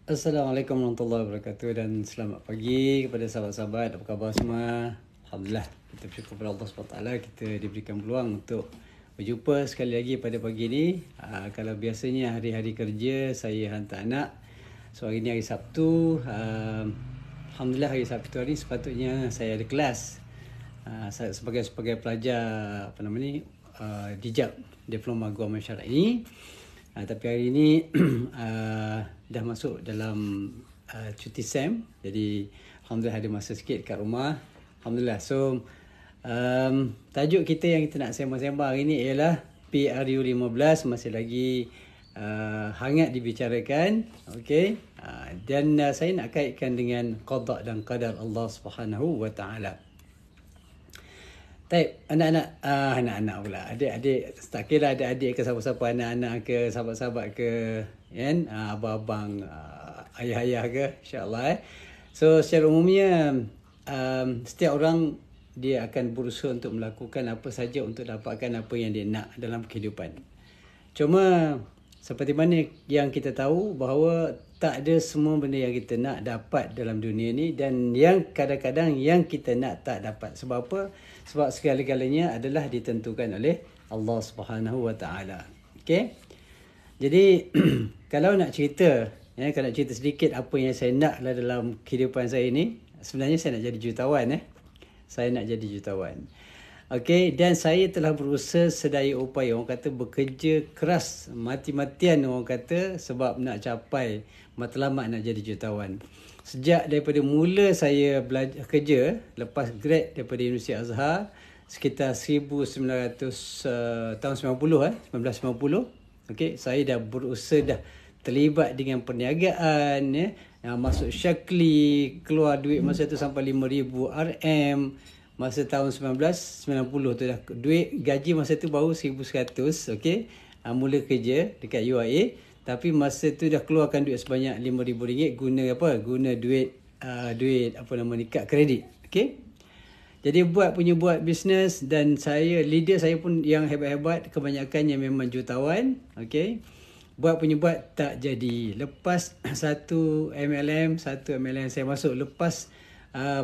Assalamualaikum warahmatullahi wabarakatuh dan selamat pagi kepada sahabat-sahabat. Apa khabar semua? Alhamdulillah, kita bersyukur kepada Allah SWT kita diberikan peluang untuk berjumpa sekali lagi pada pagi ini. Kalau biasanya hari-hari kerja saya hantar anak. So hari ini hari Sabtu. Alhamdulillah hari Sabtu hari sepatutnya saya ada kelas. Saya sebagai pelajar Dijab Diploma Agama Syar'i. Tapi hari ini dah masuk dalam cuti SEM. Jadi Alhamdulillah ada masa sikit kat rumah. Alhamdulillah. So tajuk kita yang kita nak sembang-sembang hari ini ialah PRU15 masih lagi hangat dibicarakan. Okay. Dan saya nak kaitkan dengan qada dan qadar Allah Subhanahu wa taala. Baik, anak-anak pula. Adik-adik, tak kira adik-adik ke siapa-siapa, anak-anak ke sahabat-sahabat ke, kan? Abang-abang, ayah-ayah ke, insya-Allah. So, secara umumnya setiap orang dia akan berusaha untuk melakukan apa saja untuk dapatkan apa yang dia nak dalam kehidupan. Cuma seperti mana yang kita tahu bahawa tak ada semua benda yang kita nak dapat dalam dunia ni, dan yang kadang-kadang yang kita nak tak dapat. Sebab apa? Sebab segala-galanya adalah ditentukan oleh Allah Subhanahu wa taala. Okey. Jadi kalau nak cerita, kalau nak cerita sedikit apa yang saya nak dalam kehidupan saya ni, sebenarnya saya nak jadi jutawan. Saya nak jadi jutawan. Okey, dan saya telah berusaha sedaya upaya, orang kata bekerja keras mati-matian orang kata, sebab nak capai matlamat nak jadi jutawan. Sejak daripada mula saya belajar kerja lepas grad daripada Universiti Azhar sekitar 1990 1990. Okey, saya dah berusaha, dah terlibat dengan perniagaan, masuk Syakli, keluar duit masa tu sampai 5,000 RM. Masa tahun 1990 tu dah duit gaji masa tu baru 1,100. Okey, mula kerja dekat UIA, tapi masa tu dah keluarkan duit sebanyak RM5,000 guna apa? Guna duit kad kredit. Okey. Jadi buat bisnes, dan leader saya pun yang hebat-hebat kebanyakan yang memang jutawan. Okey. Buat tak jadi. Lepas satu MLM saya masuk, lepas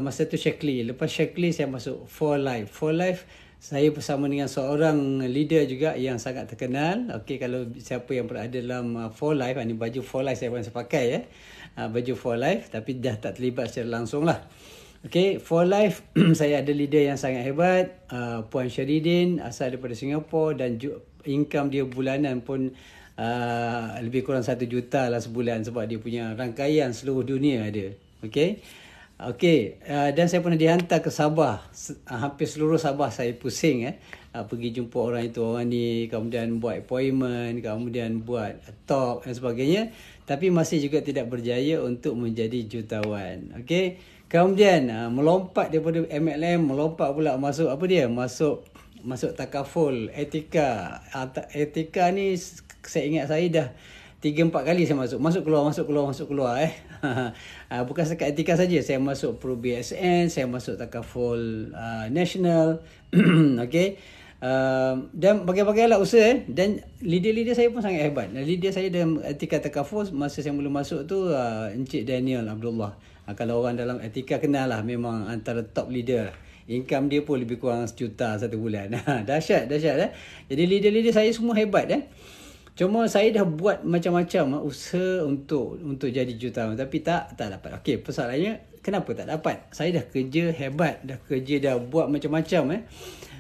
masa tu Syakli. Lepas Syakli saya masuk For Life. For Life saya bersama dengan seorang leader juga yang sangat terkenal. Okey, kalau siapa yang berada dalam For Life, ni baju For Life saya pakai baju For Life, tapi dah tak terlibat secara langsung lah. Okey, For Life saya ada leader yang sangat hebat, Puan Syaridin, asal daripada Singapura, dan income dia bulanan pun lebih kurang 1 juta lah sebulan, sebab dia punya rangkaian seluruh dunia ada. Okey. Dan saya pernah dihantar ke Sabah. Hampir seluruh Sabah saya pusing pergi jumpa orang itu, orang ni, kemudian buat appointment, kemudian buat talk dan sebagainya, tapi masih juga tidak berjaya untuk menjadi jutawan. Okey. Kemudian melompat daripada MLM, melompat pula masuk masuk takaful, etika. Etika ni saya ingat saya dah 3-4 kali saya masuk keluar. Bukan setakat etika saja, saya masuk Pro BSN, saya masuk takaful national. Okey. Dan bagai-bagai lah usaha dan leader saya pun sangat hebat. Leader saya dalam etika takaful masa saya mula masuk tu Encik Daniel Abdullah. Kalau orang dalam etika kenal lah, memang antara top leader. Income dia pun lebih kurang 1 juta satu bulan. Dahsyat. Jadi leader saya semua hebat. Cuma saya dah buat macam-macam usaha untuk jadi jutawan, tapi tak dapat. Okey, persoalannya kenapa tak dapat? Saya dah kerja hebat, dah buat macam-macam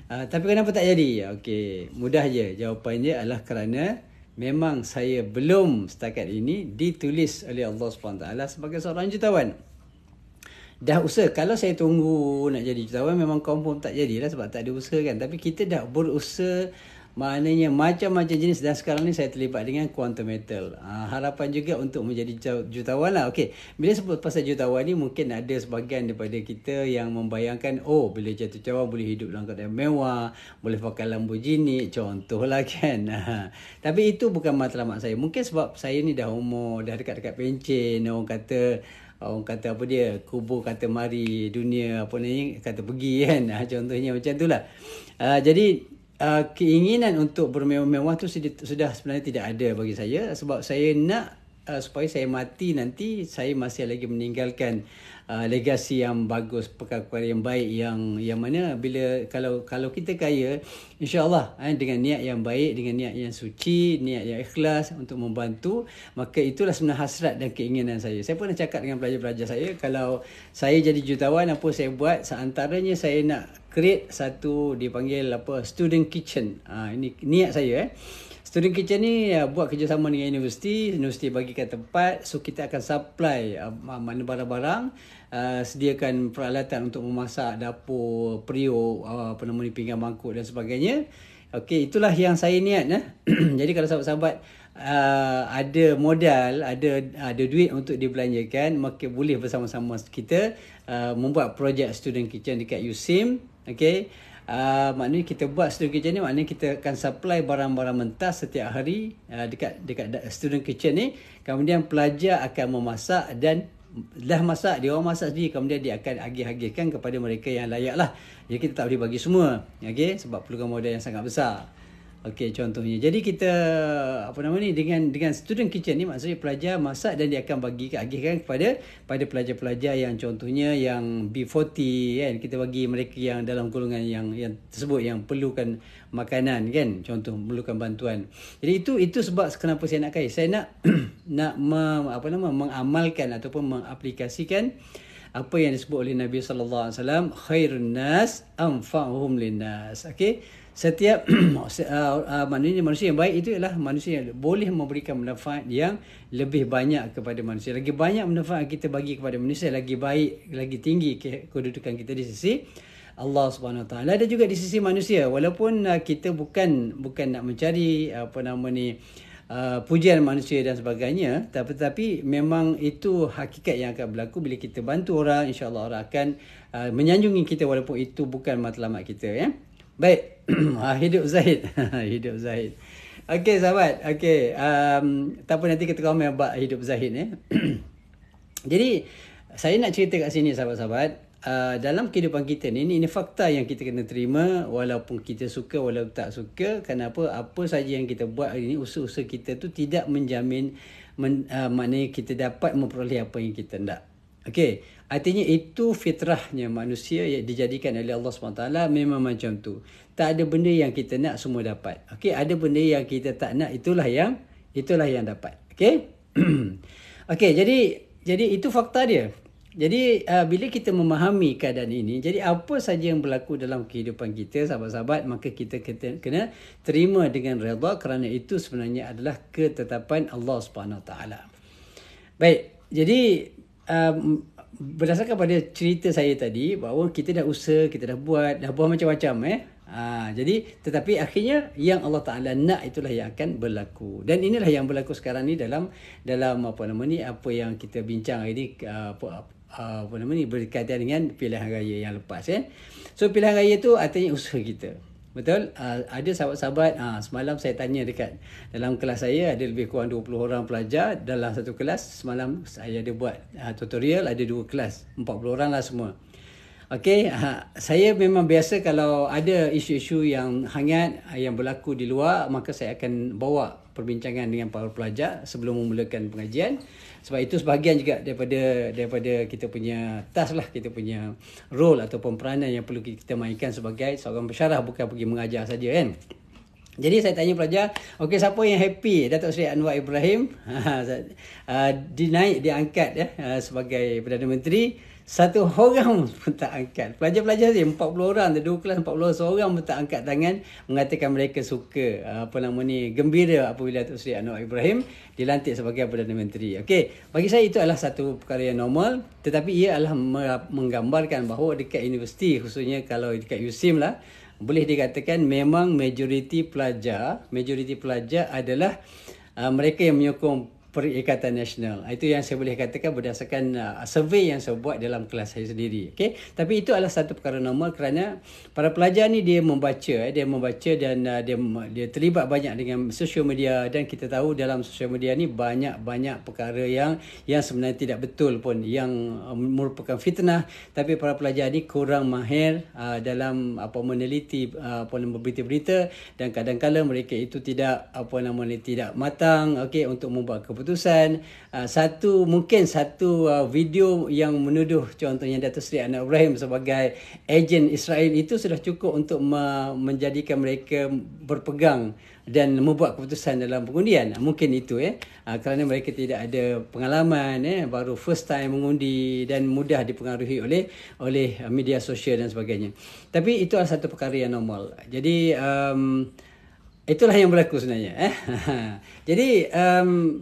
tapi kenapa tak jadi? Okey, mudah je. Jawapannya adalah kerana memang saya belum setakat ini ditulis oleh Allah SWT sebagai seorang jutawan. Dah usaha. Kalau saya tunggu nak jadi jutawan, memang confirm tak jadilah, sebab tak ada usaha kan. Tapi kita dah berusaha, maknanya macam-macam jenis, dan sekarang ni saya terlibat dengan quantum metal. Harapan juga untuk menjadi jutawan lah. Okey, bila sebut pasal jutawan ni, mungkin ada sebahagian daripada kita yang membayangkan, bila jatuh cawan boleh hidup dalam keadaan mewah, boleh pakai Lamborghini, contohlah kan. Tapi itu bukan matlamat saya. Mungkin sebab saya ni dah umur, dah dekat-dekat pencen, orang kata apa dia, kubur kata mari, dunia apa ni kata pergi kan. Contohnya macam itulah. Jadi keinginan untuk bermewah-mewah tu sudah sebenarnya tidak ada bagi saya, sebab saya nak supaya saya mati nanti saya masih lagi meninggalkan legasi yang bagus, perkara-perkara yang baik, yang mana bila kalau kita kaya, insya-Allah dengan niat yang baik, dengan niat yang suci, niat yang ikhlas untuk membantu, maka itulah sebenarnya hasrat dan keinginan saya. Saya pernah cakap dengan pelajar-pelajar saya, kalau saya jadi jutawan, apa saya buat, seantaranya saya nak create satu dipanggil student kitchen. Ini niat saya. Student kitchen ni buat kerjasama dengan universiti bagikan tempat, so kita akan supply mana barang-barang, sediakan peralatan untuk memasak, dapur, periuk, pinggan mangkuk dan sebagainya. Okey, itulah yang saya niat. Jadi kalau sahabat-sahabat ada modal, ada duit untuk dibelanjakan, maka boleh bersama-sama kita membuat projek student kitchen dekat USIM. Okey. Maknanya kita buat student kitchen ni, maknanya kita akan supply barang-barang mentah setiap hari dekat student kitchen ni. Kemudian pelajar akan memasak dan dah masak, dia orang masak sendiri, kemudian dia akan agih-agihkan kepada mereka yang layak lah. Jadi kita tak boleh bagi semua, okay? Sebab perlukan modal yang sangat besar. Okey, contohnya. Jadi kita dengan student kitchen ni, maksudnya pelajar masak dan dia akan bagi agihkan kepada pelajar-pelajar yang contohnya yang B40 kan, kita bagi mereka yang dalam golongan yang tersebut yang perlukan makanan kan, contoh perlukan bantuan. Jadi itu sebab kenapa saya nak saya nak mengamalkan ataupun mengaplikasikan apa yang disebut oleh Nabi sallallahu alaihi wasallam, khairun nas anfa'uhum linnas. Okey. Setiap maknanya manusia yang baik itu ialah manusia yang boleh memberikan manfaat yang lebih banyak kepada manusia. Lagi banyak manfaat kita bagi kepada manusia, lagi baik, lagi tinggi kedudukan kita di sisi Allah Subhanahu Wa Taala dan juga di sisi manusia. Walaupun kita bukan nak mencari pujian manusia dan sebagainya, tapi memang itu hakikat yang akan berlaku bila kita bantu orang. InsyaAllah orang akan menyanjungi kita walaupun itu bukan matlamat kita, ya. Baik. Hidup Zahid. Hidup Zahid. Okey sahabat. Okey. Tak apa, nanti kita komen bab hidup Zahid ni. Jadi saya nak cerita kat sini sahabat-sahabat. Dalam kehidupan kita ni, ini fakta yang kita kena terima walaupun kita suka walaupun tak suka. Kenapa? Apa saja yang kita buat hari ini, usaha-usaha kita tu tidak menjamin maknanya kita dapat memperoleh apa yang kita nak. Okey, artinya itu fitrahnya manusia yang dijadikan oleh Allah SWT, memang macam tu. Tak ada benda yang kita nak semua dapat. Okey, ada benda yang kita tak nak, itulah yang dapat. Okey. Okey, jadi itu fakta dia. Jadi bila kita memahami keadaan ini, jadi apa saja yang berlaku dalam kehidupan kita sahabat-sahabat, maka kita kena terima dengan redha, kerana itu sebenarnya adalah ketetapan Allah SWT. Baik, jadi berdasarkan pada cerita saya tadi, bahawa kita dah usaha, kita dah buat macam-macam jadi tetapi akhirnya yang Allah Taala nak itulah yang akan berlaku. Dan inilah yang berlaku sekarang ni dalam apa yang kita bincang hari ni, berkaitan dengan pilihan raya yang lepas So pilihan raya tu artinya usaha kita. Betul? Ada sahabat-sahabat, semalam saya tanya dekat dalam kelas saya, ada lebih kurang 20 orang pelajar dalam satu kelas. Semalam saya ada buat tutorial, ada 2 kelas, 40 orang lah semua. Okey, saya memang biasa kalau ada isu-isu yang hangat yang berlaku di luar, maka saya akan bawa perbincangan dengan para pelajar sebelum memulakan pengajian. Sebab itu sebahagian juga daripada kita punya task lah, kita punya role ataupun peranan yang perlu kita mainkan sebagai seorang pensyarah, bukan pergi mengajar saja kan. Jadi saya tanya pelajar, okey, siapa yang happy Datuk Seri Anwar Ibrahim diangkat sebagai Perdana Menteri? Satu orang pun tak angkat. Pelajar-pelajar saja 40 orang, ada 2 kelas 40 orang, seorang pun tak angkat tangan mengatakan mereka suka gembira apabila Datuk Seri Anwar Ibrahim dilantik sebagai Perdana Menteri. Okey, bagi saya itu adalah satu perkara yang normal, tetapi ia adalah menggambarkan bahawa dekat universiti, khususnya kalau dekat USIM lah, boleh dikatakan memang majoriti pelajar adalah mereka yang menyokong Perikatan Nasional. Itu yang saya boleh katakan berdasarkan survey yang saya buat dalam kelas saya sendiri. Okey, tapi itu adalah satu perkara normal kerana para pelajar ni dia membaca dan dia terlibat banyak dengan social media, dan kita tahu dalam social media ni banyak berkara yang sebenarnya tidak betul pun, yang merupakan fitnah, tapi para pelajar ni kurang mahir dalam meneliti berita-berita, dan kadang-kadang mereka itu tidak tidak matang untuk membuat keputusan keputusan. Mungkin satu video yang menuduh contohnya Datuk Seri Anwar Ibrahim sebagai ejen Israel itu sudah cukup untuk menjadikan mereka berpegang dan membuat keputusan dalam pengundian. Mungkin itu kerana mereka tidak ada pengalaman, baru first time mengundi dan mudah dipengaruhi oleh media sosial dan sebagainya. Tapi itu adalah satu perkara yang normal. Jadi itulah yang berlaku sebenarnya. Jadi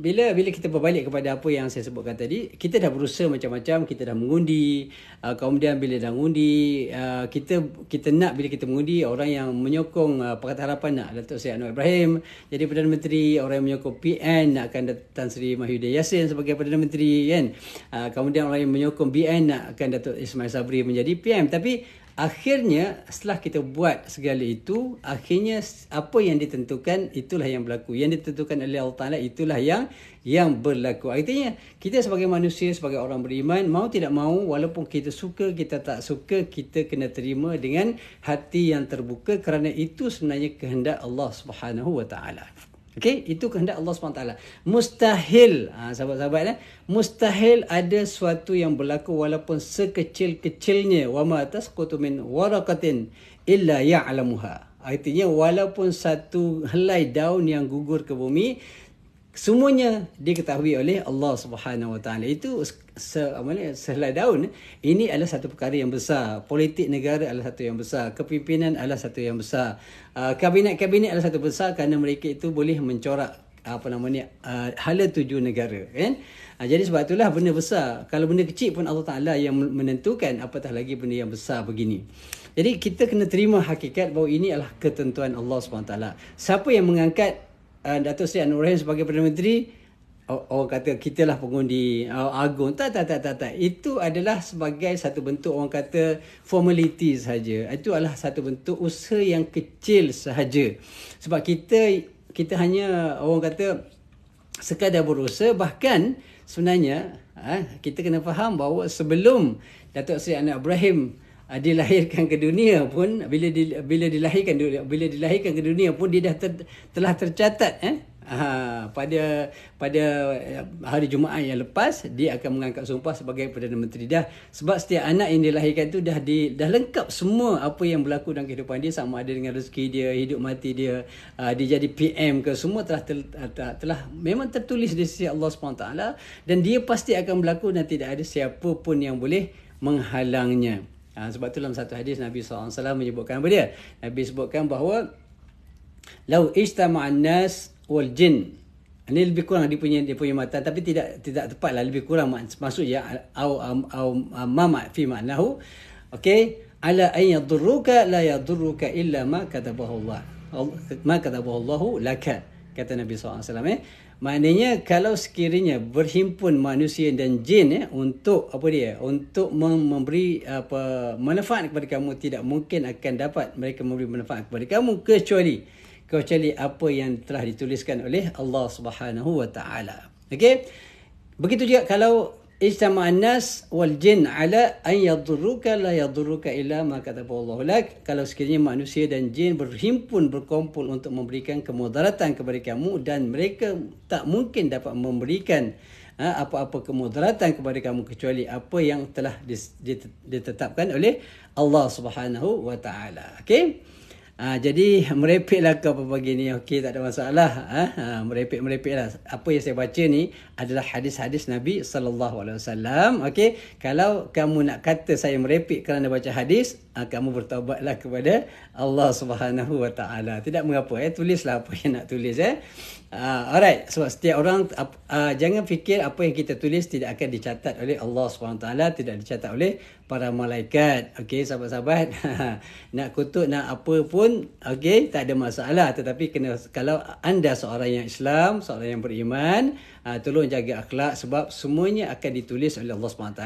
bila kita berbalik kepada apa yang saya sebutkan tadi, kita dah berusaha macam-macam, kita dah mengundi, kemudian bila dah mengundi, kita nak bila kita mengundi orang yang menyokong Pakatan Harapan nak Datuk Seri Anwar Ibrahim jadi Perdana Menteri, orang yang menyokong PN nakkan Tan Sri Mahyudin Yassin sebagai Perdana Menteri kan. Kemudian orang yang menyokong BN nakkan Datuk Ismail Sabri menjadi PM. Tapi akhirnya setelah kita buat segala itu, akhirnya apa yang ditentukan itulah yang berlaku. Yang ditentukan oleh Allah Ta'ala itulah yang berlaku. Artinya kita sebagai manusia, sebagai orang beriman, mau tidak mau, walaupun kita suka, kita tak suka, kita kena terima dengan hati yang terbuka kerana itu sebenarnya kehendak Allah Subhanahu Wa Ta'ala. Okey, itu kehendak Allah SWT. Mustahil, sahabat-sahabat, mustahil ada sesuatu yang berlaku walaupun sekecil-kecilnya. Wa ma tasqutu min waraqatin illa ya'lamuha. Artinya walaupun satu helai daun yang gugur ke bumi, semuanya diketahui oleh Allah Subhanahu Wa Taala. Itu sehelai daun. Ini adalah satu perkara yang besar. Politik negara adalah satu yang besar. Kepimpinan adalah satu yang besar. Kabinet adalah satu besar kerana mereka itu boleh mencorak hala tuju negara kan. Jadi sebab itulah benda besar. Kalau benda kecil pun Allah Taala yang menentukan, apatah lagi benda yang besar begini. Jadi kita kena terima hakikat bahawa ini adalah ketentuan Allah SWT. Siapa yang mengangkat Datuk Seri Anwar Ibrahim sebagai Perdana Menteri, orang kata kita lah pengundi agung. Tak. Itu adalah sebagai satu bentuk, orang kata, formality sahaja. Itu adalah satu bentuk usaha yang kecil sahaja. Sebab kita hanya, orang kata, sekadar berusaha. Bahkan sebenarnya kita kena faham bahawa sebelum Datuk Seri Anwar Ibrahim dilahirkan ke dunia pun, bila dilahirkan ke dunia pun dia dah telah tercatat pada hari Jumaat yang lepas dia akan mengangkat sumpah sebagai Perdana Menteri dah. Sebab setiap anak yang dilahirkan tu dah lengkap semua apa yang berlaku dalam kehidupan dia, sama ada dengan rezeki dia, hidup mati dia, dia jadi PM ke, semua telah memang tertulis di sisi Allah SWT, dan dia pasti akan berlaku dan tidak ada siapa pun yang boleh menghalangnya. Sebab tu dalam satu hadis Nabi SAW menyebutkan apa dia? Nabi sebutkan bahawa lau ijtama'an nas wal jin. Ini lebih kurang dia punya matan, tapi tidak tepatlah, lebih kurang maksudnya mama fi ma'nahu. Okey, ala an yadurruka la yadurruka illa ma katabahu Allah. Ma katabahu Allah laka, kata Nabi SAW. Maknanya kalau sekiranya berhimpun manusia dan jin untuk memberi manfaat kepada kamu, tidak mungkin akan dapat mereka memberi manfaat kepada kamu kecuali apa yang telah dituliskan oleh Allah Subhanahu Wa Taala. Okey. Begitu juga kalau ijtama'an nas wal jin ala an yadurruka la yadurruka illa ma kataballahu lak. Kalau sekiranya manusia dan jin berkumpul untuk memberikan kemudaratan kepada kamu, dan mereka tak mungkin dapat memberikan apa-apa kemudaratan kepada kamu kecuali apa yang telah ditetapkan oleh Allah Subhanahu Wa Taala. Okey. Jadi merepeklah kau pagi ni. Okey, tak ada masalah. Merepek-merepeklah. Apa yang saya baca ni adalah hadis-hadis Nabi SAW. Okey, kalau kamu nak kata saya merepek kerana baca hadis, kamu bertaubatlah kepada Allah Subhanahu Wa Taala. Tidak mengapa, tulislah apa yang nak tulis. Alright, sebab setiap orang jangan fikir apa yang kita tulis tidak akan dicatat oleh Allah SWT, tidak dicatat oleh para malaikat. Okey, sahabat-sahabat, nak kutuk nak apa pun, okey, tak ada masalah. Tetapi kalau anda seorang yang Islam, seorang yang beriman, tolong jaga akhlak, sebab semuanya akan ditulis oleh Allah SWT.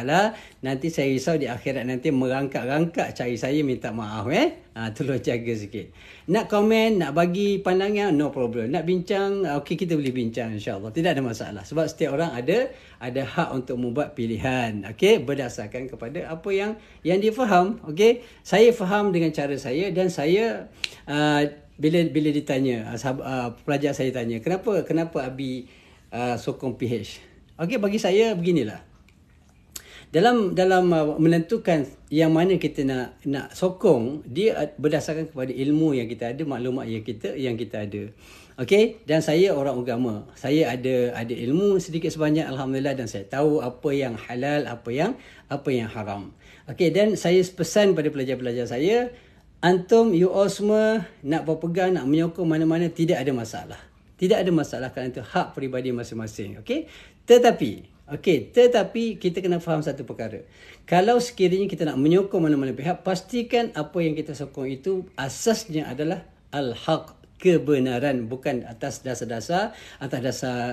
Nanti saya risau di akhirat nanti merangkak-rangkak cari saya minta maaf. Tolong jaga sikit. Nak komen, nak bagi pandangan, no problem. Nak bincang, okey, kita boleh bincang, insyaAllah. Tidak ada masalah. Sebab setiap orang ada hak untuk membuat pilihan. Okey, berdasarkan kepada apa yang dia faham. Okey, saya faham dengan cara saya, dan saya bila ditanya, pelajar saya tanya, kenapa Abi sokong PH. Okey, bagi saya beginilah. Dalam menentukan yang mana kita nak sokong, dia berdasarkan kepada ilmu yang kita ada, maklumat yang kita ada. Okey, dan saya orang agama. Saya ada ilmu sedikit sebanyak, alhamdulillah, dan saya tahu apa yang halal, apa yang haram. Okey, dan saya pesan pada pelajar-pelajar saya, antum you all semua nak berpegang, nak menyokong mana-mana, tidak ada masalah. Tidak ada masalah kerana itu hak peribadi masing-masing. Okey, tetapi kita kena faham satu perkara. Kalau sekiranya kita nak menyokong mana-mana pihak, pastikan apa yang kita sokong itu asasnya adalah al-haq, kebenaran, bukan atas dasar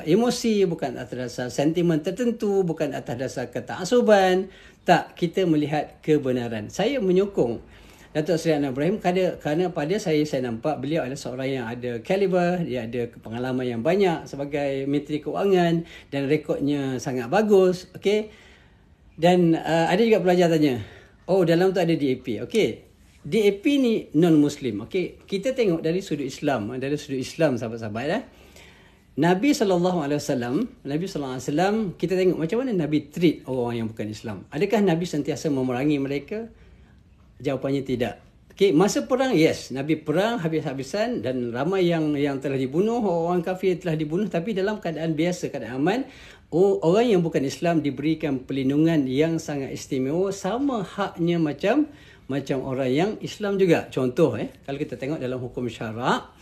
emosi, bukan atas dasar sentimen tertentu, bukan atas dasar ketaksuban. Tak, kita melihat kebenaran. Saya menyokong Datuk Seri Anwar Ibrahim kerana pada saya nampak beliau adalah seorang yang ada kaliber, dia ada pengalaman yang banyak sebagai Menteri Keuangan dan rekodnya sangat bagus. Okey. Dan ada juga pelajar tanya, oh dalam tu ada DAP. Okey. DAP ni non-Muslim. Okey. Kita tengok dari sudut Islam, sahabat-sahabat. Nabi SAW, kita tengok macam mana Nabi treat orang yang bukan Islam. Adakah Nabi sentiasa memerangi mereka? Jawapannya tidak. Okey, masa perang, yes, Nabi perang habis-habisan dan ramai yang telah dibunuh, orang kafir telah dibunuh, tapi dalam keadaan biasa, keadaan aman, orang yang bukan Islam diberikan perlindungan yang sangat istimewa, sama haknya macam orang yang Islam juga. Contoh, kalau kita tengok dalam hukum syarak,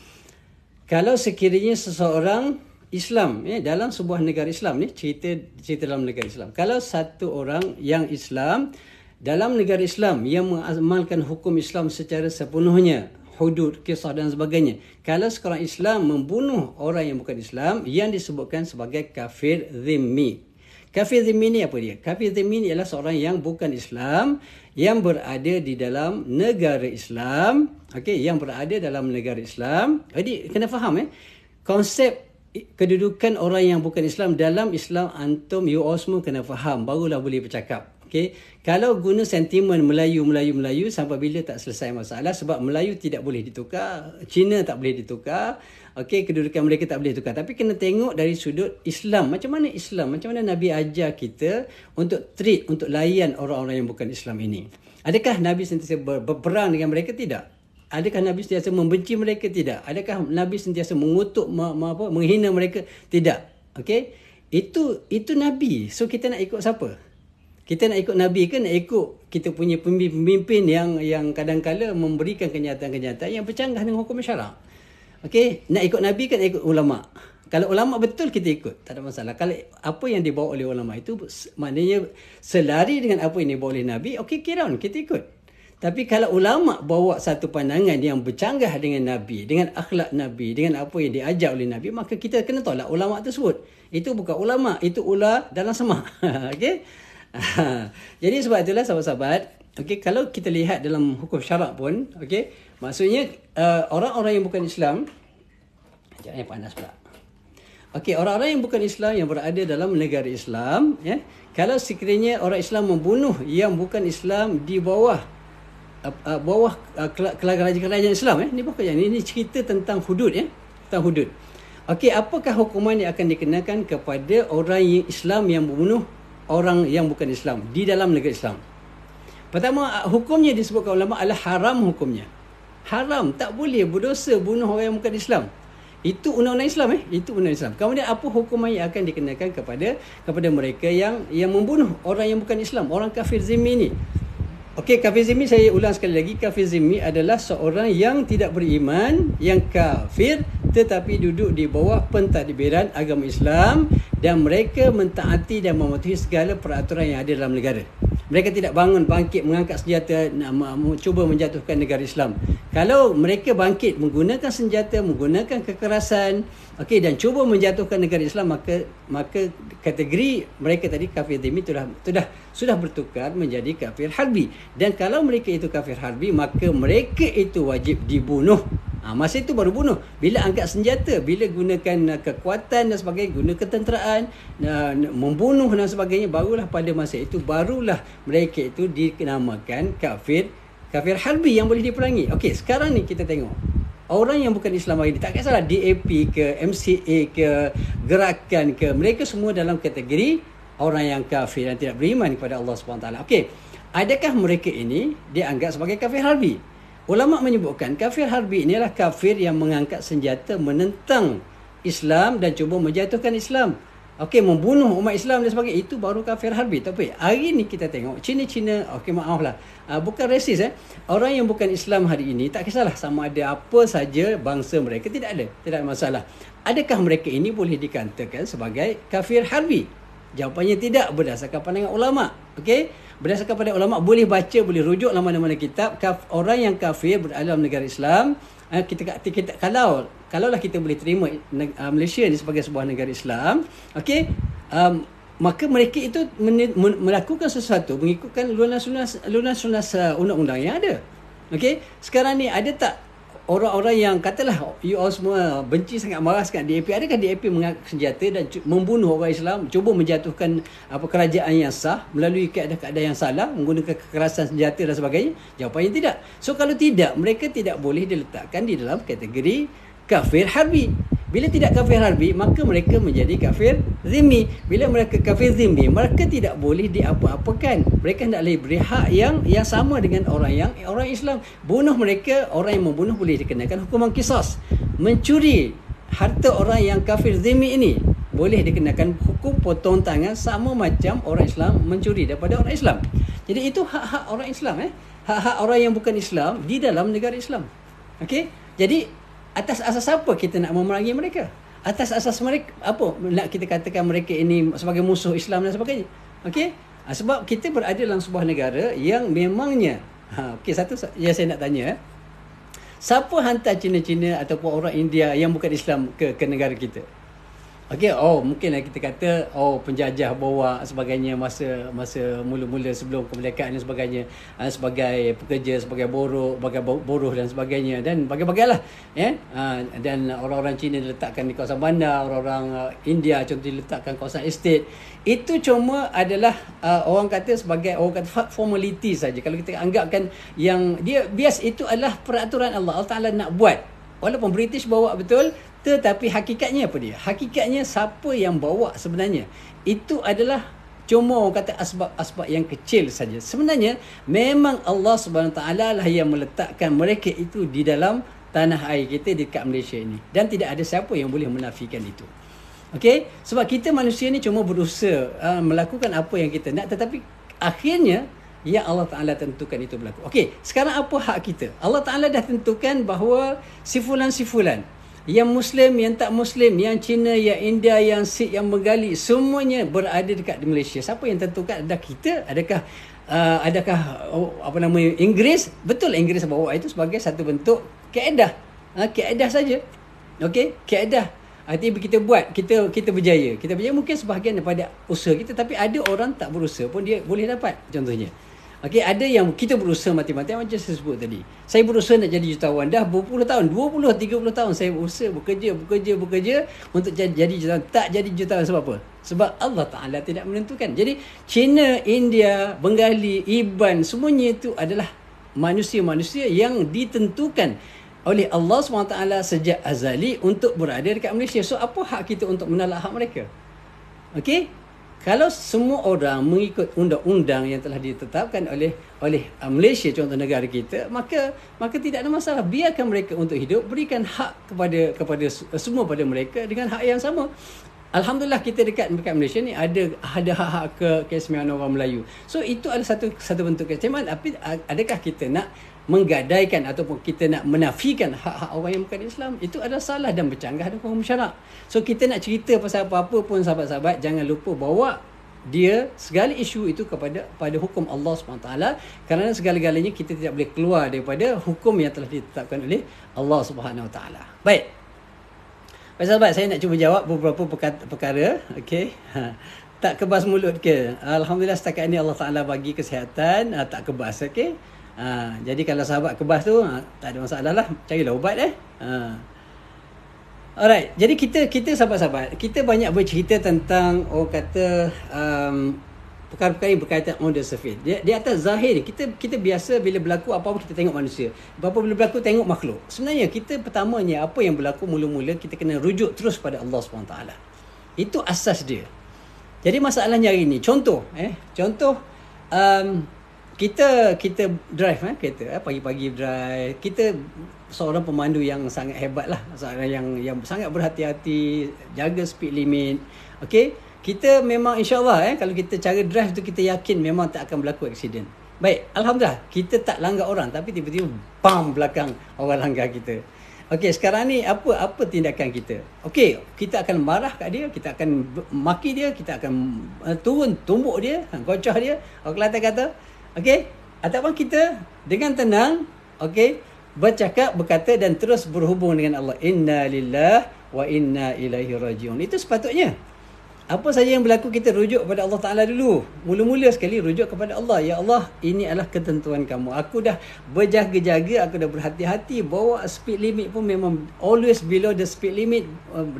kalau sekiranya seseorang Islam, dalam sebuah negara Islam ni, cerita dalam negara Islam. Kalau satu orang yang Islam dalam negara Islam yang mengamalkan hukum Islam secara sepenuhnya, hudud, kisah dan sebagainya. Kalau seorang Islam membunuh orang yang bukan Islam, yang disebutkan sebagai kafir zimmi. Kafir zimmi ni apa dia? Kafir zimmi ni ialah seorang yang bukan Islam, yang berada di dalam negara Islam. Okey, yang berada dalam negara Islam. Jadi kena faham konsep kedudukan orang yang bukan Islam dalam Islam, antum you all semua kena faham, barulah boleh bercakap. Okey, kalau guna sentimen Melayu sampai bila tak selesai masalah, sebab Melayu tidak boleh ditukar, Cina tak boleh ditukar, okey, kedudukan mereka tak boleh ditukar. Tapi kena tengok dari sudut Islam. Macam mana Nabi ajar kita untuk treat, untuk layan orang-orang yang bukan Islam ini. Adakah Nabi sentiasa berperang dengan mereka? Tidak. Adakah Nabi sentiasa membenci mereka? Tidak. Adakah Nabi sentiasa mengutuk, menghina mereka? Tidak. Okey, itu Nabi. So kita nak ikut siapa? Kita nak ikut Nabi ke nak ikut kita punya pemimpin yang kadang-kala memberikan kenyataan-kenyataan yang bercanggah dengan hukum syarak? Okey, nak ikut Nabi ke nak ikut ulama? Kalau ulama betul, kita ikut, tak ada masalah. Kalau apa yang dibawa oleh ulama itu maknanya selari dengan apa yang dibawa oleh Nabi, okey, kira on, kita ikut. Tapi kalau ulama bawa satu pandangan yang bercanggah dengan Nabi, dengan akhlak Nabi, dengan apa yang diajar oleh Nabi, maka kita kena tolak ulama tersebut. Itu bukan ulama, itu ular dalam semak. Okey. Jadi sebab itulah sahabat-sahabat, okey, kalau kita lihat dalam hukum syarak pun, okey, maksudnya orang-orang yang bukan Islam, panas pula. Okey, orang-orang yang bukan Islam yang berada dalam negara Islam, kalau sekiranya orang Islam membunuh yang bukan Islam di bawah kerajaan Islam, ni bukan ini cerita tentang hudud, tentang hudud. Okey, apakah hukuman yang akan dikenakan kepada orang yang Islam yang membunuh orang yang bukan Islam di dalam negara Islam? Pertama, hukumnya disebutkan ulama adalah haram hukumnya. Haram, tak boleh, berdosa bunuh orang yang bukan Islam. Itu undang-undang Islam, itu undang-undang Islam. Kemudian apa hukuman yang akan dikenakan kepada mereka yang membunuh orang yang bukan Islam, orang kafir zimmi ni? Okey, kafir zimmi, saya ulang sekali lagi, kafir zimmi adalah seorang yang tidak beriman, yang kafir tetapi duduk di bawah pentadbiran agama Islam dan mereka mentaati dan mematuhi segala peraturan yang ada dalam negara. Mereka tidak bangkit mengangkat senjata nak cuba menjatuhkan negara Islam. Kalau mereka bangkit menggunakan senjata, menggunakan kekerasan, okey, dan cuba menjatuhkan negara Islam, maka kategori mereka tadi kafir zimmi sudah bertukar menjadi kafir harbi. Dan kalau mereka itu kafir harbi, maka mereka itu wajib dibunuh. Masa itu baru bunuh. Bila angkat senjata, bila gunakan kekuatan dan sebagainya, guna ketenteraan, membunuh dan sebagainya, barulah pada masa itu barulah mereka itu dinamakan kafir harbi yang boleh diperangi. Okey, sekarang ni kita tengok. orang yang bukan Islam hari ini, tak kisahlah DAP ke, MCA ke, Gerakan ke, mereka semua dalam kategori orang yang kafir dan tidak beriman kepada Allah SWT. Okey, adakah mereka ini dianggap sebagai kafir harbi? Ulama menyebutkan kafir harbi inilah kafir yang mengangkat senjata menentang Islam dan cuba menjatuhkan Islam. Okey, membunuh umat Islam dan sebagainya, itu baru kafir harbi. Tapi hari ni kita tengok Cina-Cina, okey maaflah, bukan rasis orang yang bukan Islam hari ini, tak kisahlah sama ada apa saja bangsa mereka, tidak ada masalah. Adakah mereka ini boleh dikatakan sebagai kafir harbi? Jawapannya tidak, berdasarkan pandangan ulama. Okey, berdasarkan pandangan ulama, boleh baca, boleh rujuk mana-mana kitab. Orang yang kafir berada dalam negara Islam, kita kalaulah kita boleh terima Malaysia ni sebagai sebuah negara Islam, okey, maka mereka itu melakukan sesuatu mengikutkan lunas-lunas undang-undang yang ada. Okey, sekarang ni ada tak orang-orang yang katalah you all semua benci sangat, marah sangat DAP, adakah DAP mengangkat senjata dan membunuh orang Islam, cuba menjatuhkan kerajaan yang sah melalui keadaan-keadaan yang salah, menggunakan kekerasan senjata dan sebagainya? Jawapannya tidak. So kalau tidak, mereka tidak boleh diletakkan di dalam kategori kafir harbi. Bila tidak kafir harbi, maka mereka menjadi kafir zimmi. Bila mereka kafir zimmi, mereka tidak boleh diapa-apakan. Mereka hendaklah beri hak yang sama dengan orang Islam. Bunuh mereka, orang yang membunuh boleh dikenakan hukuman qisas. Mencuri harta orang yang kafir zimmi ini boleh dikenakan hukum potong tangan, sama macam orang Islam mencuri daripada orang Islam. Jadi itu hak-hak orang Islam, hak-hak orang yang bukan Islam di dalam negara Islam. Okey? Jadi atas asas apa kita nak memerangi mereka? Atas asas mereka apa nak kita katakan mereka ini sebagai musuh Islam dan sebagainya? Okey? Sebab kita berada dalam sebuah negara yang memangnya okey, satu yang saya nak tanya, siapa hantar Cina-Cina ataupun orang India yang bukan Islam ke negara kita? Okey, mungkinlah kita kata penjajah bawa sebagainya masa mula-mula sebelum kemerdekaan dan sebagainya, sebagai pekerja, sebagai buruh dan sebagainya, dan bagailah dan orang-orang Cina diletakkan di kawasan bandar, orang-orang India contoh diletakkan kawasan estate. Itu cuma adalah orang kata sebagai formality saja. Kalau kita anggapkan yang dia bias, itu adalah peraturan Allah Taala nak buat. Walaupun British bawa betul, tetapi hakikatnya apa dia? Hakikatnya siapa yang bawa sebenarnya? Itu adalah cuma orang kata asbab-asbab yang kecil saja. Sebenarnya memang Allah Subhanahu Taala lah yang meletakkan mereka itu di dalam tanah air kita dekat Malaysia ini, dan tidak ada siapa yang boleh menafikan itu. Okey, sebab kita manusia ni cuma berusaha melakukan apa yang kita nak, tetapi akhirnya yang Allah Ta'ala tentukan itu berlaku. Okey, sekarang apa hak kita? Allah Ta'ala dah tentukan bahawa sifulan-sifulan, yang Muslim, yang tak Muslim, yang Cina, yang India, yang Sikh, yang Bengali, semuanya berada dekat di Malaysia. Siapa yang tentukan? Adakah kita? Adakah Inggeris? Betul, Inggeris bawa itu sebagai satu bentuk kaedah. Kaedah saja. Okey, kaedah. Artinya kita buat, kita berjaya. Kita berjaya mungkin sebahagian daripada usaha kita, tapi ada orang tak berusaha pun dia boleh dapat. Contohnya, okey, ada yang kita berusaha mati-mati, macam saya sebut tadi. Saya berusaha nak jadi jutawan dah berpuluh tahun, 20, 30 tahun saya berusaha, bekerja untuk jadi jutawan. Tak jadi jutawan sebab apa? Sebab Allah Ta'ala tidak menentukan. Jadi Cina, India, Bengali, Iban, semuanya itu adalah manusia-manusia yang ditentukan oleh Allah SWT sejak azali untuk berada dekat Malaysia. So apa hak kita untuk menolak hak mereka? Okey? Kalau semua orang mengikut undang-undang yang telah ditetapkan oleh Malaysia, contoh negara kita, maka tidak ada masalah. Biarkan mereka untuk hidup, berikan hak kepada semua pada mereka dengan hak yang sama. Alhamdulillah kita dekat Malaysia ni ada hak-hak keistimewaan orang Melayu. So itu adalah satu bentuk keistimewaan. Tapi adakah kita nak menggadaikan ataupun kita nak menafikan hak-hak orang yang bukan Islam? Itu adalah salah dan bercanggah dengan hukum syarak. So kita nak cerita pasal apa-apa pun, sahabat-sahabat, jangan lupa bawa dia segala isu itu pada hukum Allah SWT, kerana segala-galanya kita tidak boleh keluar daripada hukum yang telah ditetapkan oleh Allah SWT. Baik. Sahabat, saya nak cuba jawab beberapa perkara. Okey. Tak kebas mulut ke? Alhamdulillah setakat ini Allah Taala bagi kesihatan, tak kebas. Okey. Jadi kalau sahabat kebas tu, tak ada masalah lah, carilah ubat Alright, jadi kita sahabat-sahabat, kita banyak bercerita tentang orang kata perkara-perkara yang berkaitan on the surface. Di atas zahir kita biasa bila berlaku apa-apa kita tengok manusia. Apa bila berlaku tengok makhluk. Sebenarnya kita pertamanya apa yang berlaku mula-mula kita kena rujuk terus pada Allah SWT. Itu asas dia. Jadi masalahnya hari ni contoh kita drive kereta pagi-pagi drive. Kita seorang pemandu yang sangat hebat lah, seorang yang sangat berhati-hati, jaga speed limit. Okey, kita memang insya-Allah kalau kita cara drive tu kita yakin memang tak akan berlaku aksiden. Baik, alhamdulillah kita tak langgar orang tapi tiba-tiba bam belakang orang langgar kita. Okey, sekarang ni apa tindakan kita? Okey, kita akan marah kat dia, kita akan maki dia, kita akan turun tumbuk dia, gocoh dia. Orang Kelantan kata, okey, ataupun kita dengan tenang, okey, berkata dan terus berhubung dengan Allah. Inna lillahi wa inna ilaihi rajiun. Itu sepatutnya. Apa saja yang berlaku kita rujuk kepada Allah Ta'ala dulu. Mula-mula sekali rujuk kepada Allah. Ya Allah, ini adalah ketentuan kamu. Aku dah berjaga-jaga, aku dah berhati-hati. Bawa speed limit pun memang always below the speed limit.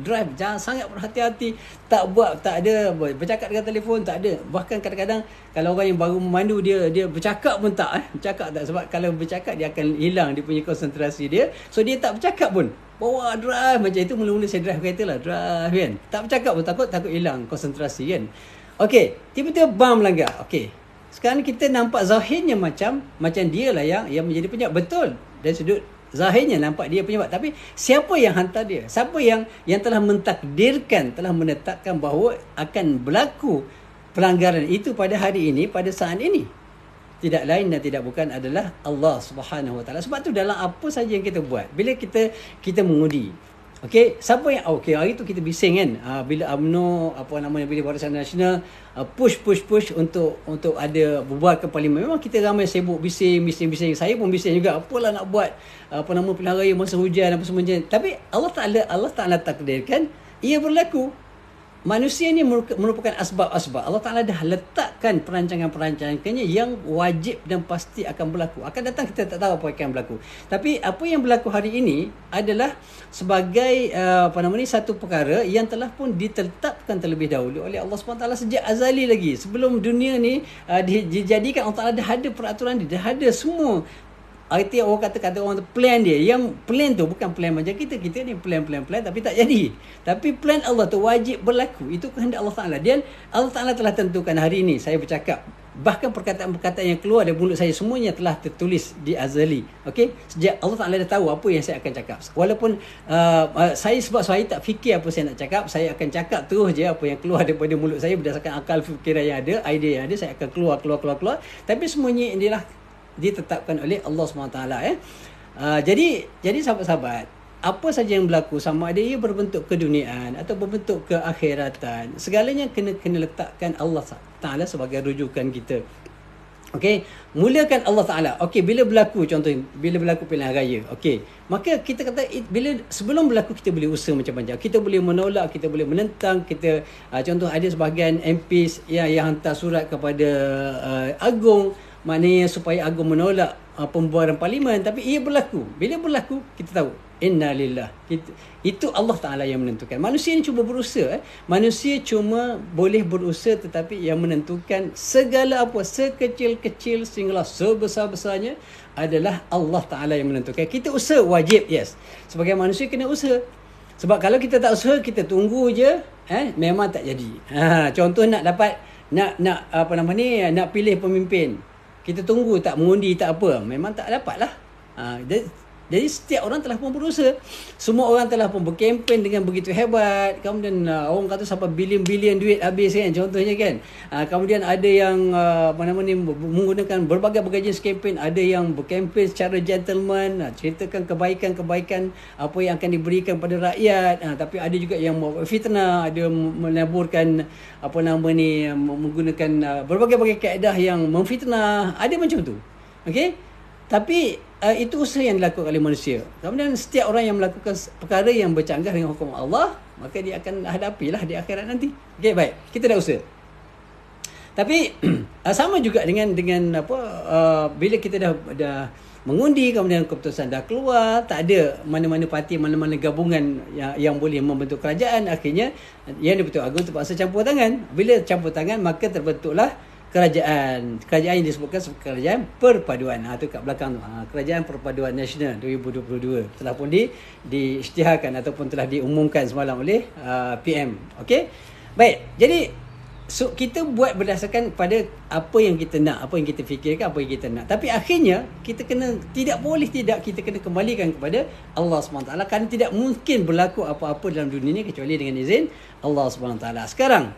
Drive, jangan sangat berhati-hati. Tak ada bercakap dengan telefon, tak ada. Bahkan kadang-kadang kalau orang yang baru memandu dia bercakap pun tak. Bercakap tak, sebab kalau bercakap dia akan hilang dia punya konsentrasi dia. So dia tak bercakap pun. Bawa drive macam itu, mula-mula saya drive kereta lah, drive kan. Tak bercakap pun, takut hilang konsentrasi kan. Okey, tiba-tiba bam langgar. Okey, sekarang kita nampak zahirnya macam dia lah yang menjadi penyebab. Betul, dari sudut zahirnya nampak dia penyebab. Tapi siapa yang hantar dia? Siapa yang telah mentakdirkan, telah menetapkan bahawa akan berlaku pelanggaran itu pada hari ini, pada saat ini? Tidak lain dan tidak bukan adalah Allah Subhanahu Wa Taala. Sebab tu dalam apa saja yang kita buat, bila kita mengundi, okey, siapa yang hari tu kita bising kan, bila UMNO bila Barisan Nasional push untuk ada bubar ke parlimen. Memang kita ramai sibuk bising. Saya pun bising juga, apalah nak buat pilihan raya masa hujan apa semua macam. Tapi Allah Taala takdirkan ia berlaku. Manusia ni merupakan asbab-asbab. Allah Ta'ala dah letakkan perancangan-perancangannya yang wajib dan pasti akan berlaku. Akan datang kita tak tahu apa yang akan berlaku. Tapi apa yang berlaku hari ini adalah sebagai satu perkara yang telah pun ditetapkan terlebih dahulu oleh Allah SWT sejak azali lagi. Sebelum dunia ni dijadikan, Allah Ta'ala dah ada peraturan dia, dah ada semua. Arti orang kata orang tu plan dia. Yang plan tu bukan plan macam kita ni plan tapi tak jadi. Tapi plan Allah tu wajib berlaku. Itu kehendak Allah Ta'ala. Dan Allah Ta'ala telah tentukan hari ini saya bercakap. Bahkan perkataan-perkataan yang keluar dari mulut saya semuanya telah tertulis di azali. Okey? Sejak Allah Ta'ala dah tahu apa yang saya akan cakap. Walaupun sebab saya tak fikir apa saya nak cakap, saya akan cakap terus je apa yang keluar daripada mulut saya berdasarkan akal fikiran yang ada, idea yang ada, saya akan keluar. Tapi semuanya inilah ditetapkan oleh Allah SWT. Jadi sahabat-sahabat, apa saja yang berlaku, sama ada ia berbentuk keduniaan atau berbentuk keakhiratan, segalanya kena letakkan Allah Ta'ala sebagai rujukan kita. Okey, mulakan Allah Ta'ala. Okey, bila berlaku pilihan raya, okey, maka kita kata sebelum berlaku kita boleh usaha macam-macam. Kita boleh menolak, kita boleh menentang. Kita contoh ada sebahagian MPs yang hantar surat kepada Agong, maknanya supaya Agong menolak pembubaran parlimen. Tapi ia berlaku. Bila berlaku kita tahu inna lillah. Itu Allah Ta'ala yang menentukan. Manusia ni cuba berusaha. Manusia cuma boleh berusaha, tetapi yang menentukan segala apa, sekecil-kecil sehinggalah sebesar-besarnya adalah Allah Ta'ala yang menentukan. Kita usaha wajib, yes. Sebagai manusia kena usaha. Sebab kalau kita tak usaha, kita tunggu je, memang tak jadi. Contoh nak pilih pemimpin. Kita tunggu, tak mengundi, tak apa, memang tak dapat lah. Jadi setiap orang telah pun berusaha. Semua orang telah pun berkempen dengan begitu hebat. Kemudian orang kata sampai bilion-bilion duit habis kan, contohnya kan. Kemudian ada yang menggunakan berbagai jenis kempen. Ada yang berkempen secara gentleman, ceritakan kebaikan-kebaikan apa yang akan diberikan pada rakyat. Tapi ada juga yang fitnah, ada menaburkan menggunakan berbagai kaedah yang memfitnah. Ada macam tu. Okey? Tapi itu usaha yang dilakukan oleh manusia. Kemudian setiap orang yang melakukan perkara yang bercanggah dengan hukum Allah, maka dia akan hadapilah di akhirat nanti. Okey, baik. Kita dah usaha. Tapi sama juga dengan bila kita dah mengundi, kemudian keputusan dah keluar, tak ada mana-mana parti, mana-mana gabungan yang boleh membentuk kerajaan. Akhirnya Yang di-Pertuan Agong terpaksa campur tangan. Bila campur tangan, maka terbentuklah kerajaan yang disebutkan sebagai kerajaan perpaduan. Tu kat belakang tu. Kerajaan Perpaduan Nasional 2022 telah pun diisytiharkan ataupun telah diumumkan semalam oleh PM. Okey. Baik. Jadi kita buat berdasarkan pada apa yang kita nak, apa yang kita fikirkan, apa yang kita nak. Tapi akhirnya kita kita kena kembalikan kepada Allah SWT, kerana tidak mungkin berlaku apa-apa dalam dunia ni kecuali dengan izin Allah SWT. Sekarang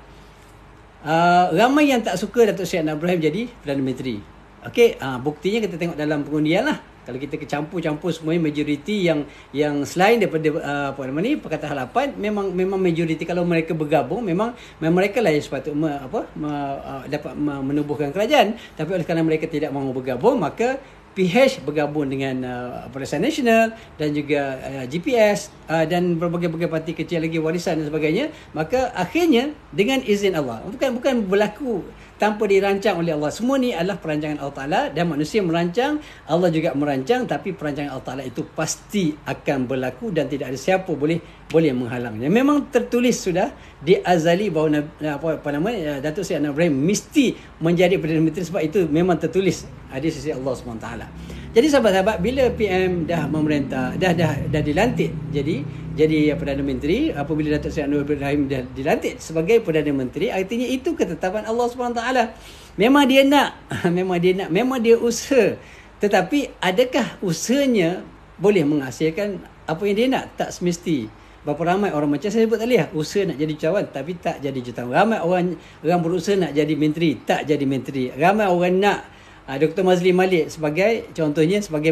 ramai yang tak suka Datuk Seri Anwar Ibrahim jadi Perdana Menteri. Okey, buktinya kita tengok dalam pengundian lah. Kalau kita campur semuanya majoriti yang selain daripada Pakatan Harapan, memang majoriti. Kalau mereka bergabung, memang mereka lah yang sepatutnya dapat menubuhkan kerajaan. Tapi oleh kerana mereka tidak mahu bergabung, maka PH bergabung dengan Barisan Nasional dan juga GPS dan berbagai-bagai parti kecil lagi, Warisan dan sebagainya. Maka akhirnya dengan izin Allah, bukan berlaku tanpa dirancang oleh Allah. Semua ni adalah perancangan Allah Ta'ala, dan manusia merancang, Allah juga merancang, tapi perancangan Allah Ta'ala itu pasti akan berlaku dan tidak ada siapa boleh menghalangnya. Memang tertulis sudah di azali bahawa Datuk Seri Anwar Ibrahim mesti menjadi Perdana Menteri, sebab itu memang tertulis di sisi Allah SWT. Jadi sahabat-sahabat, bila PM dah memerintah, dah dilantik jadi Perdana Menteri, apabila Datuk Seri Anwar Ibrahim dah dilantik sebagai Perdana Menteri, artinya itu ketetapan Allah SWT. Memang dia nak, memang dia usaha. Tetapi adakah usahanya boleh menghasilkan apa yang dia nak? Tak semesti. Berapa ramai orang, macam saya sebut tadi, usaha nak jadi jutawan tapi tak jadi jutawan. Ramai orang berusaha nak jadi menteri, tak jadi menteri. Ramai orang nak Dr. Mazli Malik sebagai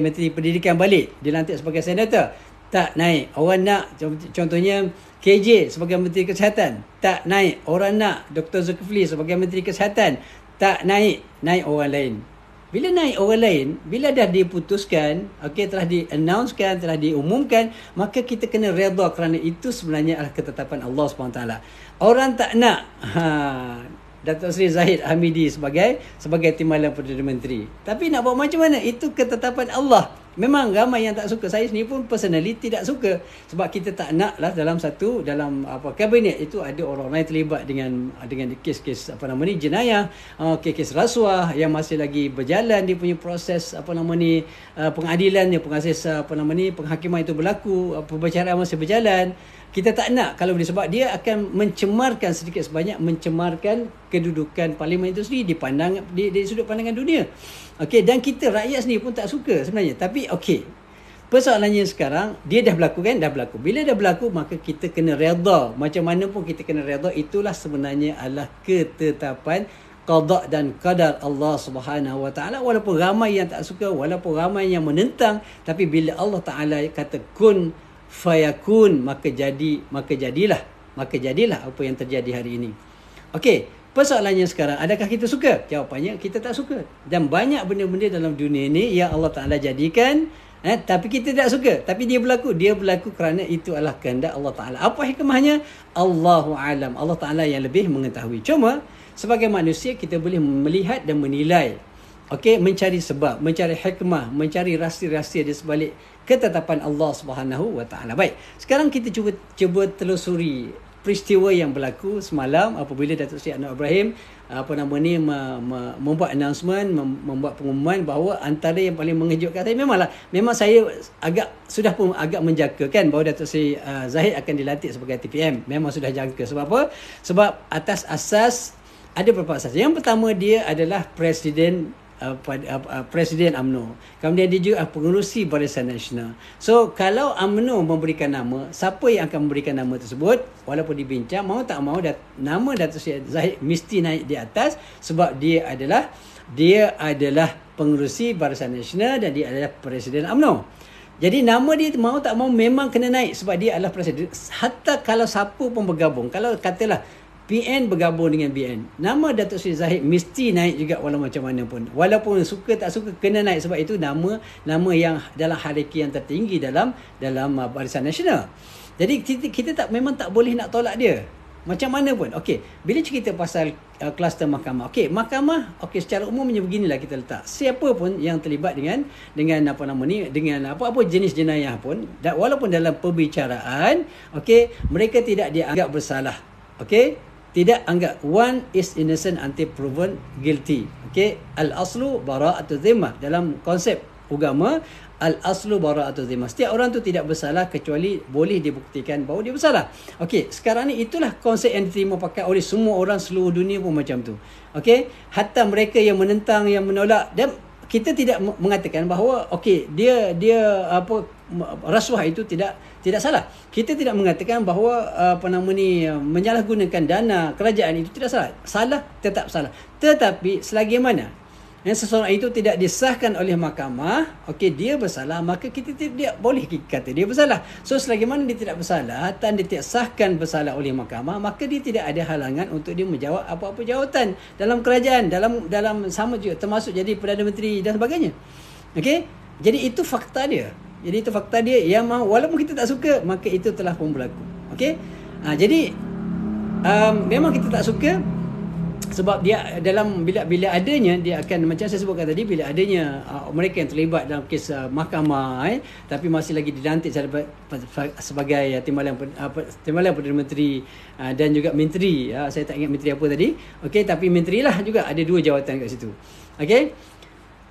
Menteri Pendidikan balik, dilantik sebagai senator, tak naik. Orang nak contohnya KJ sebagai Menteri Kesihatan, tak naik. Orang nak Dr. Zulkifli sebagai Menteri Kesihatan, tak naik. Naik orang lain. Bila naik orang lain, bila dah diputuskan, telah di-announcekan, telah diumumkan, maka kita kena redha, kerana itu sebenarnya adalah ketetapan Allah SWT. Orang tak nak Datuk Seri Zahid Hamidi sebagai Timbalan Perdana Menteri. Tapi nak buat macam mana? Itu ketetapan Allah. Memang ramai yang tak suka. Saya sendiri pun personally tidak suka. Sebab kita tak nak lah dalam kabinet itu ada orang-orang yang terlibat dengan kes-kes jenayah, kes rasuah yang masih lagi berjalan, dia punya proses pengadilannya, penghakiman itu berlaku, pembicaraan masih berjalan. Kita tak nak kalau boleh, sebab dia akan mencemarkan sedikit sebanyak, mencemarkan kedudukan parlimen itu sendiri di sudut pandangan dunia. Dan kita rakyat sendiri pun tak suka sebenarnya. Tapi persoalannya sekarang dia dah berlaku kan? Dah berlaku. Bila dah berlaku, maka kita kena redha. Macam mana pun kita kena redha. Itulah sebenarnya adalah ketetapan qada dan qadar Allah Subhanahu Wa Taala. Walaupun ramai yang tak suka, walaupun ramai yang menentang, tapi bila Allah Taala kata kun fayakun, maka jadilah apa yang terjadi hari ini. Persoalannya sekarang, adakah kita suka? Jawapannya, kita tak suka. Dan banyak benda-benda dalam dunia ini yang Allah Ta'ala jadikan, tapi kita tak suka. Tapi dia berlaku kerana itu adalah kehendak Allah Ta'ala. Apa hikmahnya? Allahu alam. Allah Ta'ala yang lebih mengetahui. Cuma sebagai manusia, kita boleh melihat dan menilai, mencari sebab, mencari hikmah, mencari rahsia-rahsia di sebalik ketetapan Allah Subhanahu Wa Taala. Baik, sekarang kita cuba telusuri peristiwa yang berlaku semalam apabila Datuk Seri Anwar Ibrahim membuat announcement, membuat pengumuman bahawa antara yang paling mengejutkan saya, memang saya sudah pun agak menjangka kan bahawa Datuk Seri Zahid akan dilantik sebagai TPM. Memang sudah jangka. Sebab apa? Sebab atas asas, ada beberapa asas. Yang pertama, dia adalah Presiden UMNO. Kemudian dia juga pengerusi Barisan Nasional. So kalau UMNO memberikan nama, siapa yang akan memberikan nama tersebut, walaupun dibincang, mau tak mau, nama Datuk Seri Zahid mesti naik di atas, sebab dia adalah pengerusi Barisan Nasional dan dia adalah Presiden UMNO. Jadi nama dia mau tak mau memang kena naik, sebab dia adalah Presiden. Hatta kalau siapa pun bergabung, kalau katalah PN bergabung dengan BN, nama Datuk Seri Zahid mesti naik juga walau macam mana pun. Walaupun suka tak suka, kena naik, sebab itu nama yang dalam hierarki yang tertinggi dalam Barisan Nasional. Jadi kita memang tak boleh nak tolak dia macam mana pun. Bila cerita pasal kluster mahkamah, mahkamah secara umumnya beginilah kita letak. Siapa pun yang terlibat dengan apa jenis jenayah pun, walaupun dalam perbicaraan, mereka tidak dianggap bersalah. tidak anggap one is innocent until proven guilty. Okey, al-aslu bara'atu dhimmah. Dalam konsep agama, al-aslu bara'atu dhimmah. Setiap orang tu tidak bersalah kecuali boleh dibuktikan bahawa dia bersalah. Okey, sekarang ni itulah konsep yang diterima pakai oleh semua orang seluruh dunia pun macam tu. Okey, hatta mereka yang menentang, yang menolak, dan kita tidak mengatakan bahawa okey dia rasuah itu tidak salah. Kita tidak mengatakan bahawa menyalahgunakan dana kerajaan itu tidak salah. Salah, tetap salah. Tetapi selagi mana seseorang itu tidak disahkan oleh mahkamah, okey, dia bersalah, maka kita tidak boleh kata dia bersalah. So selagi mana dia tidak bersalah dan dia tidak sahkan bersalah oleh mahkamah, maka dia tidak ada halangan untuk dia menjawab apa-apa jawatan dalam kerajaan, dalam sama juga termasuk jadi Perdana Menteri dan sebagainya. Okey, jadi itu fakta dia. Yang walaupun kita tak suka, maka itu telah pun berlaku. Okey, jadi memang kita tak suka, sebab dia dalam bila adanya, dia akan, macam saya sebutkan tadi, bila adanya mereka yang terlibat dalam kes mahkamah tapi masih lagi dilantik sebagai timbalan Perdana Menteri dan juga menteri, saya tak ingat menteri apa tadi. Okey, tapi menteri lah juga, ada 2 jawatan kat situ. Okey,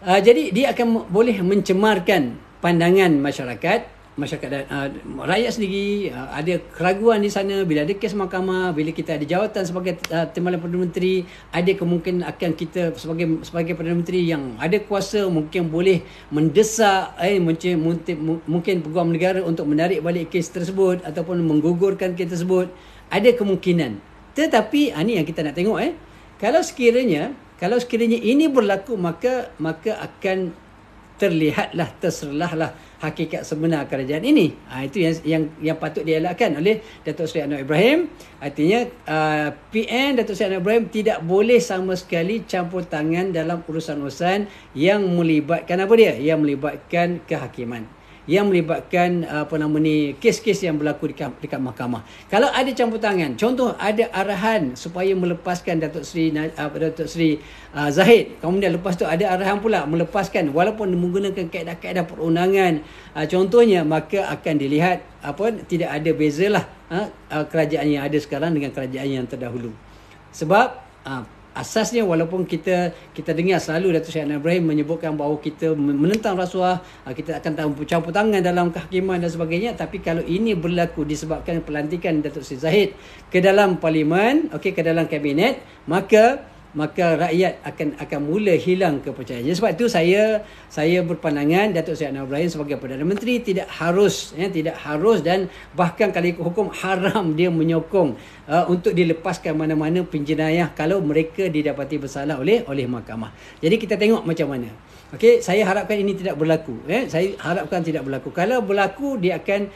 jadi dia akan boleh mencemarkan pandangan masyarakat dan rakyat sendiri. Ada keraguan di sana bila ada kes mahkamah, bila kita ada jawatan sebagai timbalan Perdana Menteri, ada kemungkinan akan kita sebagai Perdana Menteri yang ada kuasa mungkin boleh mendesak mungkin Peguam Negara untuk menarik balik kes tersebut ataupun menggugurkan kes tersebut. Ada kemungkinan. Tetapi ini yang kita nak tengok, kalau sekiranya ini berlaku, maka akan terserahlah hakikat sebenar kerajaan ini. Itu yang patut dielakkan oleh Datuk Seri Anwar Ibrahim. Artinya PN Datuk Seri Anwar Ibrahim tidak boleh sama sekali campur tangan dalam urusan-urusan yang melibatkan yang melibatkan kehakiman, yang melibatkan kes-kes yang berlaku dekat mahkamah. Kalau ada campur tangan, contoh ada arahan supaya melepaskan Datuk Seri Zahid, kemudian lepas tu ada arahan pula melepaskan walaupun menggunakan kaedah-kaedah perundangan contohnya, maka akan dilihat tidak ada bezalah kerajaan yang ada sekarang dengan kerajaan yang terdahulu. Sebab asasnya, walaupun kita dengar selalu Datuk Seri Anwar Ibrahim menyebutkan bahawa kita menentang rasuah, kita akan campur tangan dalam kehakiman dan sebagainya, tapi kalau ini berlaku disebabkan pelantikan Datuk Seri Zahid ke dalam parlimen, ke dalam kabinet, maka rakyat akan mula hilang kepercayaan. Sebab itu saya berpandangan Datuk Seri Anwar Ibrahim sebagai Perdana Menteri tidak harus dan bahkan kalau ikut hukum haram dia menyokong untuk dilepaskan mana-mana penjenayah kalau mereka didapati bersalah oleh mahkamah. Jadi kita tengok macam mana. Okey, saya harapkan ini tidak berlaku. Saya harapkan tidak berlaku. Kalau berlaku, dia akan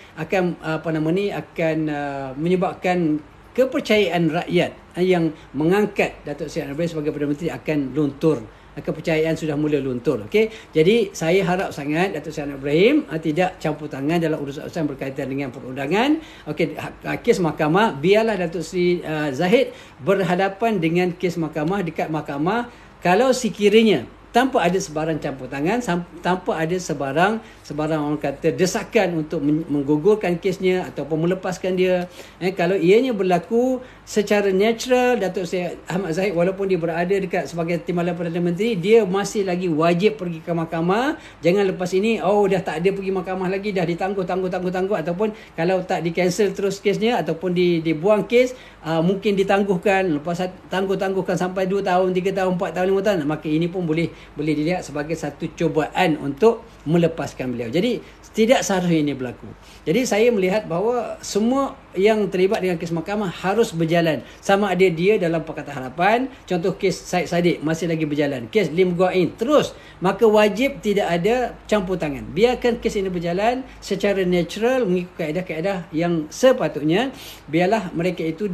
menyebabkan kepercayaan rakyat yang mengangkat Datuk Seri Anwar Ibrahim sebagai Perdana Menteri akan luntur. Kepercayaan sudah mula luntur. Okey, jadi saya harap sangat Datuk Seri Anwar Ibrahim tidak campur tangan dalam urusan berkaitan dengan perundangan. Okey, kes mahkamah, biarlah Datuk Seri Zahid berhadapan dengan kes mahkamah dekat mahkamah. Kalau sekiranya tanpa ada sebarang campur tangan, tanpa ada sebarang orang kata desakan untuk menggugurkan kesnya ataupun melepaskan dia. Kalau ianya berlaku secara natural, Datuk Seri Ahmad Zahid walaupun dia berada dekat sebagai timbalan Perdana Menteri, dia masih lagi wajib pergi ke mahkamah. Jangan lepas ini dah tak ada pergi mahkamah lagi, dah ditangguh ataupun kalau tak di-cancel terus kesnya ataupun dibuang kes, mungkin ditangguhkan, lepas tangguhkan sampai 2 tahun, 3 tahun, 4 tahun, 5 tahun, maka ini pun boleh dilihat sebagai satu cubaan untuk melepaskan beliau. Jadi tidak seharusnya ini berlaku. Jadi saya melihat bahawa semua yang terlibat dengan kes mahkamah harus berjalan. Sama ada dia dalam Pakatan Harapan, contoh kes Syed Saddiq masih lagi berjalan, kes Lim Guan Eng terus, maka wajib tidak ada campur tangan. Biarkan kes ini berjalan secara natural mengikut kaedah-kaedah yang sepatutnya. Biarlah mereka itu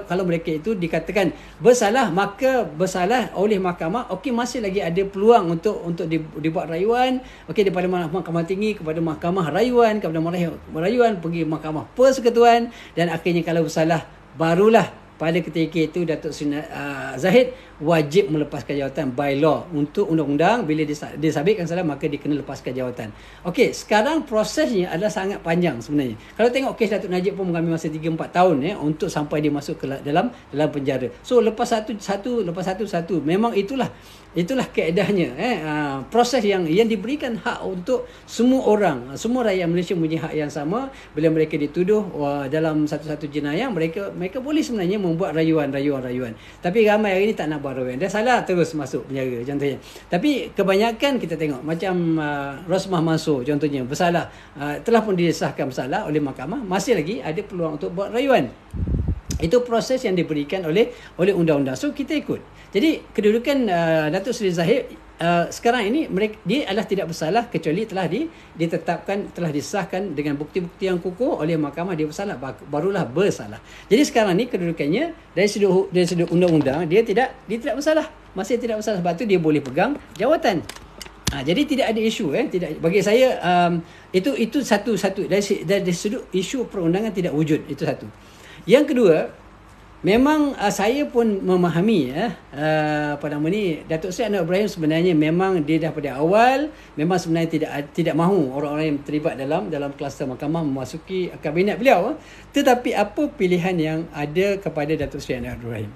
kalau mereka itu dikatakan bersalah, maka bersalah oleh mahkamah. Okey, masih lagi ada peluang untuk dibuat rayuan, daripada mahkamah tinggi kepada mahkamah rayuan, kepada rayuan pergi mahkamah persekutuan, dan akhirnya kalau bersalah, barulah pada ketika itu Datuk Seri Zahid wajib melepaskan jawatan by law. Untuk undang-undang, bila disabitkan salah maka dia kena lepaskan jawatan. Okey, sekarang prosesnya adalah sangat panjang sebenarnya. Kalau tengok kes Datuk Najib pun mengambil masa 3-4 tahun untuk sampai dia masuk ke dalam penjara. So lepas satu, memang itulah kaedahnya. Proses yang diberikan hak untuk semua orang, semua rakyat Malaysia mempunyai hak yang sama. Bila mereka dituduh dalam satu-satu jenayah, mereka boleh sebenarnya membuat rayuan. Tapi ramai hari ini tak nak buat rayuan, dia salah terus masuk penjara contohnya. Tapi kebanyakan kita tengok macam Rosmah Mansor contohnya bersalah, telah pun disahkan bersalah oleh mahkamah, masih lagi ada peluang untuk buat rayuan. Itu proses yang diberikan oleh undang-undang. So kita ikut. Jadi kedudukan Datuk Seri Zahid sekarang ini dia adalah tidak bersalah kecuali telah ditetapkan, telah disahkan dengan bukti-bukti yang kukuh oleh mahkamah dia bersalah, barulah bersalah. Jadi sekarang ni kedudukannya dari sudut undang-undang dia tidak bersalah, masih tidak bersalah, sebab tu dia boleh pegang jawatan. Jadi tidak ada isu tidak, bagi saya itu satu dari sudut isu perundangan tidak wujud, itu satu. Yang kedua, memang saya pun memahami Datuk Seri Anwar Ibrahim sebenarnya memang dia daripada awal memang sebenarnya tidak mahu orang-orang yang terlibat dalam kluster mahkamah memasuki kabinet beliau. Tetapi apa pilihan yang ada kepada Datuk Seri Anwar Ibrahim?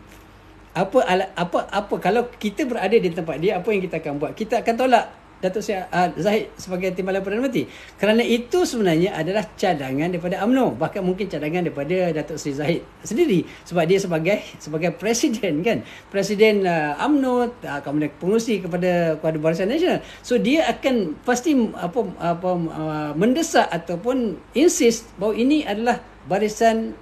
Apa kalau kita berada di tempat dia, apa yang kita akan buat? Kita akan tolak Datuk Seri Zahid sebagai Timbalan Perdana Menteri. Kerana itu sebenarnya adalah cadangan daripada UMNO, bahkan mungkin cadangan daripada Datuk Seri Zahid sendiri, sebab dia sebagai presiden kan, presiden UMNO, kemudian pengurusi kepada Barisan Nasional. So dia akan pasti mendesak ataupun insist bahawa ini adalah barisan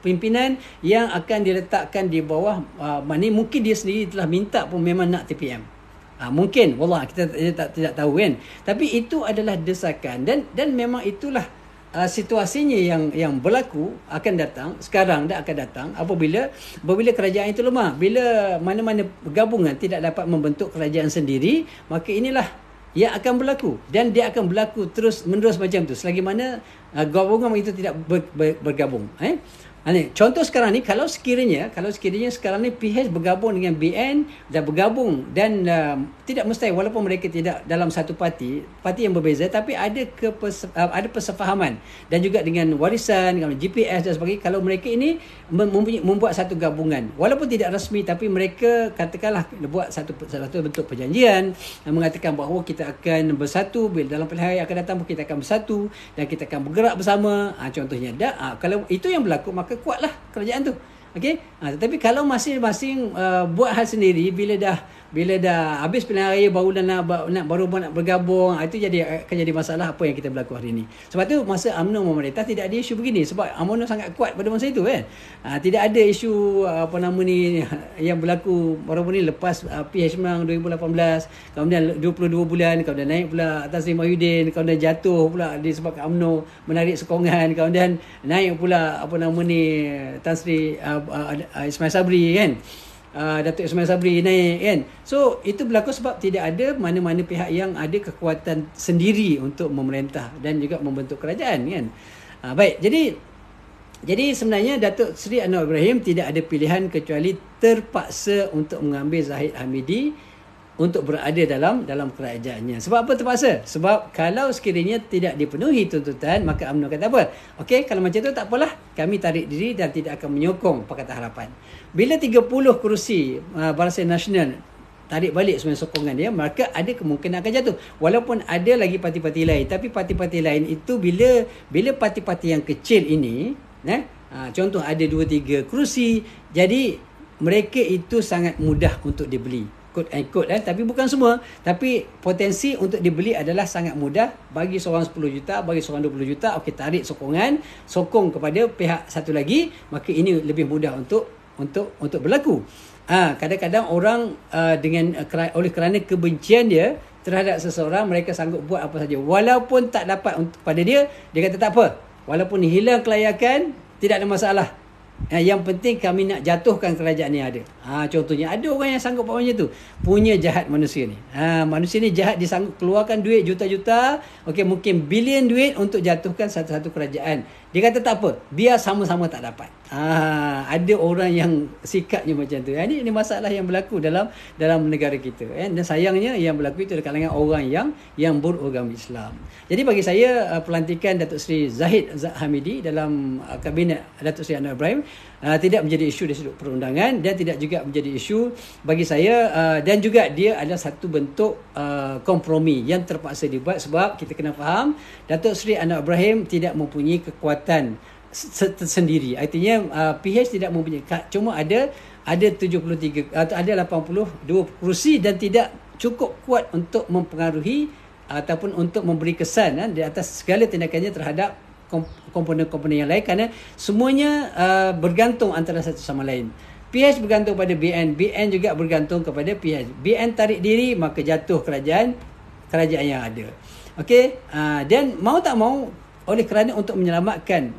pimpinan yang akan diletakkan di bawah mungkin dia sendiri telah minta pun memang nak TPM. Mungkin, wallah kita tidak tahu kan. Tapi itu adalah desakan dan memang itulah situasinya yang berlaku akan datang, sekarang dah akan datang apabila kerajaan itu lemah. Bila mana-mana gabungan tidak dapat membentuk kerajaan sendiri, maka inilah yang akan berlaku, dan dia akan berlaku terus menerus macam tu selagi mana gabungan itu tidak bergabung. Contoh sekarang ni, kalau sekiranya sekarang ni PH bergabung dengan BN dan bergabung dan tidak mustahil, walaupun mereka tidak dalam satu parti yang berbeza, tapi ada persefahaman dan juga dengan warisan, dengan GPS dan sebagainya. Kalau mereka ini membuat satu gabungan walaupun tidak rasmi, tapi mereka katakanlah buat satu bentuk perjanjian yang mengatakan bahawa kita akan bersatu, bila dalam pilihan yang akan datang kita akan bersatu dan kita akan bergerak bersama. Contohnya kalau itu yang berlaku, maka kuatlah kerajaan tu. Okey. Tetapi kalau masing-masing buat hal sendiri, bila dah habis pilihan raya baru nak bergabung, itu akan jadi masalah apa yang kita berlaku hari ini. Sebab tu masa UMNO memerintah tidak ada isu begini, sebab UMNO sangat kuat pada masa itu kan. Tidak ada isu yang berlaku baru-baru ni lepas PH menang 2018, kemudian 22 bulan, kemudian naik pula Taslim Mahyudin, kemudian jatuh pula disebabkan UMNO menarik sokongan, kemudian naik pula Tan Sri Ismail Sabri kan. Datuk Ismail Sabri naik kan. So itu berlaku sebab tidak ada mana-mana pihak yang ada kekuatan sendiri untuk memerintah dan juga membentuk kerajaan kan. Baik, jadi sebenarnya Datuk Seri Anwar Ibrahim tidak ada pilihan kecuali terpaksa untuk mengambil Zahid Hamidi untuk berada dalam kerajaannya. Sebab apa terpaksa? Sebab kalau sekiranya tidak dipenuhi tuntutan, maka UMNO kata apa? Okey, kalau macam tu tak apalah, kami tarik diri dan tidak akan menyokong Pakatan Harapan. Bila 30 kerusi Barisan Nasional tarik balik sebenarnya sokongan dia, maka ada kemungkinan akan jatuh. Walaupun ada lagi parti-parti lain, tapi parti-parti lain itu bila parti-parti yang kecil ini, contoh ada 2-3 kerusi, jadi mereka itu sangat mudah untuk dibeli. Quote and quote, tapi bukan semua. Tapi potensi untuk dibeli adalah sangat mudah. Bagi seorang 10 juta, bagi seorang 20 juta, okey, tarik sokong kepada pihak satu lagi, maka ini lebih mudah untuk berlaku. Kadang-kadang orang oleh kerana kebencian dia terhadap seseorang, mereka sanggup buat apa saja walaupun tak dapat pada dia kata tak apa, walaupun hilang kelayakan tidak ada masalah. Yang penting kami nak jatuhkan kerajaan ni ada. Contohnya ada orang yang sanggup buat macam tu. Punya jahat manusia ni. Manusia ni jahat, dia sanggup keluarkan duit juta-juta, okey, mungkin bilion duit untuk jatuhkan satu-satu kerajaan. Dia kata tak apa, biar sama-sama tak dapat. Ada orang yang sikapnya macam tu. Ini masalah yang berlaku dalam negara kita. Dan sayangnya yang berlaku itu adalah kalangan orang yang beragama Islam. Jadi bagi saya, pelantikan Datuk Seri Zahid Hamidi dalam kabinet Datuk Seri Anwar Ibrahim tidak menjadi isu dari sudut perundangan dan tidak juga menjadi isu bagi saya, dan juga dia adalah satu bentuk kompromi yang terpaksa dibuat sebab kita kena faham Datuk Seri Anwar Ibrahim tidak mempunyai kekuatan sendiri. Artinya PH tidak mempunyai, cuma ada 73 atau ada 82 kursi dan tidak cukup kuat untuk mempengaruhi ataupun untuk memberi kesan di atas segala tindakannya terhadap komponen-komponen yang lain, kerana semuanya bergantung antara satu sama lain. PH bergantung pada BN, BN juga bergantung kepada PH. BN tarik diri, maka jatuh kerajaan yang ada. Okey, dan mau tak mau, oleh kerana untuk menyelamatkan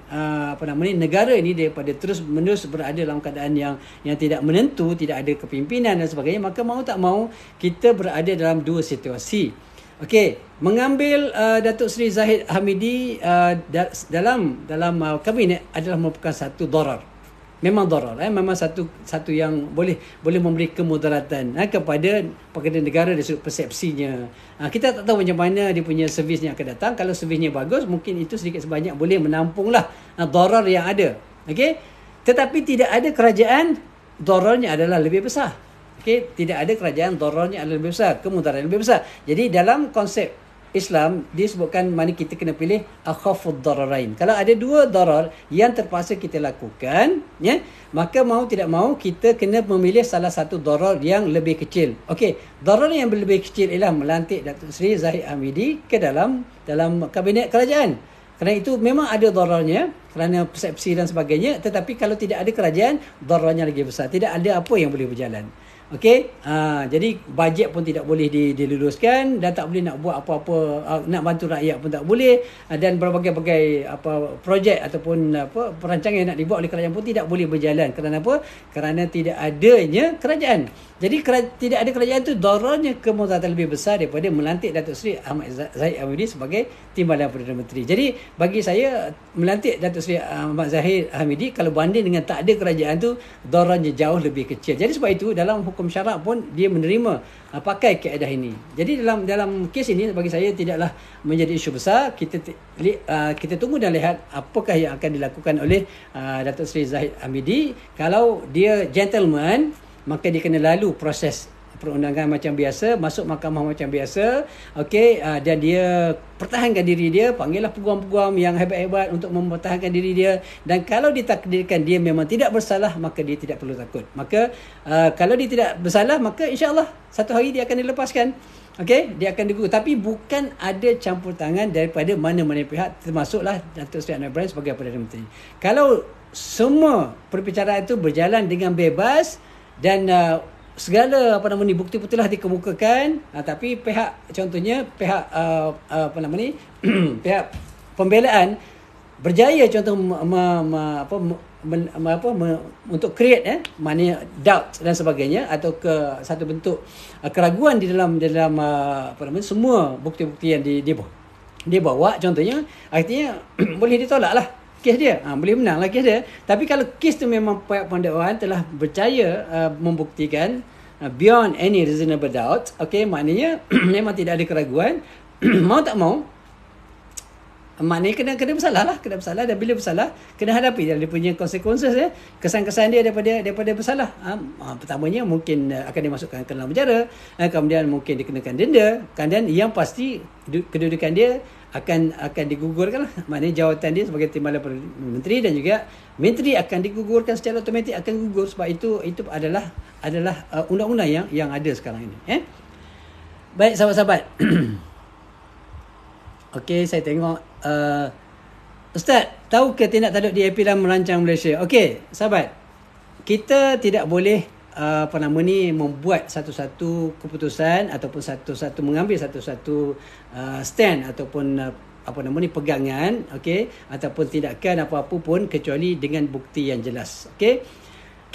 negara ini daripada terus-menerus berada dalam keadaan yang tidak menentu, tidak ada kepimpinan dan sebagainya, maka mau tak mau kita berada dalam dua situasi. Okey, mengambil Datuk Seri Zahid Hamidi dalam kabinet adalah merupakan satu darar. Memang darar, memang satu yang boleh memberi kemudaratan kepada negara dari sudut persepsinya. Kita tak tahu macam mana dia punya servisnya akan datang. Kalau servisnya bagus, mungkin itu sedikit sebanyak boleh menampunglah darar yang ada. Okey, tetapi tidak ada kerajaan, dararnya adalah lebih besar. Okey, tidak ada kerajaan, dararnya adalah lebih besar, kemudaratan lebih besar. Jadi dalam konsep Islam disebutkan mana kita kena pilih akhafud dararain. Kalau ada dua darar yang terpaksa kita lakukan, maka mau tidak mau kita kena memilih salah satu darar yang lebih kecil. Okey, darar yang lebih kecil ialah melantik Datuk Seri Zahid Hamidi ke dalam kabinet kerajaan. Kerana itu memang ada dararnya kerana persepsi dan sebagainya, tetapi kalau tidak ada kerajaan, dararnya lagi besar. Tidak ada apa yang boleh berjalan. Okey, jadi bajet pun tidak boleh diluluskan dan tak boleh nak buat apa-apa, nak bantu rakyat pun tak boleh, dan berbagai-bagai projek ataupun perancangan yang nak dibuat oleh kerajaan pun tidak boleh berjalan. Kerana apa? Kerana tidak adanya kerajaan. Jadi tidak ada kerajaan tu dararnya kemudaratan lebih besar daripada melantik Datuk Seri Ahmad Zahid Hamidi sebagai Timbalan Perdana Menteri. Jadi bagi saya, melantik Datuk Seri Ahmad Zahid Hamidi kalau banding dengan tak ada kerajaan tu, dararnya jauh lebih kecil. Jadi sebab itu dalam hukum syarak pun dia menerima pakai kaedah ini. Jadi dalam kes ini bagi saya tidaklah menjadi isu besar. Kita tunggu dan lihat apakah yang akan dilakukan oleh Datuk Seri Zahid Hamidi. Kalau dia gentleman, maka dia kena lalu proses perundangan macam biasa, masuk mahkamah macam biasa. Okey, dan dia pertahankan diri dia, panggillah peguam-peguam yang hebat-hebat untuk mempertahankan diri dia, dan kalau ditakdirkan dia memang tidak bersalah, maka dia tidak perlu takut. Maka kalau dia tidak bersalah, maka insya-Allah satu hari dia akan dilepaskan. Okey, dia akan digugur, tapi bukan ada campur tangan daripada mana-mana pihak, termasuklah Datuk Seri Anwar Ibrahim sebagai Perdana Menteri. Kalau semua perbicaraan itu berjalan dengan bebas dan segala bukti-bukti lah dikemukakan, tapi pihak, contohnya pihak pihak pembelaan berjaya contoh untuk create maknanya doubt dan sebagainya, atau ke satu bentuk keraguan di dalam semua bukti-bukti yang dia bawa, contohnya, artinya boleh ditolak lah kes dia, boleh menang lah kes dia. Tapi kalau kes tu memang pihak pendakwaan telah berjaya membuktikan beyond any reasonable doubt, okey, maknanya memang tidak ada keraguan, mau tak mau, maknanya kena bersalah lah, dan bila bersalah kena hadapi dia punya konsekuensi, kesan-kesan dia daripada bersalah. Pertamanya mungkin akan dimasukkan ke dalam penjara, kemudian mungkin dikenakan denda, dan yang pasti kedudukan dia akan digugurkan lah. Maknanya jawatan dia sebagai Timbalan Perdana Menteri dan juga menteri akan digugurkan secara automatik, akan gugur, sebab itu adalah undang-undang yang ada sekarang ini. Baik sahabat-sahabat. Okey, saya tengok Ustaz, tahu ke tindak tanduk DAP dalam merancang Malaysia? Okey, sahabat, kita tidak boleh membuat satu-satu keputusan ataupun mengambil satu-satu stand ataupun pegangan, okey, ataupun tindakan apa-apa pun kecuali dengan bukti yang jelas. Okey,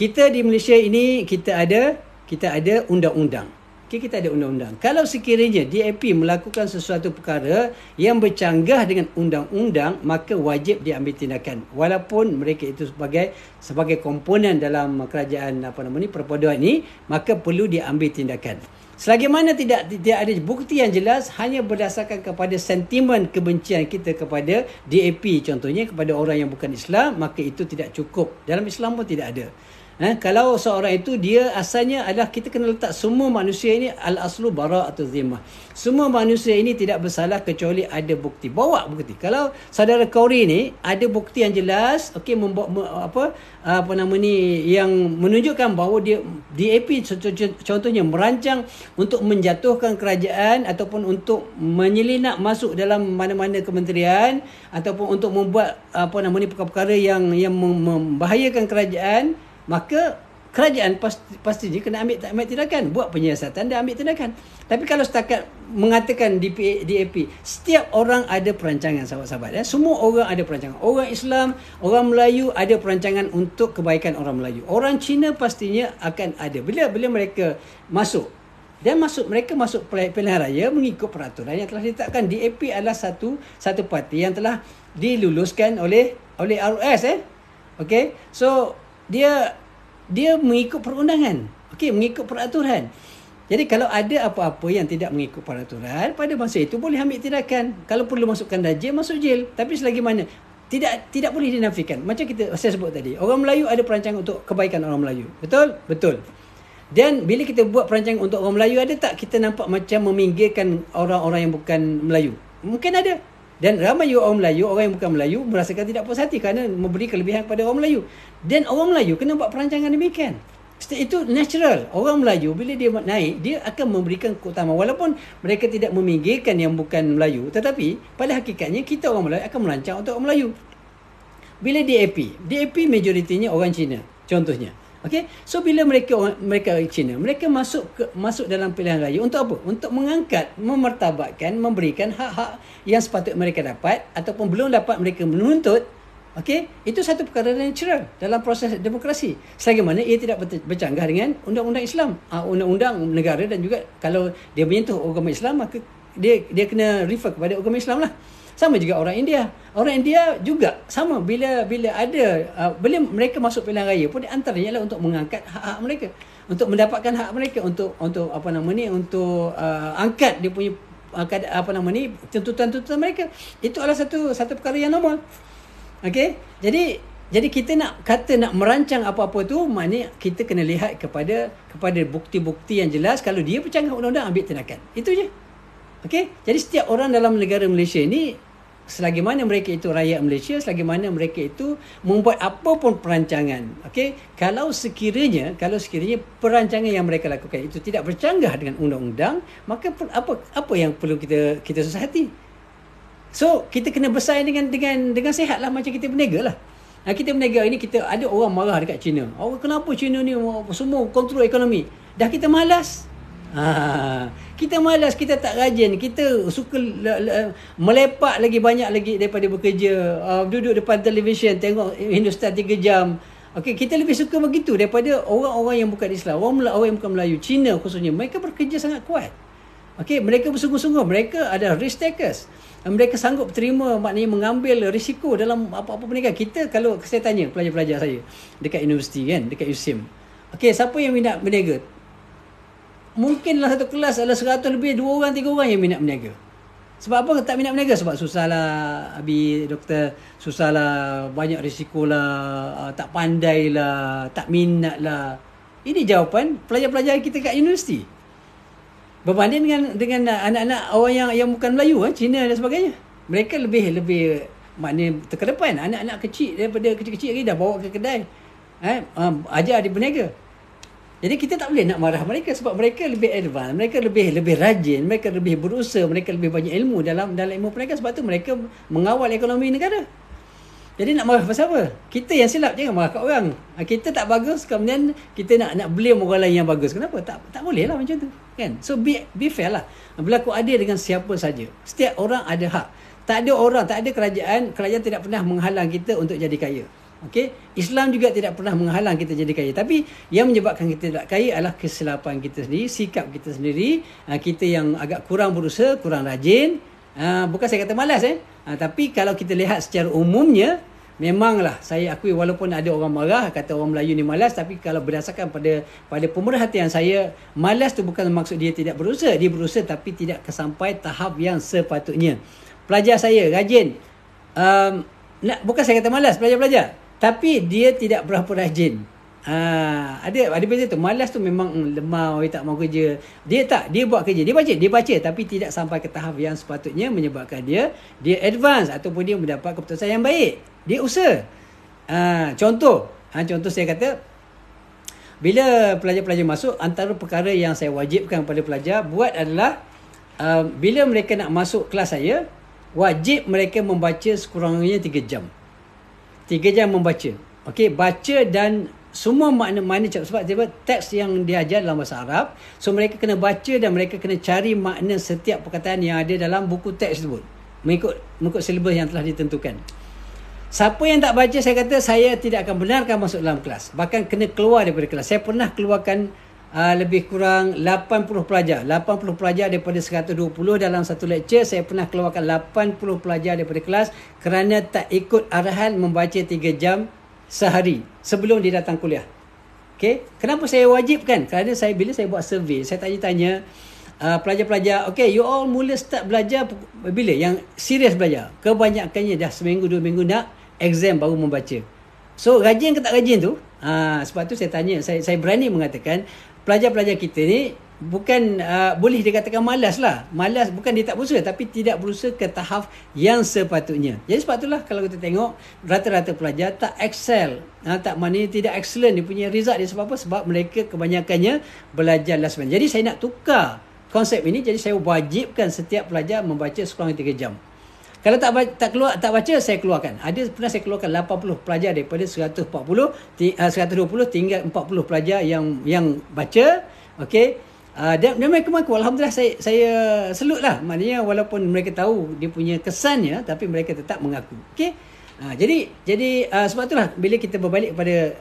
kita di Malaysia ini kita ada undang-undang. Okay, kita ada undang-undang. Kalau sekiranya DAP melakukan sesuatu perkara yang bercanggah dengan undang-undang, maka wajib diambil tindakan. Walaupun mereka itu sebagai komponen dalam kerajaan perpaduan ini, maka perlu diambil tindakan. Selagi mana tidak ada bukti yang jelas, hanya berdasarkan kepada sentimen kebencian kita kepada DAP, contohnya kepada orang yang bukan Islam, maka itu tidak cukup. Dalam Islam pun tidak ada. Kalau seorang itu dia asalnya adalah, kita kena letak semua manusia ini al-aslu bara'atu zimmah. Semua manusia ini tidak bersalah kecuali ada bukti. Bawa bukti. Kalau saudara Kauri ni ada bukti yang jelas, okey, yang menunjukkan bahawa dia DAP contohnya merancang untuk menjatuhkan kerajaan ataupun untuk menyelinap masuk dalam mana-mana kementerian ataupun untuk membuat perkara-perkara yang membahayakan kerajaan, maka kerajaan pastinya kena ambil tindakan, buat penyiasatan dan ambil tindakan. Tapi kalau setakat mengatakan DAP, setiap orang ada perancangan, sahabat-sahabat. Semua orang ada perancangan. Orang Islam, orang Melayu ada perancangan untuk kebaikan orang Melayu. Orang Cina pastinya akan ada. Bila mereka masuk, mereka masuk pilihan raya mengikut peraturan yang telah ditetapkan. DAP adalah satu parti yang telah diluluskan oleh RUS. Okay, so dia mengikut perundangan, okey, mengikut peraturan. Jadi kalau ada apa-apa yang tidak mengikut peraturan, pada masa itu boleh ambil tindakan. Kalau perlu masukkan darjah, masuk jail. Tapi selagi mana tidak boleh dinafikan. Macam saya sebut tadi, orang Melayu ada perancangan untuk kebaikan orang Melayu. Betul. Dan bila kita buat perancangan untuk orang Melayu, ada tak kita nampak macam meminggirkan orang-orang yang bukan Melayu? Mungkin ada. Dan ramai juga orang Melayu, orang yang bukan Melayu merasakan tidak puas hati kerana memberi kelebihan kepada orang Melayu. Dan orang Melayu kena buat perancangan demikian. Itu natural. Orang Melayu bila dia naik, dia akan memberikan keutamaan. Walaupun mereka tidak meminggirkan yang bukan Melayu, tetapi pada hakikatnya kita orang Melayu akan merancang untuk orang Melayu. Bila DAP majoritinya orang Cina, contohnya. Okay? So bila mereka Cina, mereka masuk dalam pilihan raya untuk apa? Untuk mengangkat, memartabatkan, memberikan hak-hak yang sepatutnya mereka dapat ataupun belum dapat mereka menuntut. Okay? Itu satu perkara natural dalam proses demokrasi. Selagi mana ia tidak bercanggah dengan undang-undang Islam, undang-undang negara, dan juga kalau dia menyentuh agama Islam, maka dia kena refer kepada agama Islam lah. Sama juga orang India. Orang India juga sama, bila mereka masuk pilihan raya pun antaranya adalah untuk mengangkat hak-hak mereka, untuk mendapatkan hak mereka, untuk angkat dia punya tuntutan-tuntutan mereka. Itu adalah satu perkara yang normal. Okey, jadi kita nak merancang apa-apa tu, maknanya kita kena lihat kepada bukti-bukti yang jelas. Kalau dia bercanggah undang-undang, ambil tindakan. Itu je. Okey, jadi setiap orang dalam negara Malaysia ni, selagi mana mereka itu rakyat Malaysia, selagi mana mereka itu membuat apa pun perancangan, okey, kalau sekiranya perancangan yang mereka lakukan itu tidak bercanggah dengan undang-undang, maka apa yang perlu kita susah hati? So kita kena bersaing dengan sihat lah, macam kita berniaga lah. Kita berniaga ini, kita ada orang marah dekat China. Kenapa China ni semua kontrol ekonomi? Dah kita malas. Kita malas, kita tak rajin, kita suka melepak lagi banyak lagi daripada bekerja, duduk depan televisyen tengok Hindustan 3 jam. Okey, kita lebih suka begitu daripada orang-orang yang bukan Islam, orang yang bukan Melayu, Cina khususnya. Mereka bekerja sangat kuat. Okey, mereka bersungguh-sungguh, mereka ada risk takers. Mereka sanggup terima, maknanya mengambil risiko dalam apa-apa perniagaan. Kita, kalau saya tanya pelajar-pelajar saya dekat universiti kan, dekat USIM, okey, siapa yang minat berniaga? Mungkin dalam satu kelas ada 100 lebih, 2 orang 3 orang yang minat berniaga. Sebab apa tak minat berniaga? Sebab susahlah, doktor, susahlah, banyak risiko lah, tak pandai lah, tak minat lah. Ini jawapan pelajar-pelajar kita kat universiti. Berbanding dengan anak-anak orang yang bukan Melayu, Cina dan sebagainya. Mereka lebih maknanya terkedepan. Anak-anak kecil, daripada kecil-kecil lagi dah bawa ke kedai. Ajar dia berniaga. Jadi kita tak boleh nak marah mereka, sebab mereka lebih advance, mereka lebih rajin, mereka lebih berusaha, mereka lebih banyak ilmu dalam ilmu perniagaan. Sebab tu mereka mengawal ekonomi negara. Jadi nak marah pasal apa? Kita yang silap, jangan marah kat orang. Kita tak bagus, kemudian kita nak blame orang lain yang bagus. Kenapa? Tak boleh lah macam tu, kan? So be fair lah. Berlaku adil dengan siapa saja. Setiap orang ada hak. Tak ada kerajaan tidak pernah menghalang kita untuk jadi kaya. Okey, Islam juga tidak pernah menghalang kita jadi kaya. Tapi yang menyebabkan kita tidak kaya adalah kesilapan kita sendiri, sikap kita sendiri. Kita yang agak kurang berusaha, kurang rajin. Bukan saya kata malas tapi kalau kita lihat secara umumnya, memanglah saya akui walaupun ada orang marah kata orang Melayu ni malas, tapi kalau berdasarkan pada pemerhatian saya, malas tu bukan maksud dia tidak berusaha. Dia berusaha tapi tidak sampai tahap yang sepatutnya. Pelajar saya rajin. Bukan saya kata malas pelajar-pelajar, tapi dia tidak berapa rajin. Ada beza tu. Malas tu memang lemah, tak mau kerja. Dia buat kerja, dia baca tapi tidak sampai ke tahap yang sepatutnya menyebabkan dia advance ataupun dia mendapat keputusan yang baik. Dia usaha. Contoh saya kata, bila pelajar-pelajar masuk, antara perkara yang saya wajibkan pada pelajar buat adalah bila mereka nak masuk kelas saya, wajib mereka membaca sekurang-kurangnya 3 jam. 3 jam membaca. Okey, baca dan semua makna-makna, sebab teks yang diajar dalam bahasa Arab, so mereka kena baca dan mereka kena cari makna setiap perkataan yang ada dalam buku teks tersebut mengikut silibus yang telah ditentukan. Siapa yang tak baca, saya kata saya tidak akan benarkan masuk dalam kelas, bahkan kena keluar daripada kelas. Saya pernah keluarkan lebih kurang 80 pelajar daripada 120 dalam satu lecture. Saya pernah keluarkan 80 pelajar daripada kelas kerana tak ikut arahan membaca 3 jam sehari sebelum dia datang kuliah. Okay? Kenapa saya wajibkan? Kerana bila saya buat survey, saya tanya-tanya pelajar-pelajar, okay, you all mula start belajar bila? Yang serius belajar. Kebanyakannya dah seminggu 2 minggu nak exam baru membaca. So rajin ke tak rajin tu? Sebab tu saya tanya, saya berani mengatakan pelajar-pelajar kita ni bukan boleh dikatakan malas lah. Malas bukan dia tak berusaha, tapi tidak berusaha ke tahap yang sepatutnya. Jadi sebab itulah kalau kita tengok rata-rata pelajar tak excel, maknanya tidak excellent dia punya result dia. Sebab apa? Sebab mereka kebanyakannya belajar last minute. Jadi saya nak tukar konsep ini. Jadi saya wajibkan setiap pelajar membaca sekurang 3 jam. Kalau tak baca, saya keluarkan. Pernah saya keluarkan 80 pelajar daripada 120 tinggal 40 pelajar yang baca. Okey. Dan mereka mengaku, alhamdulillah saya salute lah. Maknanya walaupun mereka tahu dia punya kesannya, tapi mereka tetap mengaku. Okey. Jadi sebab itulah bila kita berbalik kepada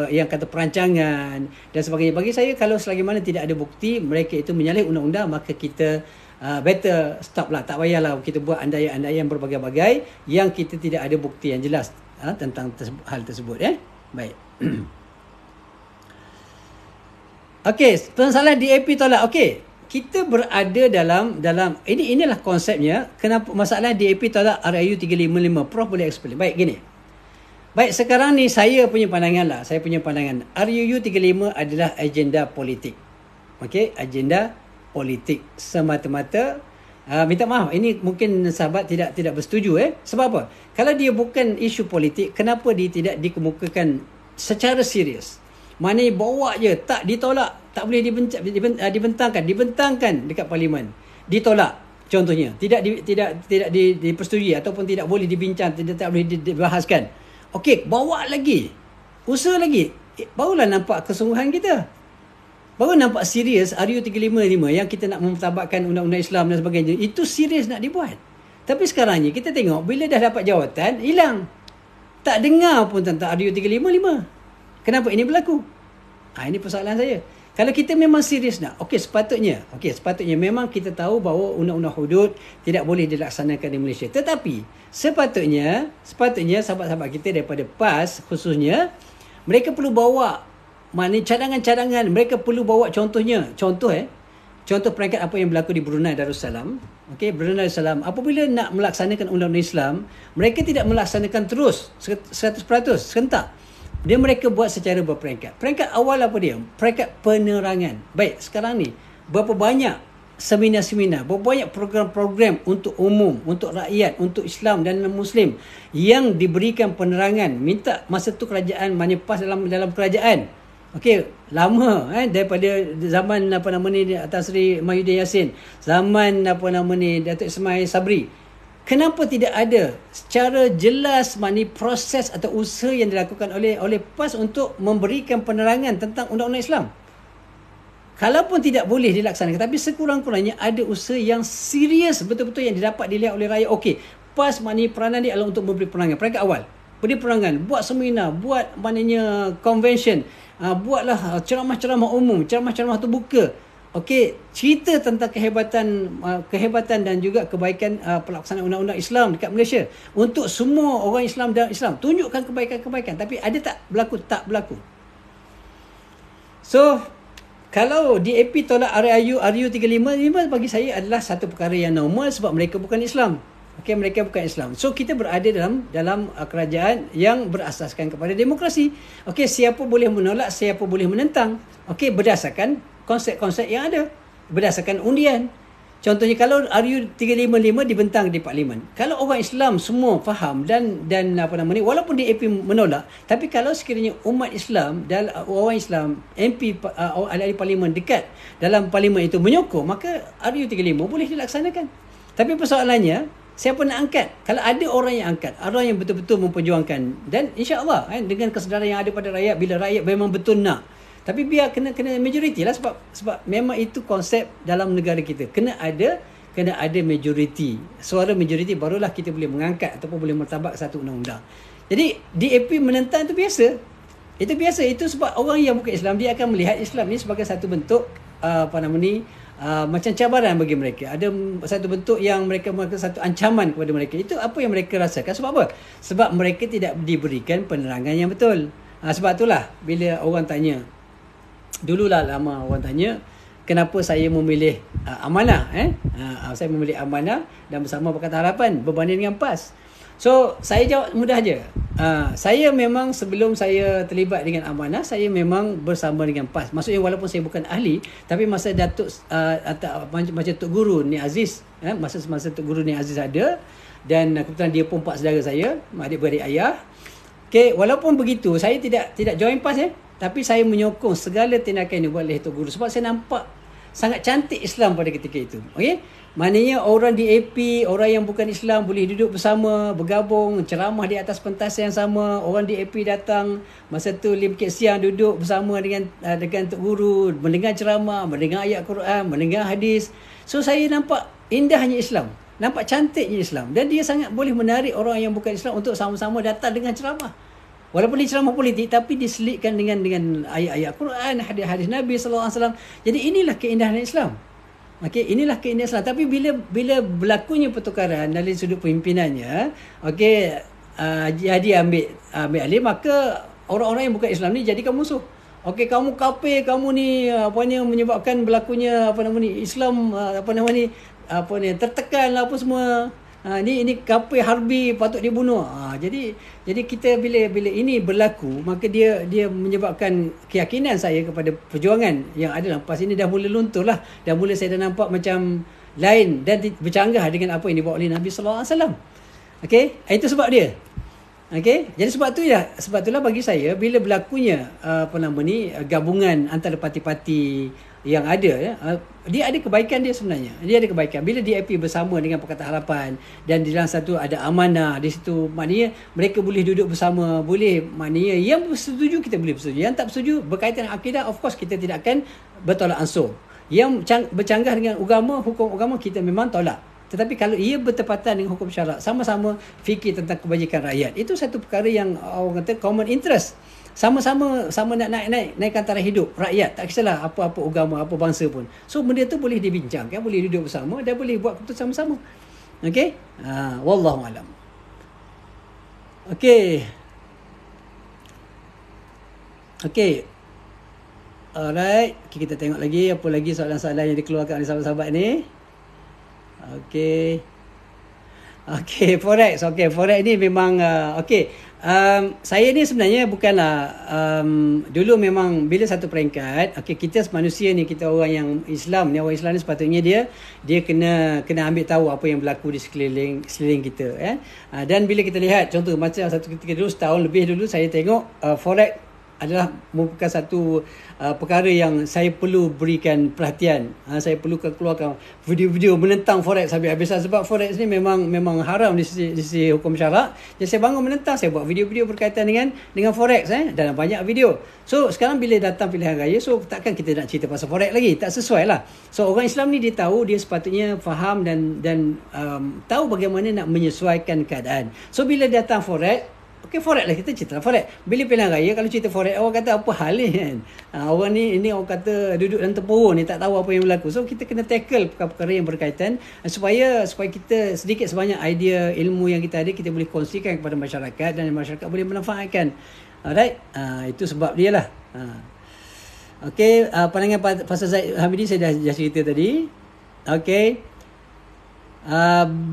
yang kata perancangan dan sebagainya, bagi saya kalau selagi mana tidak ada bukti mereka itu menyalahi undang-undang, maka kita better stop lah. Tak payahlah kita buat andaian-andaian berbagai-bagai yang kita tidak ada bukti yang jelas tentang hal tersebut. Baik. Okey, persoalan DAP tolak. Okey, kita berada dalam inilah konsepnya. Kenapa masalah DAP tolak RIU 355? Prof boleh explain. Baik, gini. Baik, sekarang ni saya punya pandangan lah. RIU 35 adalah agenda politik. Okey, agenda politik semata-mata. Minta maaf, ini mungkin sahabat tidak bersetuju. Sebab apa? Kalau dia bukan isu politik, kenapa dia tidak dikemukakan secara serius? Maknanya bawa je, tak ditolak, tak boleh dibentangkan dekat parlimen, ditolak contohnya, tidak dipersetujui ataupun tidak boleh dibincang, tidak boleh dibahaskan. Okey, bawa lagi, usaha lagi, barulah nampak kesungguhan kita, baru nampak serius RIU 355 yang kita nak memtabakkan undang-undang Islam dan sebagainya. Itu serius nak dibuat. Tapi sekarang ni kita tengok bila dah dapat jawatan, hilang, tak dengar pun tentang RIU 355. Kenapa ini berlaku? Ini persoalan saya. Kalau kita memang serius nak, sepatutnya memang kita tahu bahawa undang-undang hudud tidak boleh dilaksanakan di Malaysia. Tetapi sepatutnya sahabat-sahabat kita daripada PAS khususnya, mereka perlu bawa cadangan-cadangan. Mereka perlu bawa contoh peringkat apa yang berlaku di Brunei Darussalam. Brunei Darussalam apabila nak melaksanakan undang-undang Islam, mereka tidak melaksanakan terus 100% serentak. Mereka buat secara berperingkat. Peringkat awal apa dia? Peringkat penerangan. Baik, sekarang ni berapa banyak seminar-seminar, berapa banyak program-program untuk umum, untuk rakyat, untuk Islam dan non-Muslim yang diberikan penerangan. Minta masa tu kerajaan PAS dalam kerajaan. Lama daripada zaman Tan Sri Mahyudin Yassin, zaman Datuk Ismail Sabri. Kenapa tidak ada secara jelas proses atau usaha yang dilakukan oleh PAS untuk memberikan penerangan tentang undang-undang Islam? Kalaupun tidak boleh dilaksanakan, tapi sekurang-kurangnya ada usaha yang serius betul-betul yang dilihat oleh rakyat. PAS peranan dia adalah untuk memberi penerangan. Peringkat awal. pergi perangan, buat seminar, buat maknanya convention, buatlah ceramah-ceramah umum, ceramah-ceramah terbuka. Okey, cerita tentang kehebatan dan juga kebaikan pelaksanaan undang-undang Islam dekat Malaysia untuk semua orang Islam dan Islam. Tunjukkan kebaikan-kebaikan, tapi ada tak berlaku? Tak berlaku. So, kalau DAP tolak RU 355 bagi saya adalah satu perkara yang normal sebab mereka bukan Islam. Okey, mereka bukan Islam. So kita berada dalam kerajaan yang berasaskan kepada demokrasi. Okey, siapa boleh menolak, siapa boleh menentang. Okey, berdasarkan konsep-konsep yang ada, berdasarkan undian. Contohnya kalau RU 355 dibentang di Parlimen. Kalau orang Islam semua faham dan walaupun DAP menolak, tapi kalau sekiranya umat Islam dan orang Islam MP ahli Parlimen dekat dalam Parlimen itu menyokong, maka RU 355 boleh dilaksanakan. Tapi persoalannya, siapa nak angkat? Kalau ada orang yang angkat, orang yang betul-betul memperjuangkan, dan insya-Allah dengan kesedaran yang ada pada rakyat, bila rakyat memang betul nak. Tapi biar kena majoriti lah, sebab memang itu konsep dalam negara kita. Kena ada majoriti. Suara majoriti barulah kita boleh mengangkat ataupun boleh mertabak satu undang-undang. Jadi DAP menentang itu biasa. Itu biasa. Itu sebab orang yang bukan Islam, dia akan melihat Islam ni sebagai satu bentuk macam cabaran bagi mereka. Ada satu bentuk yang mereka satu ancaman kepada mereka. Itu apa yang mereka rasakan. Sebab apa? Sebab mereka tidak diberikan penerangan yang betul. Sebab itulah bila orang tanya, dululah lama orang tanya, kenapa saya memilih amanah? Saya memilih amanah dan bersama Pakatan Harapan berbanding dengan PAS. So saya jawab mudah aja. Saya memang sebelum saya terlibat dengan amanah, saya memang bersama dengan PAS. Maksudnya walaupun saya bukan ahli, tapi masa Datuk macam Tok Guru Ni Aziz, masa Tok Guru Ni Aziz ada, dan kebetulan dia pun pak saudara saya, adik-beradik ayah. Okay, walaupun begitu, saya tidak join PAS tapi saya menyokong segala tindakan yang dibuat oleh Tok Guru sebab saya nampak sangat cantik Islam pada ketika itu. Okey, maknanya orang DAP, orang yang bukan Islam boleh duduk bersama, bergabung, ceramah di atas pentas yang sama. Orang DAP datang masa tu 5 siang duduk bersama dengan Tok Guru, mendengar ceramah, mendengar ayat Quran, mendengar hadis. So saya nampak indahnya Islam, nampak cantiknya Islam, dan dia sangat boleh menarik orang yang bukan Islam untuk sama-sama datang dengan ceramah. Walaupun dia ceramah politik, tapi diselitkan dengan ayat-ayat Quran, hadis-hadis Nabi SAW. Jadi inilah keindahan Islam. Okey, inilah keindahan Islam. Tapi bila berlakunya pertukaran dari sudut pemimpinannya, okey, jadi ambil alih, maka orang-orang yang bukan Islam ni jadikan musuh. Okey, kamu kafir, kamu ni menyebabkan berlakunya Islam tertekan lah apa semua. Ini kafir harbi, patut dibunuh. Jadi kita bila ini berlaku, maka dia menyebabkan keyakinan saya kepada perjuangan yang ada dalam PAS ini dah mula luntur lah. Dah mula saya dah nampak macam lain dan bercanggah dengan apa yang dibawa oleh Nabi sallallahu alaihi wasallam. Okey, itu sebab dia. Okey, jadi sebab itulah bagi saya bila berlakunya gabungan antara parti-parti yang ada, dia ada kebaikan dia sebenarnya. Dia ada kebaikan. Bila DAP bersama dengan Pakatan Harapan dan di dalam satu ada amanah di situ, maknanya mereka boleh duduk bersama, maknanya yang bersetuju kita boleh bersetuju. Yang tak bersetuju berkaitan dengan akidah, of course kita tidak akan bertolak ansur. Yang bercanggah dengan hukum agama kita memang tolak. Tetapi kalau ia bertepatan dengan hukum syarak, sama-sama fikir tentang kebajikan rakyat, itu satu perkara yang orang kata common interest. Sama-sama nak naikkan taraf hidup rakyat, tak kisahlah apa-apa agama, apa bangsa pun. So benda tu boleh dibincangkan, boleh duduk bersama dan boleh buat keputusan bersama. Okey, wallahu alam. Okey, alright, kita tengok lagi apa lagi soalan-soalan yang dikeluarkan oleh sahabat-sahabat ni. Okey, forex. Forex ni memang saya ni sebenarnya bukanlah dulu memang bila satu peringkat, kita manusia ni, kita orang yang Islam ni, orang Islam ni sepatutnya dia kena ambil tahu apa yang berlaku di sekeliling kita, dan bila kita lihat contoh macam satu ketika dulu, setahun lebih dulu, saya tengok forex adalah merupakan satu perkara yang saya perlu berikan perhatian. Saya perlu keluarkan video-video menentang forex habis-habisan sebab forex ni memang haram di sisi hukum syarak. Jadi saya bangun menentang, saya buat video-video berkaitan dengan forex dalam banyak video. So sekarang bila datang pilihan raya, so takkan kita nak cerita pasal forex lagi, tak sesuai lah. So orang Islam ni dia tahu, dia sepatutnya faham dan tahu bagaimana nak menyesuaikan keadaan. So bila datang forex, Okey, forex lah, kita cerita forex. Bila pilihan raya, kalau cerita forex, orang kata apa hal ni kan. Orang ni orang kata duduk dalam tempurung ni, tak tahu apa yang berlaku. So kita kena tackle perkara-perkara yang berkaitan supaya kita sedikit sebanyak idea ilmu yang kita ada, kita boleh kongsikan kepada masyarakat dan masyarakat boleh manfaatkan. Alright, itu sebab dia lah. Okey, pandangan Pastor Zaid Hamidi saya dah cerita tadi. Okey.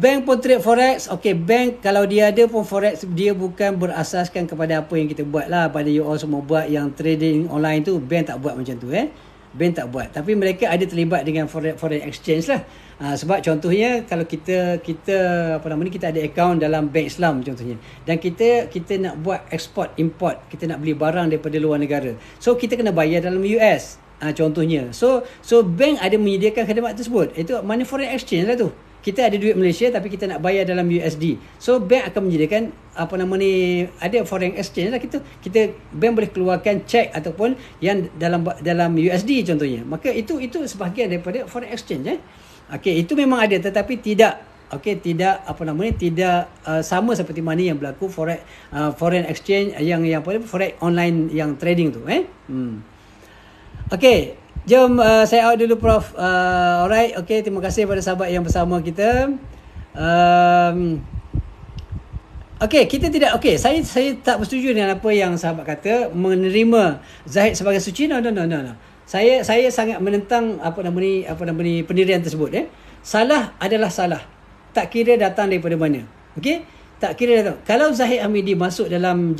Bank pun trade forex. Okey, bank kalau dia ada pun forex, dia bukan berasaskan kepada apa yang kita buat lah. Pada you all semua buat yang trading online tu, bank tak buat macam tu Bank tak buat. Tapi mereka ada terlibat dengan forex exchange lah. Sebab contohnya kalau kita kita ada account dalam bank Islam contohnya, dan kita nak buat export import, kita nak beli barang daripada luar negara, so kita kena bayar dalam US contohnya. So bank ada menyediakan khidmat tersebut. Itu money foreign exchange lah tu. Kita ada duit Malaysia tapi kita nak bayar dalam USD. So bank akan menyediakan ada foreign exchange lah. Kita bank boleh keluarkan cek ataupun yang dalam USD contohnya. Maka itu sebahagian daripada foreign exchange Okey, itu memang ada tetapi tidak tidak sama seperti mana yang berlaku foreign exchange yang forex online yang trading tu Okey, jom saya out dulu Prof. Alright, okey, terima kasih kepada sahabat yang bersama kita. Okey, saya tak bersetuju dengan apa yang sahabat kata menerima Zahid sebagai suci. No. Saya sangat menentang pendirian tersebut Salah adalah salah. Tak kira datang daripada mana. Okey? Tak kira datang. Kalau Zahid Hamidi masuk dalam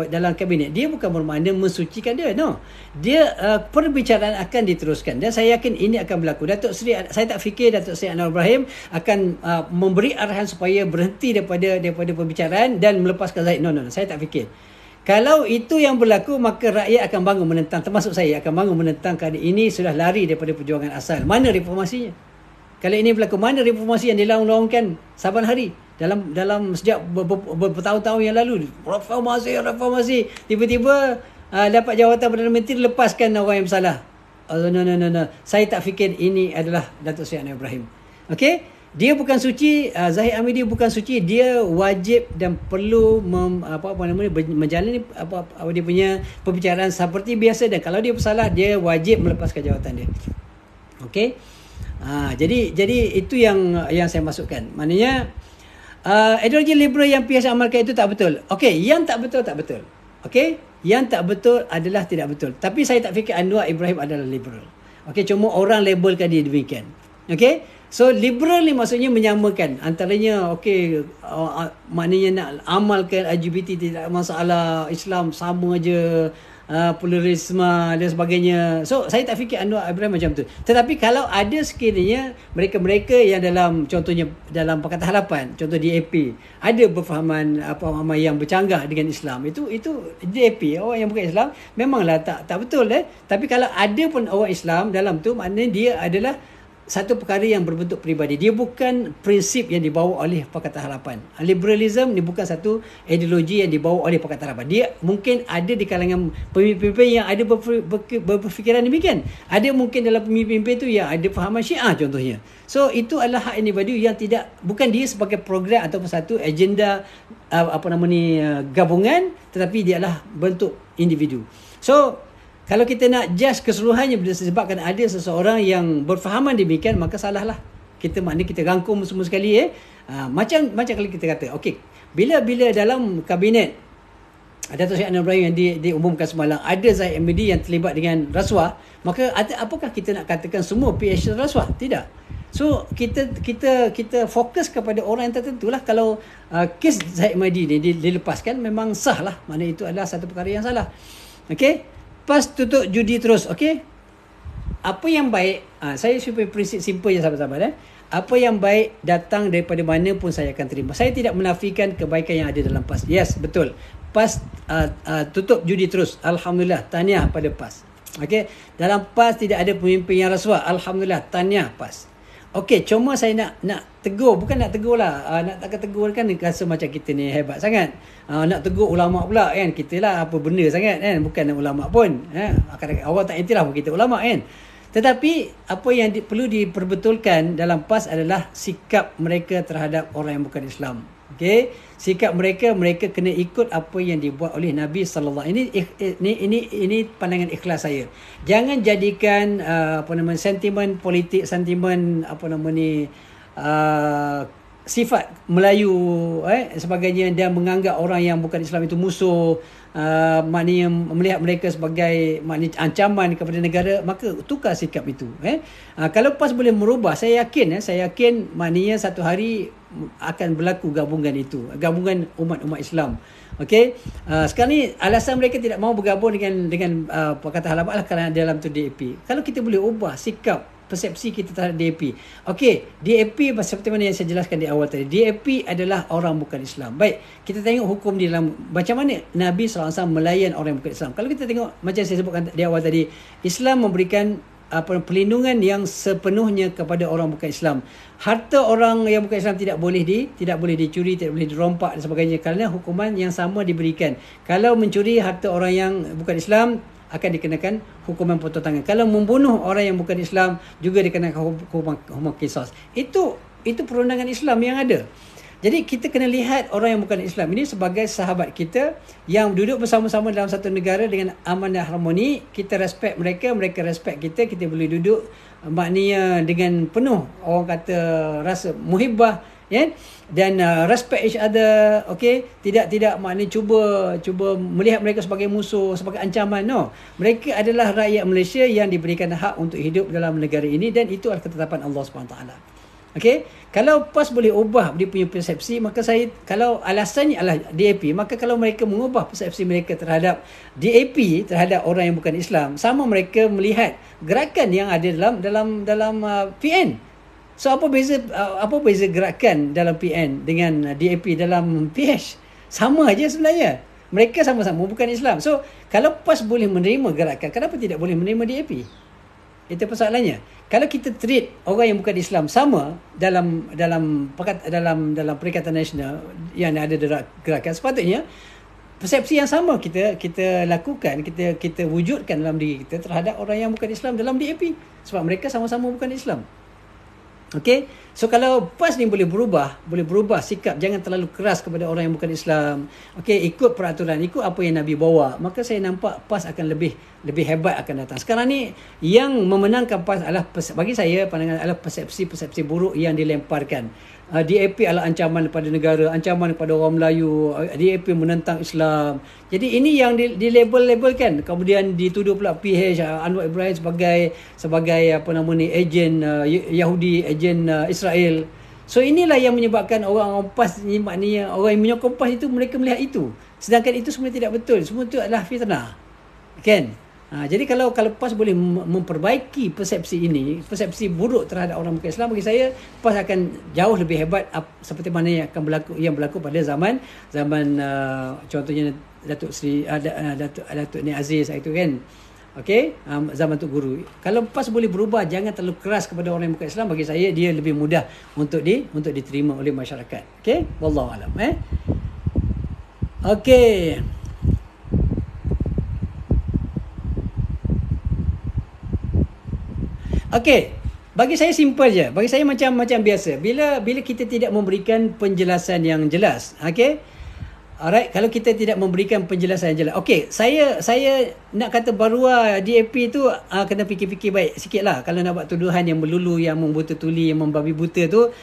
dalam kabinet, dia bukan bermakna mensucikan dia. No. Dia perbicaraan akan diteruskan dan saya yakin ini akan berlaku. Saya tak fikir Datuk Seri Anwar Ibrahim akan memberi arahan supaya berhenti daripada perbicaraan dan melepaskan Zahid. No. Saya tak fikir. Kalau itu yang berlaku, maka rakyat akan bangun menentang, termasuk saya akan bangun menentang kerana ini sudah lari daripada perjuangan asal. Mana reformasinya? Kalau ini berlaku, mana reformasi yang dilaung-laungkan saban hari dalam sejak bertahun-tahun yang lalu? Reformasi. Tiba-tiba dapat jawatan Perdana Menteri, lepaskan orang yang bersalah. No. Saya tak fikir ini adalah Datuk Seri Anwar Ibrahim. Okey? Dia bukan suci, Zahid Hamidi bukan suci, dia wajib dan perlu menjalani dia punya perbicaraan seperti biasa, dan kalau dia bersalah dia wajib melepaskan jawatan dia. Okey? Jadi itu yang saya masukkan. Maknanya ideologi liberal yang PH amalkan itu tak betul. Okey, yang tak betul. Okey? Yang tak betul adalah tidak betul. Tapi saya tak fikir Anwar Ibrahim adalah liberal. Okey, cuma orang labelkan dia demikian. Okey? So liberal ni maksudnya menyamakan antaranya maknanya nak amalkan LGBT tidak masalah, Islam sama aja, pluralisme dan sebagainya. So saya tak fikir Anwar Ibrahim macam tu. Tetapi kalau ada sekiranya mereka-mereka yang contohnya dalam Pakatan Harapan, contoh DAP, ada berfahaman yang bercanggah dengan Islam, itu DAP, orang yang bukan Islam, memanglah tak betul Tapi kalau ada pun orang Islam dalam tu, maknanya dia adalah satu perkara yang berbentuk peribadi. Dia bukan prinsip yang dibawa oleh Pakatan Harapan. Liberalism ni bukan satu ideologi yang dibawa oleh Pakatan Harapan. Dia mungkin ada di kalangan pemimpin-pemimpin yang ada berfikiran demikian. Ada mungkin dalam pemimpin-pemimpin tu yang ada fahaman Syiah contohnya. So itu adalah hak individu yang bukan dia sebagai program ataupun satu agenda gabungan, tetapi dia adalah bentuk individu. So kalau kita nak judge keseluruhannya disebabkan ada seseorang yang berfahaman demikian, maka salahlah. Kita rangkum semua sekali macam kalau kita kata, okey, bila dalam kabinet Datuk Seri Anwar Ibrahim yang diumumkan semalam ada Zahid Hamidi yang terlibat dengan rasuah, maka apakah kita nak katakan semua PH rasuah? Tidak. So kita fokus kepada orang yang tertentu lah. Kalau kes Zahid Hamidi ni dilepaskan, memang sah lah. Maknanya itu adalah satu perkara yang salah. Okey? PAS tutup judi terus. Okey? Apa yang baik, saya supaya prinsip simple je sahabat-sahabat. Apa yang baik datang daripada mana pun saya akan terima. Saya tidak menafikan kebaikan yang ada dalam PAS. Yes, betul. PAS tutup judi terus. Alhamdulillah, tahniah pada PAS. Okey? Dalam PAS tidak ada pemimpin yang rasuah. Alhamdulillah, tahniah PAS. Okey, cuma saya nak tegur, bukan nak tegur lah. Nak tegur kan rasa macam kita ni hebat sangat. Nak tegur ulama pula kan, kita lah apa benda sangat kan, bukan ulama pun. Kadang-kadang orang tak iktiraf kita ulama kan. Tetapi apa yang perlu diperbetulkan dalam PAS adalah sikap mereka terhadap orang yang bukan Islam. Okey, sikap mereka kena ikut apa yang dibuat oleh Nabi sallallahu ini pandangan ikhlas saya. Jangan jadikan sentimen politik, sentimen sifat Melayu sebagainya dan menganggap orang yang bukan Islam itu musuh, maknanya melihat mereka sebagai maknanya ancaman kepada negara, maka tukar sikap itu. Kalau PAS boleh merubah, saya yakin maknanya satu hari akan berlaku gabungan itu, gabungan umat-umat Islam. Okey, sekarang ni alasan mereka tidak mahu bergabung dengan Pakatan Harapan kerana dalam tu DAP. Kalau kita boleh ubah sikap persepsi kita terhadap DAP. Okey, DAP seperti mana yang saya jelaskan di awal tadi, DAP adalah orang bukan Islam. Baik, kita tengok hukum di dalam macam mana Nabi SAW melayan orang yang bukan Islam. Kalau kita tengok macam saya sebutkan di awal tadi, Islam memberikan perlindungan yang sepenuhnya kepada orang bukan Islam. Harta orang yang bukan Islam tidak boleh dicuri, tidak boleh dirompak dan sebagainya, kerana hukuman yang sama diberikan. Kalau mencuri harta orang yang bukan Islam akan dikenakan hukuman potong tangan. Kalau membunuh orang yang bukan Islam juga dikenakan hukuman qisas. Itu perundangan Islam yang ada. Jadi kita kena lihat orang yang bukan Islam ini sebagai sahabat kita yang duduk bersama-sama dalam satu negara dengan aman dan harmoni. Kita respect mereka, mereka respect kita. Kita boleh duduk maknanya dengan penuh orang kata rasa muhibbah, dan respect each other. Okey, tidak maknanya cuba melihat mereka sebagai musuh, sebagai ancaman. No, mereka adalah rakyat Malaysia yang diberikan hak untuk hidup dalam negara ini, dan itu adalah ketetapan Allah SWT. Okey, kalau PAS boleh ubah dia punya persepsi, maka kalau alasannya adalah DAP, maka kalau mereka mengubah persepsi mereka terhadap DAP, terhadap orang yang bukan Islam, sama mereka melihat gerakan yang ada dalam PN. So apa beza gerakan dalam PN dengan DAP dalam PH? Sama aja sebenarnya. Mereka sama-sama bukan Islam. So kalau PAS boleh menerima gerakan, kenapa tidak boleh menerima DAP? Itu persoalannya. Kalau kita treat orang yang bukan Islam sama dalam Perikatan Nasional yang ada gerakan, sepatutnya persepsi yang sama kita lakukan, kita wujudkan dalam diri kita terhadap orang yang bukan Islam dalam DAP, sebab mereka sama-sama bukan Islam. Okey, so kalau PAS ni boleh berubah sikap, jangan terlalu keras kepada orang yang bukan Islam. Okey, ikut peraturan, ikut apa yang Nabi bawa, maka saya nampak PAS akan lebih hebat akan datang. Sekarang ni yang memenangkan PAS adalah, bagi saya pandangan, adalah persepsi buruk yang dilemparkan. DAP adalah ancaman kepada negara, ancaman kepada orang Melayu, DAP menentang Islam. Jadi ini yang dilabel-labelkan. Kemudian dituduh pula PH Anwar Ibrahim sebagai ejen Yahudi, ejen Israel. So inilah yang menyebabkan orang PAS ni, maknanya orang yang menyokong PAS itu, mereka melihat itu. Sedangkan itu semua tidak betul. Semua itu adalah fitnah. Kan? Jadi kalau PAS boleh memperbaiki persepsi ini, persepsi buruk terhadap orang bukan Islam, bagi saya PAS akan jauh lebih hebat seperti mana yang berlaku pada zaman contohnya Datuk Nik Aziz itu kan. Okey, zaman Tok Guru. Kalau PAS boleh berubah, jangan terlalu keras kepada orang yang bukan Islam, bagi saya dia lebih mudah untuk diterima oleh masyarakat. Okey, wallahu alam. Okey. Okey, bagi saya simple je. Bagi saya macam biasa. Bila kita tidak memberikan penjelasan yang jelas, okey? Alright, kalau kita tidak memberikan penjelasan yang jelas. Okey, saya nak kata bahawa DAP tu kena fikir-fikir baik sikitlah. Kalau nak buat tuduhan yang melulu, yang membuta tuli, yang membabi buta tu,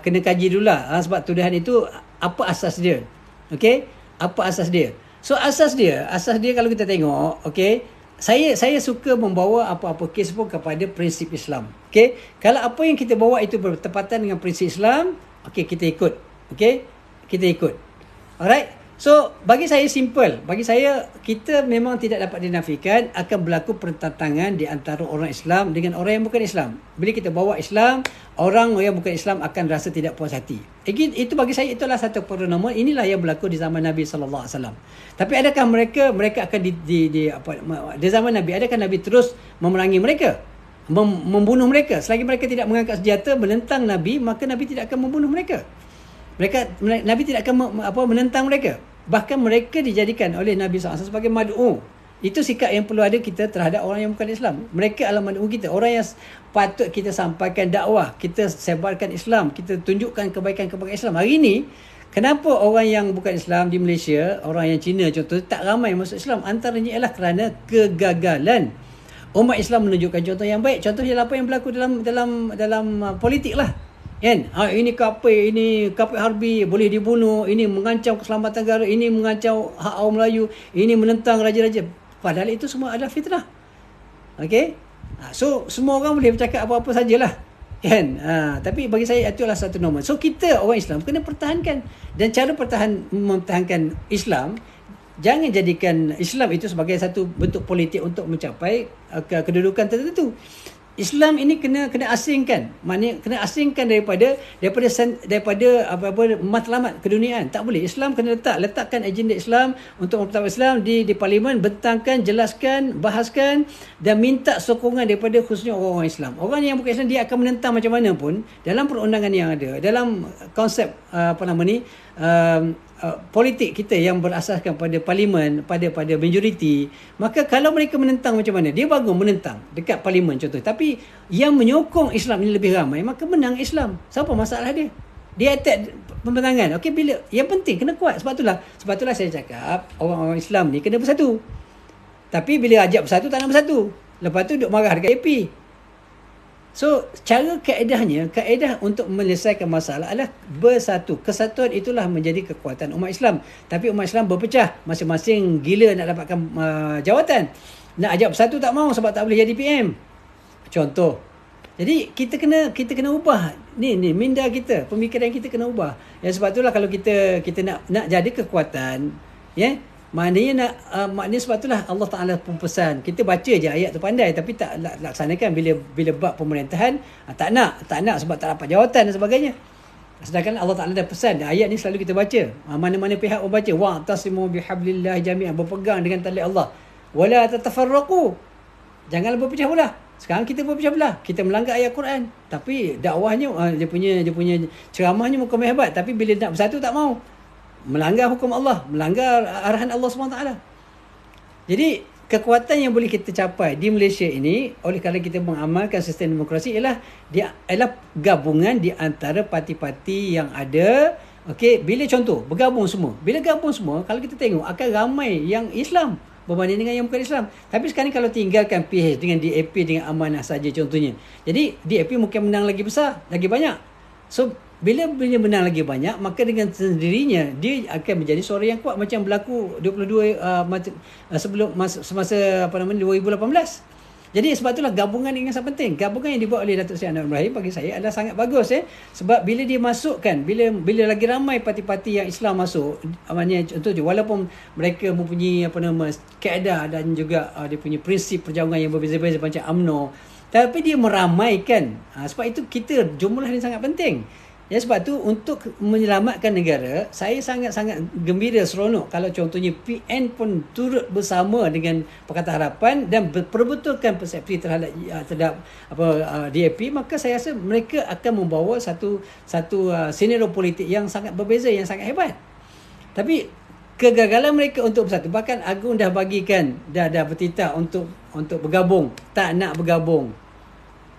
kena kaji dululah. Sebab tuduhan itu apa asas dia? Okey? Apa asas dia? So asas dia kalau kita tengok, okey, saya suka membawa apa-apa kes pun kepada prinsip Islam. Okey, kalau apa yang kita bawa itu bertepatan dengan prinsip Islam, okey, kita ikut. Okey, kita ikut. Alright. So bagi saya simple. Bagi saya, kita memang tidak dapat dinafikan akan berlaku pertentangan di antara orang Islam dengan orang yang bukan Islam. Bila kita bawa Islam, orang yang bukan Islam akan rasa tidak puas hati. Itu bagi saya itulah satu paranormal. Inilah yang berlaku di zaman Nabi sallallahu alaihi wasallam. Tapi adakah mereka akan di zaman Nabi, adakah Nabi terus memerangi mereka? Membunuh mereka? Selagi mereka tidak mengangkat senjata menentang Nabi, maka Nabi tidak akan membunuh mereka. Nabi tidak akan menentang mereka. Bahkan mereka dijadikan oleh Nabi SAW sebagai mad'u. Itu sikap yang perlu ada kita terhadap orang yang bukan Islam. Mereka adalah mad'u kita, orang yang patut kita sampaikan dakwah, kita sebarkan Islam, kita tunjukkan kebaikan Islam. Hari ini Kenapa orang yang bukan Islam di Malaysia, orang yang Cina contoh, tak ramai masuk Islam? Antaranya ialah kerana kegagalan umat Islam menunjukkan contoh yang baik. Contohnya apa yang berlaku dalam politik lah. Kan? Ini kafir harbi, boleh dibunuh, ini mengancam keselamatan negara, ini mengancam hak orang Melayu, ini menentang raja-raja. Padahal itu semua adalah fitnah. Okey? So semua orang boleh bercakap apa-apa sajalah. Kan? Tapi bagi saya itu adalah satu norma. So kita orang Islam kena pertahankan, dan cara mempertahankan Islam, jangan jadikan Islam itu sebagai satu bentuk politik untuk mencapai kedudukan tertentu. Islam ini kena asingkan. Maknanya kena asingkan daripada matlamat keduniaan. Tak boleh. Islam kena letakkan agenda Islam untuk mempertahankan Islam di parlimen, bentangkan, jelaskan, bahaskan dan minta sokongan daripada khususnya orang-orang Islam. Orang yang bukan Islam dia akan menentang macam mana pun dalam perundangan yang ada, dalam konsep politik kita yang berasaskan pada parlimen, pada majoriti. Maka kalau mereka menentang macam mana, dia bangun menentang dekat parlimen contoh, tapi yang menyokong Islam ini lebih ramai, maka menang Islam. Siapa masalah dia? Dia attack pembentangan. Okey, bila yang penting kena kuat. Sebab itulah saya cakap orang-orang Islam ni kena bersatu. Tapi bila ajak bersatu tak nak bersatu. Lepas tu duk marah dekat AP. So, kaedah untuk menyelesaikan masalah adalah bersatu. Kesatuan itulah menjadi kekuatan umat Islam. Tapi umat Islam berpecah. Masing-masing gila nak dapatkan jawatan. Nak ajak bersatu tak mau sebab tak boleh jadi PM. Contoh. Jadi, kita kena ubah. Ni minda kita. Pemikiran kita kena ubah. Yang sebab itulah kalau kita nak jadi kekuatan, maknanya sebab itulah Allah Ta'ala pun pesan. Kita baca je ayat tu pandai tapi tak laksanakan bila bab pemerintahan. Tak nak sebab tak dapat jawatan dan sebagainya. Sedangkan Allah Ta'ala dah pesan. Ayat ni selalu kita baca. Mana-mana pihak orang baca. Wa'tasimu bihablillah jami'an. Berpegang dengan tali Allah. Wala tatafarraqu. Janganlah berpecah belah. Sekarang kita berpecah belah. Kita melanggar ayat Quran. Tapi dakwahnya, dia punya ceramahnya muka hebat. Tapi bila nak bersatu tak mau. Melanggar hukum Allah, melanggar arahan Allah SWT. Jadi kekuatan yang boleh kita capai di Malaysia ini oleh kerana kita mengamalkan sistem demokrasi ialah gabungan di antara parti-parti yang ada. Okey, bila contoh bergabung semua, kalau kita tengok akan ramai yang Islam berbanding dengan yang bukan Islam. Tapi sekarang kalau tinggalkan PH dengan DAP dengan Amanah saja contohnya, jadi DAP mungkin menang lagi besar, lagi banyak. So bila menang lagi banyak, maka dengan sendirinya dia akan menjadi suara yang kuat macam berlaku 22 sebelum semasa 2018. Jadi sebab itulah gabungan ini sangat penting. Gabungan yang dibuat oleh Datuk Seri Anwar Ibrahim bagi saya adalah sangat bagus sebab bila dia masukkan, bila lagi ramai parti-parti yang Islam masuk, maknanya contoh je, walaupun mereka mempunyai kaedah dan juga dia punya prinsip perjuangan yang berbeza-beza macam UMNO, tapi dia meramaikan. Sebab itu jumlah ini sangat penting. Ya, sebab tu untuk menyelamatkan negara, saya sangat-sangat gembira, seronok kalau contohnya PN pun turut bersama dengan Pakatan Harapan dan perbetulkan persepsi terhadap DAP, maka saya rasa mereka akan membawa satu senario politik yang sangat berbeza, yang sangat hebat. Tapi kegagalan mereka untuk bersatu, bahkan Agung dah bagikan, dah bertitah untuk bergabung, tak nak bergabung.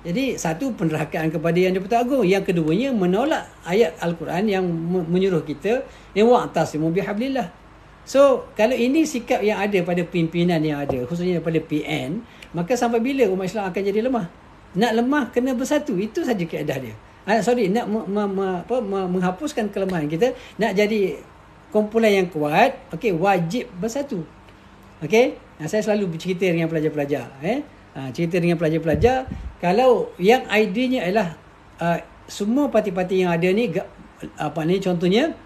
Jadi satu penerakaan kepada Yang di-Pertuan Agong, yang keduanya menolak ayat Al-Quran yang menyuruh kita wa'tasimu bihablillah. So kalau ini sikap yang ada pada pimpinan yang ada, khususnya daripada PN, maka sampai bila umat Islam akan jadi lemah? Nak lemah kena bersatu, itu saja kaedah dia. Nak menghapuskan kelemahan kita, nak jadi kumpulan yang kuat, wajib bersatu. Saya selalu bercerita dengan pelajar-pelajar, kalau yang ideanya adalah semua parti-parti yang ada ni contohnya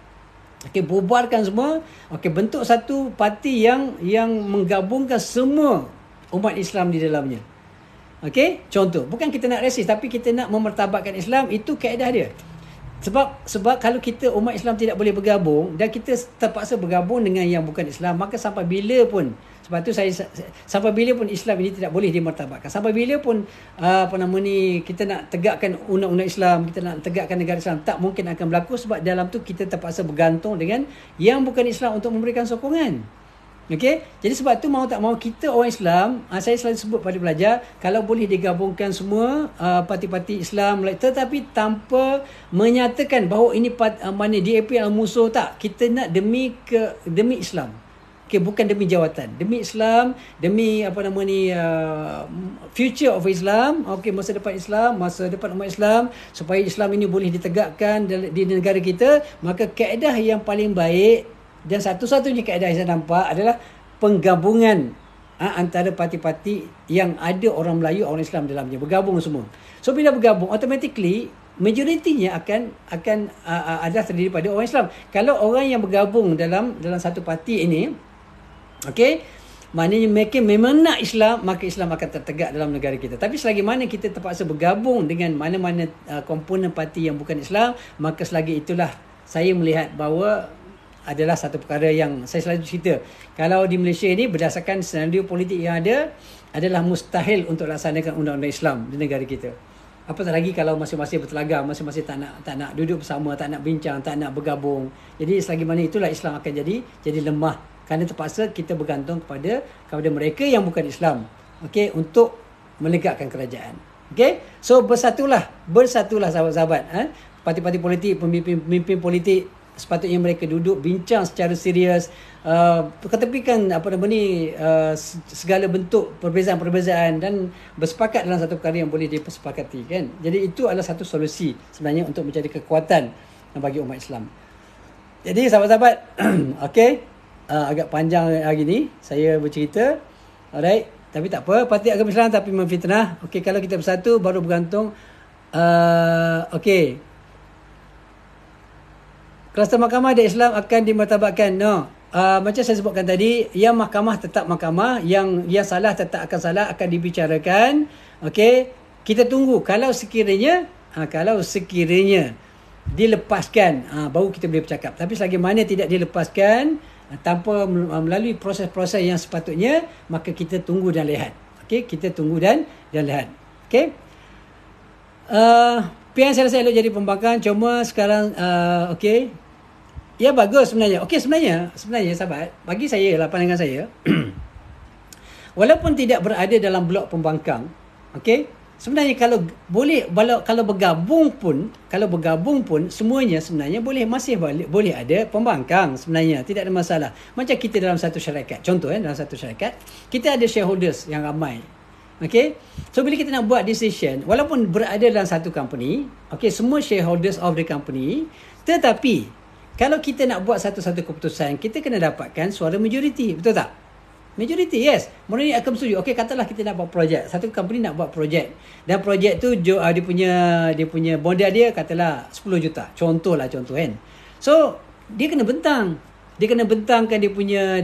bubarkan semua, bentuk satu parti yang menggabungkan semua umat Islam di dalamnya. Contoh, bukan kita nak resis tapi kita nak memertabatkan Islam, itu kaedah dia. Sebab kalau kita umat Islam tidak boleh bergabung dan kita terpaksa bergabung dengan yang bukan Islam, maka sampai bila pun, sebab tu sampai bila pun Islam ini tidak boleh dimartabatkan. Sampai bila pun kita nak tegakkan undang-undang Islam, kita nak tegakkan negara Islam, tak mungkin akan berlaku sebab dalam tu kita terpaksa bergantung dengan yang bukan Islam untuk memberikan sokongan. Okey, jadi sebab tu mau tak mau kita orang Islam, saya selalu sebut pada pelajar, kalau boleh digabungkan semua parti-parti Islam, tetapi tanpa menyatakan bahawa ini mana DAP adalah musuh, tak. Kita nak demi Islam. Okey, bukan demi jawatan, demi Islam, demi future of Islam, okey, masa depan Islam, masa depan umat Islam, supaya Islam ini boleh ditegakkan di negara kita. Maka kaedah yang paling baik dan satu-satunya kaedah yang saya nampak adalah penggabungan antara parti-parti yang ada orang Melayu, orang Islam dalamnya, bergabung semua. So bila bergabung, automatically majoritinya akan adalah terdiri pada orang Islam. Kalau orang yang bergabung dalam satu parti ini, okey, maknanya mereka memang nak Islam, maka Islam akan tertegak dalam negara kita. Tapi selagi mana kita terpaksa bergabung dengan mana-mana komponen parti yang bukan Islam, maka selagi itulah saya melihat bahawa adalah satu perkara yang saya selalu cerita. Kalau di Malaysia ini, berdasarkan senario politik yang ada, adalah mustahil untuk laksanakan undang-undang Islam di negara kita. Apatah lagi kalau masing-masing bertelaga, masing-masing tak nak duduk bersama, tak nak bincang, tak nak bergabung. Jadi selagi mana itulah Islam akan jadi lemah. Kerana terpaksa kita bergantung kepada mereka yang bukan Islam, okey, untuk menegakkan kerajaan. Okey, so bersatulah sahabat-sahabat. Parti-parti politik, pemimpin politik, sepatutnya mereka duduk bincang secara serius, ketepikan segala bentuk perbezaan-perbezaan dan bersepakat dalam satu perkara yang boleh dipersepakati, kan. Jadi itu adalah satu solusi sebenarnya untuk menjadi kekuatan bagi umat Islam. Jadi sahabat-sahabat, okey, agak panjang hari ni saya bercerita. Alright, tapi tak apa, parti agama Islam tapi memfitnah. Okey, kalau kita bersatu baru bergantung. Okey, kluster mahkamah di Islam akan dimartabatkan. No. Macam saya sebutkan tadi, yang mahkamah tetap mahkamah, yang salah tetap akan salah, akan dibicarakan. Okey, kita tunggu kalau sekiranya dilepaskan, baru kita boleh bercakap. Tapi selagi mana tidak dilepaskan, tanpa melalui proses-proses yang sepatutnya, maka kita tunggu dan lihat. Okey, kita tunggu dan lihat. Okey. PN saya rasa elok jadi pembangkang, cuma sekarang okey. Ya, bagus sebenarnya. Okey, sebenarnya sahabat, bagi saya lah, pandangan saya, walaupun tidak berada dalam blok pembangkang, okey, sebenarnya kalau bergabung pun semuanya sebenarnya boleh ada pembangkang sebenarnya, tidak ada masalah. Macam kita dalam satu syarikat, contoh dalam satu syarikat kita ada shareholders yang ramai. Okay, so bila kita nak buat decision, walaupun berada dalam satu company, okay, semua shareholders of the company, tetapi kalau kita nak buat satu-satu keputusan, kita kena dapatkan suara majoriti, betul tak? Majoriti, yes. Mereka akan setuju. Okey, katalah kita nak buat projek. Satu company nak buat projek. Dan projek tu dia punya modal dia katalah 10 juta. Contoh kan. So, dia kena bentangkan dia punya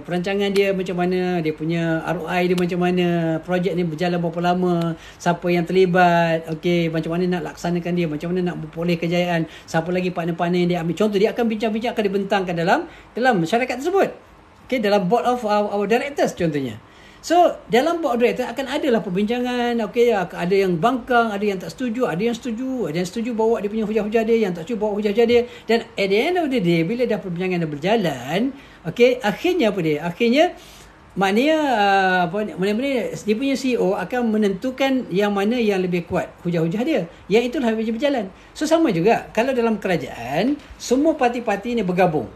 perancangan dia macam mana, dia punya ROI dia macam mana, projek ni berjalan berapa lama, siapa yang terlibat, okey, macam mana nak laksanakan dia, macam mana nak memperoleh kejayaan, siapa lagi partner-partner yang dia ambil. Contoh, dia akan bincang-bincang, akan dibentangkan dalam syarikat tersebut. Okey, dalam board of our directors contohnya. So, dalam board of directors akan adalah perbincangan, okey, ada yang bangkang, ada yang tak setuju, ada yang setuju bawa dia punya hujah-hujah dia, yang tak setuju bawa hujah-hujah dia. Dan at the end of the day, bila dah perbincangan dah berjalan, okey, akhirnya maknanya dia punya CEO akan menentukan yang mana yang lebih kuat hujah-hujah dia. Yang itulah yang berjalan. So, sama juga kalau dalam kerajaan, semua parti-parti ni bergabung.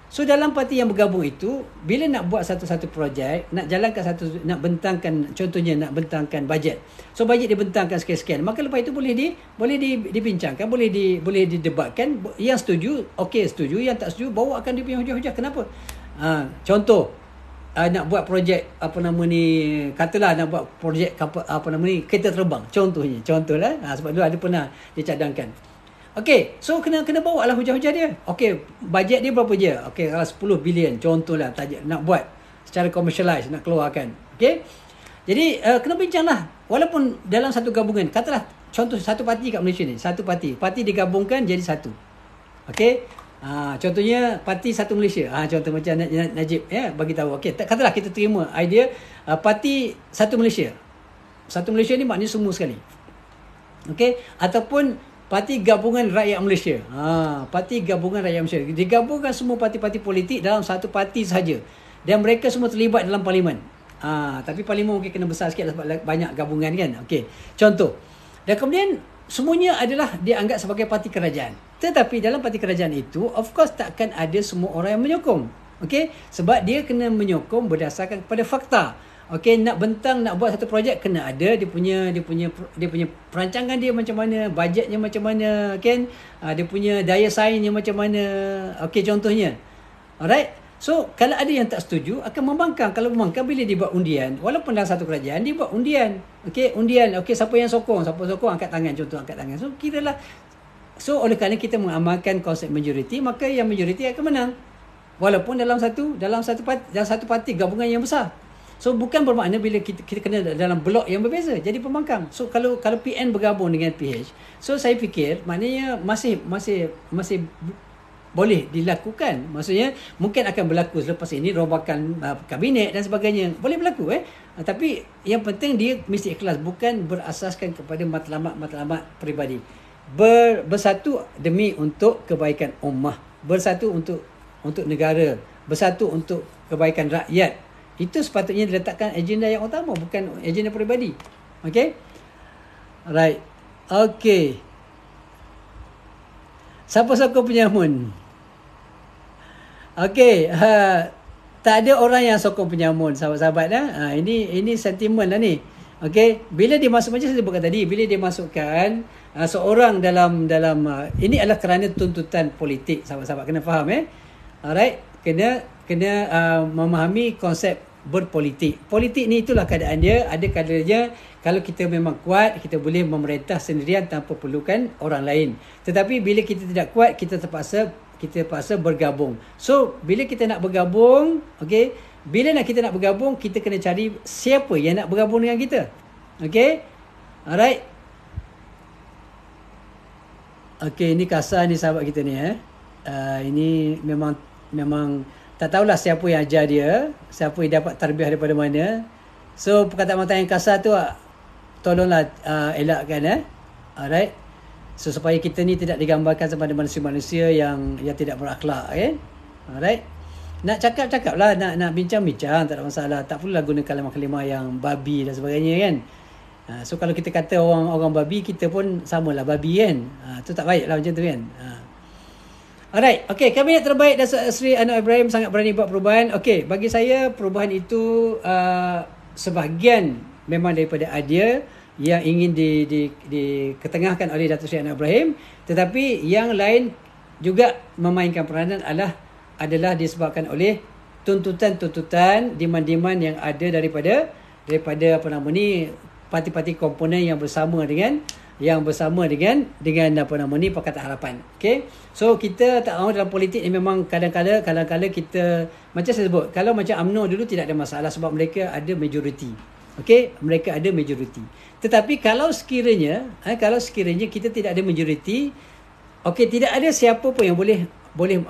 So dalam parti yang bergabung itu, bila nak buat satu-satu projek, nak jalankan nak bentangkan, contohnya nak bentangkan bajet. So bajet dibentangkan sekian-sekian, maka lepas itu boleh dibincangkan, boleh didebatkan. Yang setuju, okey setuju, yang tak setuju bawakan dia punya hujah-hujah. Kenapa? Contoh, nak buat projek katalah nak buat projek kereta terbang, contohlah, sebab dulu ada pernah dicadangkan. Okey, so kena bawa lah hujah-hujah dia. Okey, bajet dia berapa je? Okey, kalau 10 bilion contohlah, tajuk nak buat secara commercialize, nak keluarkan. Okey, jadi kena bincang lah. Walaupun dalam satu gabungan, katalah contoh satu parti kat Malaysia ni, satu parti digabungkan jadi satu. Okey, contohnya parti Satu Malaysia, contoh macam Najib bagi tahu. Okey, katalah kita terima idea parti Satu Malaysia. Satu Malaysia ni maknanya semua sekali. Okey, ataupun Parti Gabungan Rakyat Malaysia. Parti Gabungan Rakyat Malaysia. Digabungkan semua parti-parti politik dalam satu parti sahaja. Dan mereka semua terlibat dalam parlimen. Tapi parlimen mungkin kena besar sikit sebab banyak gabungan kan. Okey. Contoh. Dan kemudian semuanya adalah dianggap sebagai parti kerajaan. Tetapi dalam parti kerajaan itu, of course takkan ada semua orang yang menyokong. Okey? Sebab dia kena menyokong berdasarkan kepada fakta. Okey, nak bentang, nak buat satu projek kena ada dia punya perancangan dia macam mana, bajetnya macam mana, kan? Dia punya daya saingnya macam mana. Okey, contohnya. Alright? So, kalau ada yang tak setuju akan membangkang. Kalau membangkang bila dia buat undian, walaupun dalam satu kerajaan dia buat undian. Okey, undian. Okey, siapa yang sokong? Siapa sokong angkat tangan, contoh angkat tangan. So, kiralah oleh kerana kita mengamalkan konsep majoriti, maka yang majoriti akan menang. Walaupun dalam satu parti gabungan yang besar. So bukan bermakna bila kita kena dalam blok yang berbeza jadi pembangkang. So kalau PN bergabung dengan PH, so saya fikir maknanya masih boleh dilakukan. Maksudnya mungkin akan berlaku selepas ini robakan kabinet dan sebagainya. Boleh berlaku tapi yang penting dia mesti ikhlas, bukan berasaskan kepada matlamat peribadi. Bersatu demi untuk kebaikan ummah, bersatu untuk negara, bersatu untuk kebaikan rakyat. Itu sepatutnya diletakkan agenda yang utama, bukan agenda peribadi. Okay? Alright. Okay. Siapa sokong penyamun? Okay. Tak ada orang yang sokong penyamun, sahabat-sahabat. Ini sentimen lah ni. Okay. Bila dia masuk, macam saya sebutkan tadi, bila dia masukkan seorang dalam ini adalah kerana tuntutan politik, sahabat-sahabat. Kena faham Alright. Kena memahami konsep berpolitik. Politik ni itulah keadaan dia. Ada kalanya kalau kita memang kuat, kita boleh memerintah sendirian tanpa perlukan orang lain. Tetapi bila kita tidak kuat, kita terpaksa bergabung. So, bila kita nak bergabung, okay, bila kita nak bergabung, kita kena cari siapa yang nak bergabung dengan kita. Okay? Alright. Okay, ini kasar ni sahabat kita ni. Ini memang tak tahulah siapa yang ajar dia, siapa yang dapat tarbiyah daripada mana. So perkataan-perkataan yang kasar tu tolonglah elakkan Alright. So supaya kita ni tidak digambarkan sebagai manusia-manusia yang tidak berakhlak Alright. Nak cakap lah, nak bincang-bincang, tak ada masalah. Tak perlulah guna kalimah-kalimah yang babi dan sebagainya kan. So kalau kita kata orang babi, kita pun samalah babi kan. Tu tak baiklah macam tu kan. Alright, okay, kabinet terbaik Datuk Seri Anwar Ibrahim sangat berani buat perubahan. Okay, bagi saya perubahan itu sebahagian memang daripada idea yang ingin diketengahkan oleh Datuk Seri Anwar Ibrahim, tetapi yang lain juga memainkan peranan adalah disebabkan oleh tuntutan-tuntutan, demand-demand yang ada daripada parti-parti komponen yang bersama dengan Pakatan Harapan. Okay. So kita tak mahu dalam politik ni, memang kadang-kadang kita, macam saya sebut, kalau macam UMNO dulu tidak ada masalah sebab mereka ada majoriti. Okay, mereka ada majoriti. Tetapi kalau sekiranya kita tidak ada majoriti, okay, tidak ada siapa pun yang boleh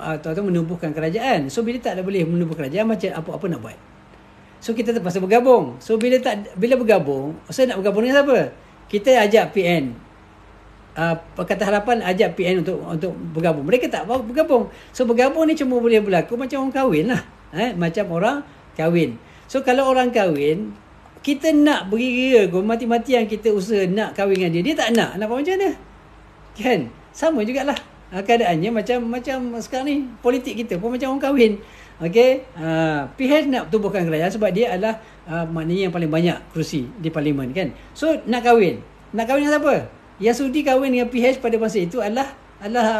atau menubuhkan kerajaan. So bila tak ada boleh menubuh kerajaan, macam apa nak buat? So kita terpaksa bergabung. So bila bergabung, saya nak bergabung dengan siapa? Kita ajak PN. Pakatan Harapan ajak PN untuk bergabung. Mereka tak mau bergabung. So bergabung ni cuma boleh berlaku macam orang kahwin lah. Macam orang kahwin. So kalau orang kahwin, kita nak bergira mati-matian kita usaha nak kahwin dengan dia. Dia tak nak. Nak buat macam mana? Kan? Sama jugalah. Keadaannya macam sekarang ni, politik kita pun macam orang kahwin. Okay, PH nak tubuhkan kerajaan sebab dia adalah maknanya yang paling banyak kerusi di parlimen kan. So nak kahwin dengan siapa? Yang sudi kahwin dengan PH pada masa itu adalah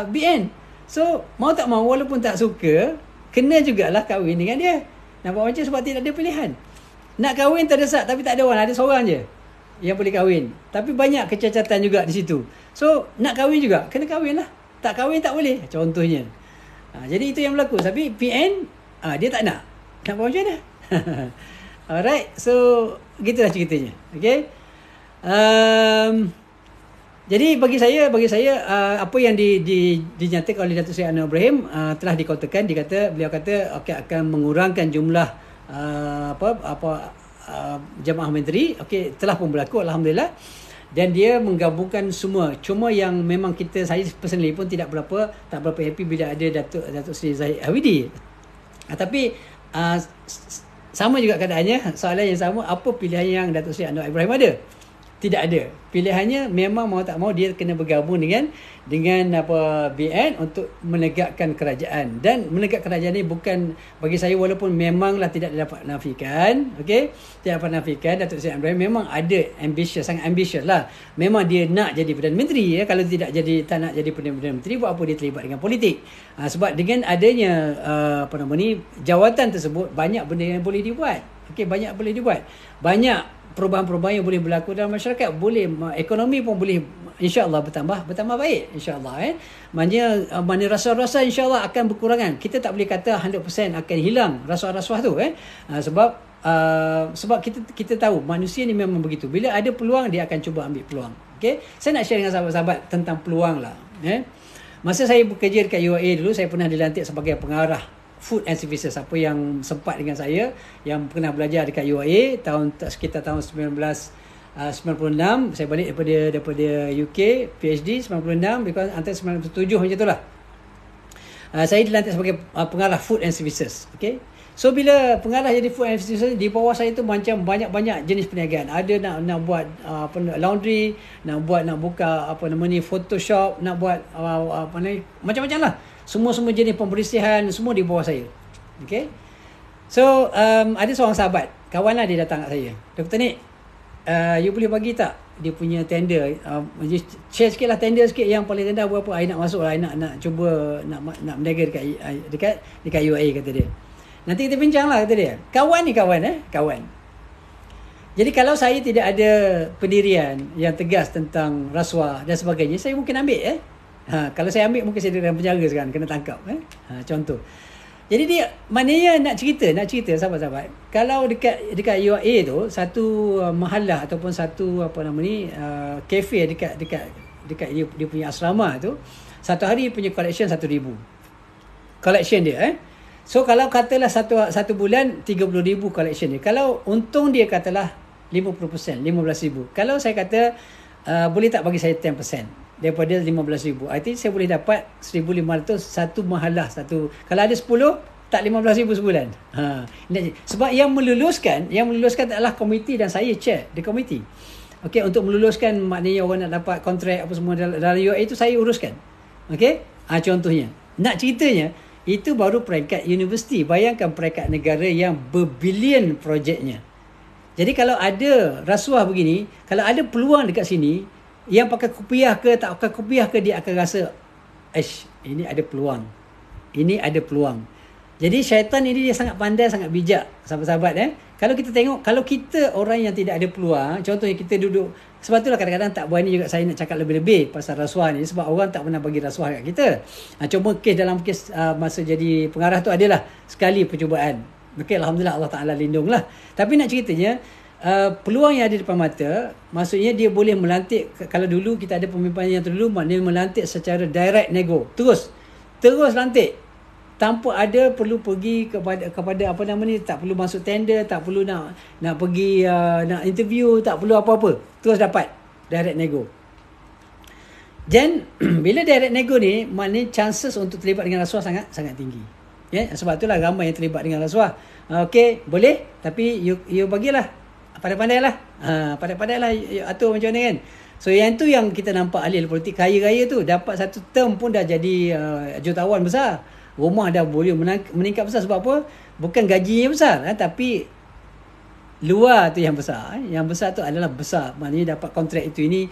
BN. So mau tak mau, walaupun tak suka, kena jugalah kahwin dengan dia. Nampak macam sebab tidak ada pilihan. Nak kahwin tak desak, tapi tak ada orang, ada seorang je yang boleh kahwin. Tapi banyak kecacatan juga di situ. So nak kahwin juga, kena kahwin lah. Tak kahwin tak boleh, contohnya. Jadi itu yang berlaku. Tapi PN dia tak nak. Nak buat macam mana? Alright. So gitulah ceritanya. Okay. Jadi bagi saya apa yang dinyatakan oleh Datuk Seri Anwar Ibrahim telah dikotakan. Beliau kata okay, akan mengurangkan jumlah jamaah menteri. Okay, telah pun berlaku, alhamdulillah. dan dia menggabungkan semua. Cuma yang memang saya personally pun tak berapa happy bila ada Datuk Seri Zahid Hawidi. Tapi sama juga keadaannya, soalan yang sama, apa pilihan yang Datuk Seri Anwar Ibrahim ada? Tidak ada. Pilihannya memang mau tak mau dia kena bergabung dengan BN untuk menegakkan kerajaan. Dan menegak kerajaan ni bukan, bagi saya, walaupun memanglah tidak dapat nafikan, okey, tidak dapat nafikan Datuk Seri Ibrahim memang ada sangat ambitious lah. Memang dia nak jadi Perdana Menteri, ya. Kalau tak nak jadi Perdana Menteri, buat apa dia terlibat dengan politik? Sebab dengan adanya jawatan tersebut, banyak benda yang boleh dibuat. Okey, banyak boleh dibuat. Banyak perubahan-perubahan yang boleh berlaku dalam masyarakat, ekonomi pun boleh insya-Allah bertambah baik insya-Allah. Mana rasuah-rasuah insya-Allah akan berkurangan. Kita tak boleh kata 100% akan hilang rasuah-rasuah tu, sebab kita tahu manusia ni memang begitu. Bila ada peluang, dia akan cuba ambil peluang. Okey, saya nak share dengan sahabat-sahabat tentang peluang lah. Masa saya bekerja dekat UIA dulu, saya pernah dilantik sebagai pengarah Food and Services. Apa yang sempat dengan saya yang pernah belajar dekat UIA sekitar tahun 1996, saya balik daripada UK, PhD 96, antara 97 macam itulah. Saya dilantik sebagai pengarah Food and Services. Okay, so bila pengarah jadi Food and Services, di bawah saya tu macam banyak-banyak jenis perniagaan. Ada nak buat laundry, nak buka Photoshop, nak buat macam-macam lah. Semua jenis pembersihan, semua di bawah saya. Okay, so ada seorang sahabat, kawan lah, dia datang kat saya, Dr. Nik, you boleh bagi tak dia punya tender, share sikit lah tender sikit, yang paling rendah berapa, I nak masuk lah, I nak cuba nak berniaga dekat UIA, kata dia. Nanti kita bincang lah, kata dia. Kawan. Jadi kalau saya tidak ada pendirian yang tegas tentang rasuah dan sebagainya, saya mungkin ambil. Kalau saya ambil, mungkin saya dalam penjara sekarang, kena tangkap. Contoh. Jadi dia, maknanya nak cerita sahabat-sahabat, kalau dekat UIA tu, satu mahallah ataupun satu kafe dekat dia punya asrama tu, satu hari punya collection 1,000 collection dia. So kalau katalah satu bulan 30,000 collection dia, kalau untung dia katalah 50%, 15,000. Kalau saya kata boleh tak bagi saya 10% daripada 15,000, artinya saya boleh dapat 1,500 satu mahalah satu. Kalau ada 10, tak 15,000 sebulan. Sebab yang meluluskan adalah komiti, dan saya chair the komiti. Okey, untuk meluluskan, maknanya orang nak dapat kontrak apa semua dalam UIA itu saya uruskan. Okey, contohnya. Nak ceritanya, itu baru peringkat universiti. Bayangkan peringkat negara yang berbilion projeknya. Jadi kalau ada rasuah begini, kalau ada peluang dekat sini, yang pakai kopiah ke tak pakai kopiah ke, dia akan rasa ini ada peluang. Jadi syaitan ini dia sangat pandai, sangat bijak, sahabat-sahabat. Kalau kita tengok, kalau kita orang yang tidak ada peluang, contohnya kita duduk, sebab itulah kadang-kadang tak berani juga saya nak cakap lebih-lebih pasal rasuah ni, sebab orang tak pernah bagi rasuah kat kita. Cuma dalam kes masa jadi pengarah tu adalah sekali percubaan. Okey, alhamdulillah, Allah Taala lindunglah. Tapi nak ceritanya, peluang yang ada depan mata, maksudnya dia boleh melantik. Kalau dulu kita ada pemimpin yang terdahulu, maknanya melantik secara direct nego, terus lantik, tanpa ada perlu pergi kepada tak perlu masuk tender, tak perlu nak pergi nak interview, tak perlu apa-apa, terus dapat direct nego. Dan bila direct nego ni, maknanya chances untuk terlibat dengan rasuah sangat tinggi. Sebab itulah ramai yang terlibat dengan rasuah. Okey, boleh, tapi you bagilah, pandai-pandailah. Pandai-pandailah atur macam mana kan. So yang tu yang kita nampak ahli politik kaya-kaya tu, dapat satu term pun dah jadi jutawan besar. Rumah dah boleh meningkat besar. Sebab apa? Bukan gajinya besar, tapi luar tu yang besar. Yang besar tu adalah besar, maknanya dapat kontrak itu ini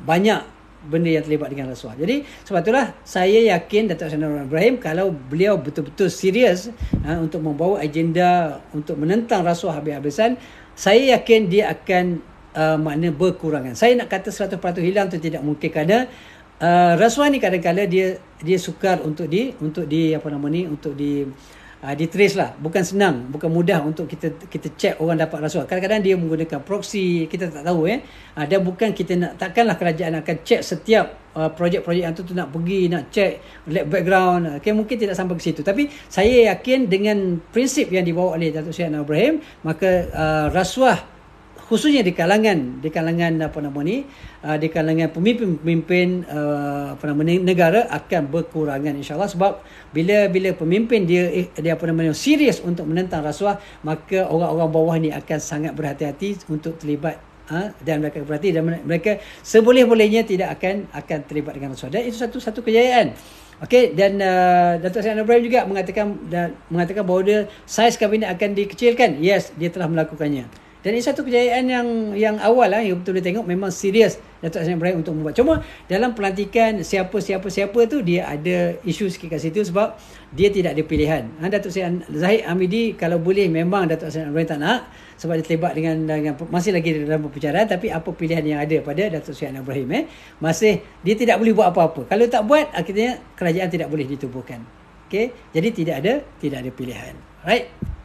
banyak benda yang terlibat dengan rasuah. Jadi sebab itulah saya yakin Datuk Seri Anwar Ibrahim, kalau beliau betul-betul serius untuk membawa agenda untuk menentang rasuah habis-habisan, saya yakin dia akan makna berkurangan. Saya nak kata 100% hilang tu tidak mungkin, kerana rasuah ni kadang-kadang dia sukar untuk di trace lah. Bukan senang, bukan mudah untuk kita check orang dapat rasuah. Kadang-kadang dia menggunakan proxy, kita tak tahu dan bukan takkanlah kerajaan akan check setiap projek-projek yang tu nak pergi nak check background. Mungkin tidak sampai ke situ, tapi saya yakin dengan prinsip yang dibawa oleh Datuk Seri Anwar Ibrahim, maka rasuah khususnya di kalangan apa nama ni, di kalangan pemimpin negara akan berkurangan insya-Allah, sebab bila pemimpin dia apa namanya serius untuk menentang rasuah, maka orang-orang bawah ni akan sangat berhati-hati untuk terlibat, dan mereka berhati dan mereka seboleh-bolehnya tidak akan terlibat dengan rasuah. Dan itu satu kejayaan. Okey, dan Datuk Seri Anwar Ibrahim juga mengatakan bahawa saiz kabinet akan dikecilkan. Yes, dia telah melakukannya. Dan ini satu kejayaan yang awal yang betul dia tengok memang serius Datuk Seri Ibrahim untuk membuat. Cuma dalam pelantikan siapa tu dia ada isu sikit kat situ sebab dia tidak ada pilihan. Datuk Seri Zahid Hamidi kalau boleh memang Datuk Seri Ibrahim tak nak sebab dia terlibat dengan masih lagi dalam perbicaraan, tapi apa pilihan yang ada pada Datuk Seri Ibrahim masih dia tidak boleh buat apa-apa. Kalau tak buat akhirnya kerajaan tidak boleh ditubuhkan. Okey, jadi tidak ada pilihan. Right?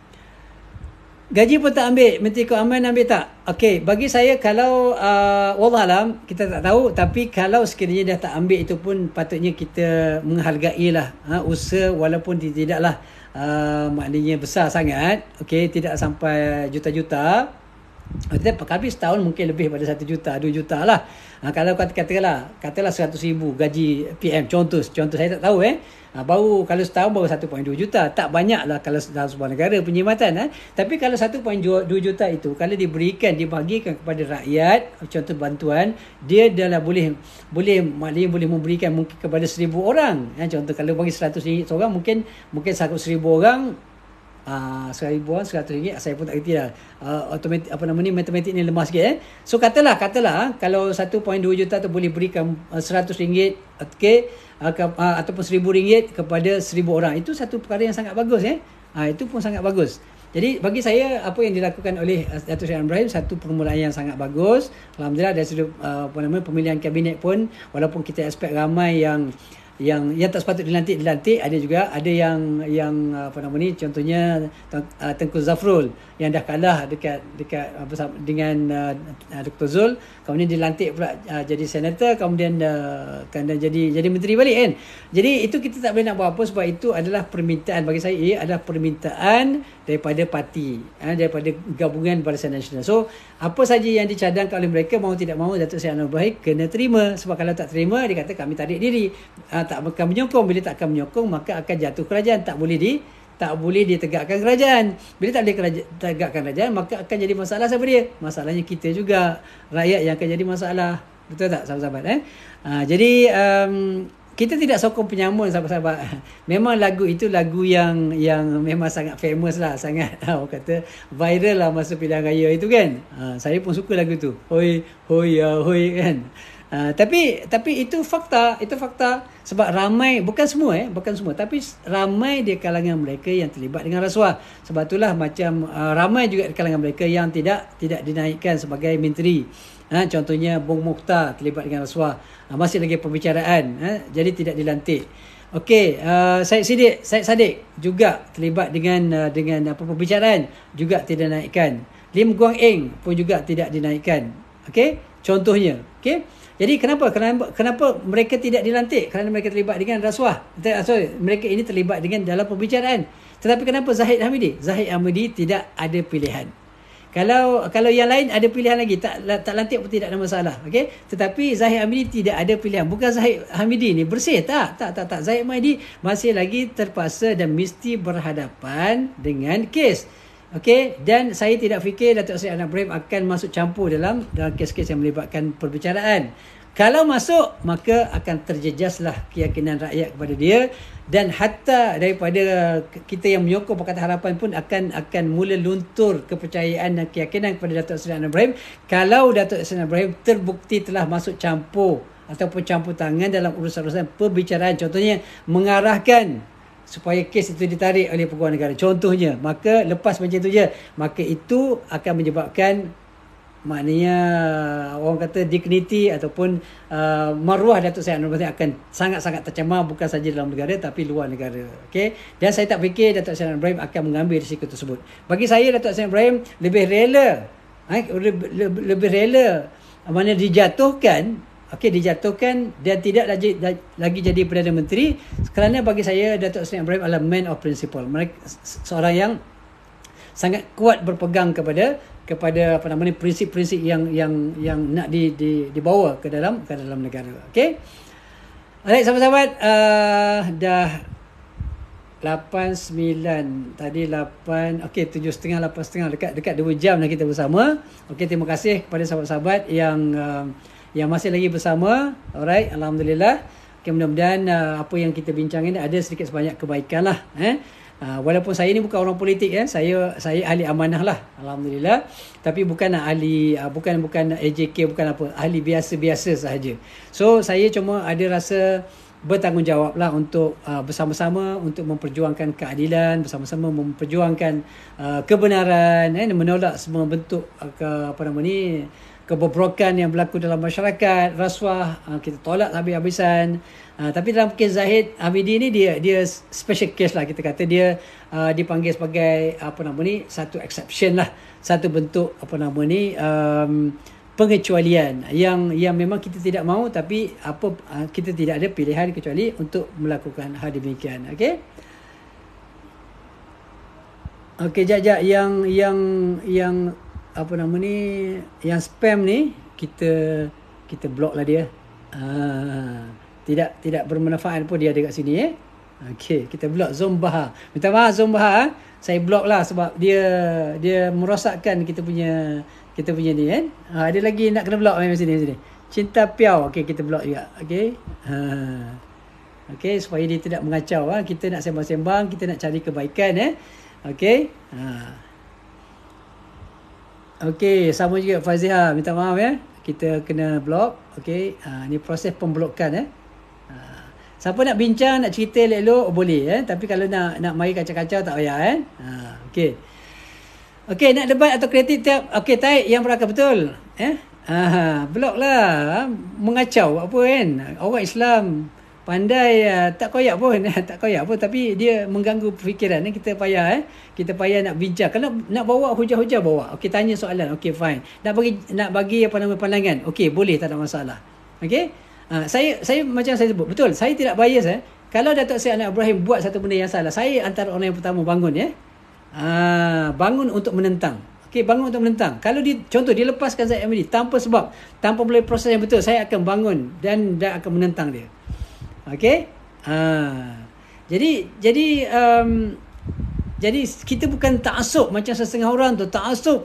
Gaji pun tak ambil, Menteri Keuangan ambil tak? Okey, bagi saya kalau wallahualam kita tak tahu, tapi kalau sekiranya dah tak ambil itu pun patutnya kita menghargailah usaha walaupun tidaklah maknanya besar sangat. Okey, tidak sampai juta-juta. Tapi setahun mungkin lebih pada 1 juta, 2 juta lah. Kalau katalah 100,000 gaji PM, contoh saya tak tahu baru kalau setahun baru 1.2 juta. Tak banyak lah kalau dalam sebuah negara penyimatan. Tapi kalau 1.2 juta itu kalau dibagikan kepada rakyat, contoh bantuan, dia dah boleh memberikan mungkin kepada 1,000 orang. Contoh kalau bagi RM100 seorang, mungkin 100,000 orang, 1,000 orang RM100, saya pun tak kerti lah. Matematik ni lemah sikit. So katalah kalau 1.2 juta tu boleh berikan RM100, okey, ataupun RM1,000 kepada 1,000 orang. Itu satu perkara yang sangat bagus. Itu pun sangat bagus. Jadi bagi saya apa yang dilakukan oleh Datuk Seri Anwar Ibrahim satu permulaan yang sangat bagus. Alhamdulillah dari sudut pemilihan kabinet pun, walaupun kita expect ramai yang tak sepatut dilantik, ada yang contohnya Tengku Zafrul yang dah kalah dekat dengan Dr. Zul, kemudian dilantik pula jadi senator, kemudian jadi menteri balik kan. Jadi itu kita tak boleh nak buat apa sebab itu adalah permintaan, bagi saya ia adalah permintaan daripada parti, daripada gabungan Barisan Nasional. So apa saja yang dicadangkan oleh mereka, mau tidak mau Datuk Seri Anwar Ibrahim kena terima, sebab kalau tak terima dia kata kami tarik diri, tak akan menyokong. Bila tak akan menyokong maka akan jatuh kerajaan, tak boleh ditegakkan kerajaan. Bila tak boleh tegakkan kerajaan maka akan jadi masalah. Siapa dia? Masalahnya kita juga, rakyat yang akan jadi masalah. Betul tak sahabat-sahabat? Jadi kita tidak sokong penyamun sahabat-sahabat. Memang lagu itu lagu yang memang sangat famous lah, sangat orang kata viral lah masa pilihan raya itu kan. Saya pun suka lagu tu. Hoi hoi hoi kan. Tapi itu fakta sebab ramai, bukan semua tapi ramai di kalangan mereka yang terlibat dengan rasuah. Sebab itulah macam ramai juga di kalangan mereka yang tidak dinaikkan sebagai menteri. Contohnya Bung Mokhtar terlibat dengan rasuah, masih lagi perbicaraan, jadi tidak dilantik. Okey, Syed Saddiq juga terlibat dengan perbicaraan, juga tidak dinaikkan. Lim Guang Eng pun juga tidak dinaikkan. Okey, contohnya. Okey, jadi kenapa mereka tidak dilantik? Kerana mereka terlibat dengan rasuah. Mereka ini terlibat dengan dalam perbicaraan. Tetapi kenapa Zahid Hamidi tidak ada pilihan? Kalau yang lain ada pilihan lagi, tak lantik pun tidak ada masalah. Okey, tetapi Zahid Hamidi tidak ada pilihan. Bukan Zahid Hamidi ni bersih, tak. Zahid Hamidi masih lagi terpaksa dan mesti berhadapan dengan kes. Okey, dan saya tidak fikir Datuk Seri Anwar Ibrahim akan masuk campur dalam kes-kes yang melibatkan perbicaraan. Kalau masuk, maka akan terjejaslah keyakinan rakyat kepada dia, dan hatta daripada kita yang menyokong Pakatan Harapan pun akan mula luntur kepercayaan dan keyakinan kepada Datuk Seri Anwar Ibrahim kalau Datuk Seri Anwar Ibrahim terbukti telah masuk campur ataupun campur tangan dalam urusan-urusan perbicaraan, contohnya mengarahkan supaya kes itu ditarik oleh peguam negara contohnya, maka lepas macam itu je, maka itu akan menyebabkan maknanya orang kata dignity ataupun maruah Datuk Seri Anwar Ibrahim akan sangat-sangat tercemar, bukan saja dalam negara tapi luar negara. Okey, dan saya tak fikir Datuk Seri Anwar Ibrahim akan mengambil risiko tersebut. Bagi saya Datuk Seri Anwar Ibrahim lebih rela mana dijatuhkan dan tidak lagi jadi Perdana Menteri, kerana bagi saya Datuk Seri Ibrahim adalah man of principle. Mereka seorang yang sangat kuat berpegang kepada kepada prinsip-prinsip yang nak dibawa ke dalam negara. Okey. Alright, sahabat-sahabat, dah 8:09 tadi 8 okey 7:30 8:30 dekat 2 jam dah kita bersama. Okey, terima kasih kepada sahabat-sahabat yang masih lagi bersama. Alright, alhamdulillah. Okey, mudah-mudahan apa yang kita bincang ini ada sedikit sebanyak kebaikan lah. Walaupun saya ni bukan orang politik, saya ahli amanah lah, alhamdulillah. Tapi bukan ahli bukan AJK, bukan apa, ahli biasa-biasa sahaja. So saya cuma ada rasa bertanggungjawab lah untuk bersama-sama untuk memperjuangkan keadilan, bersama-sama memperjuangkan kebenaran, menolak semua bentuk kebobrokan yang berlaku dalam masyarakat, rasuah kita tolak habis-habisan. Tapi dalam kes Zahid Hamidi ni dia special case lah, kita kata dia dipanggil sebagai satu exception lah, satu bentuk pengecualian yang memang kita tidak mahu, tapi kita tidak ada pilihan kecuali untuk melakukan hal demikian. Okey. Okey, jap yang yang spam ni kita block lah dia. Tidak bermanfaat pun dia ada kat sini. Okey, kita block Zombaha. Minta maaf Zombaha, saya block lah sebab dia merosakkan kita punya ni kan. Ada lagi nak kena block sini. Cinta Piau. Okey, kita block juga. Okey. Okey, supaya dia tidak mengacau. Kita nak sembang-sembang, kita nak cari kebaikan. Okey. Okey, sama juga Faziha. Minta maaf kita kena block. Okey. Ni proses pemblokan. Siapa nak bincang, nak cerita elok-elok boleh. Tapi kalau nak mari kacau-kacau tak payah. Okey. Okey, nak debat atau kritik tiap. Okey, Taib yang berakal betul. Blok lah. Mengacau apa kan. Orang Islam pandai tak koyak pun. Tapi dia mengganggu fikiran. Kita payah nak bincang. Kalau nak bawa hujah-hujah, bawa. Okey, tanya soalan. Okey, fine. Nak bagi pandangan. Okey, boleh, tak ada masalah. Okey. Saya macam saya sebut. Betul, saya tidak bias. Kalau Datuk Seri Anwar Ibrahim buat satu benda yang salah, saya antara orang yang pertama bangun. Bangun untuk menentang. Okey, bangun untuk menentang. Kalau contoh dia lepaskan Zahid Hamidi tanpa sebab, tanpa melalui proses yang betul, saya akan bangun dan akan menentang dia. Okey? Jadi kita bukan ta'assub macam setengah orang tu. Ta'assub,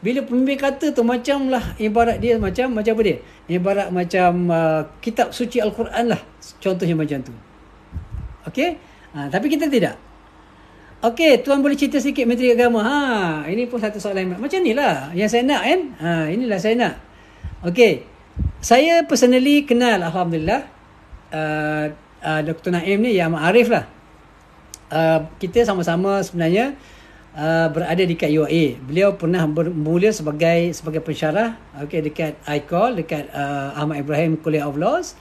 bila pemimpin kata tu macamlah ibarat dia macam apa dia? Ibarat macam kitab suci Al-Quran lah. Contohnya macam tu. Okey? Tapi kita tidak. Okey, Tuan boleh cerita sikit Menteri Agama. Ini pun satu soalan macam ni lah yang saya nak kan. Inilah saya nak. Okey. Saya personally kenal, alhamdulillah, Dr. Naim ni yang Arif lah. Kita sama-sama sebenarnya berada dekat UAE. Beliau pernah bermula sebagai pensyarah dekat ICOL, dekat Ahmad Ibrahim College of Laws.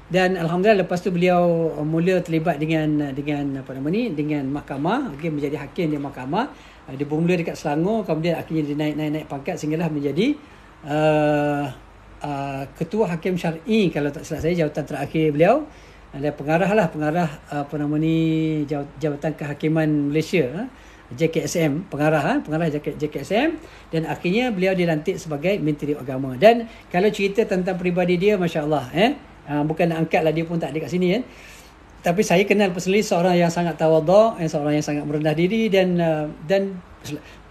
Dan alhamdulillah lepas tu beliau mula terlibat dengan mahkamah, menjadi hakim di mahkamah. Dia bermula dekat Selangor, kemudian akhirnya dia naik pangkat sehinggalah menjadi ketua hakim syar'i, kalau tak silap saya jawatan terakhir beliau. Ada pengarah Jabatan Kehakiman Malaysia, JKSM, pengarah JKSM, dan akhirnya beliau dilantik sebagai Menteri Agama. Dan kalau cerita tentang peribadi dia, masya-Allah, bukan nak angkatlah, dia pun tak ada kat sini tapi saya kenal personally seorang yang sangat tawaduk, seorang yang sangat merendah diri, dan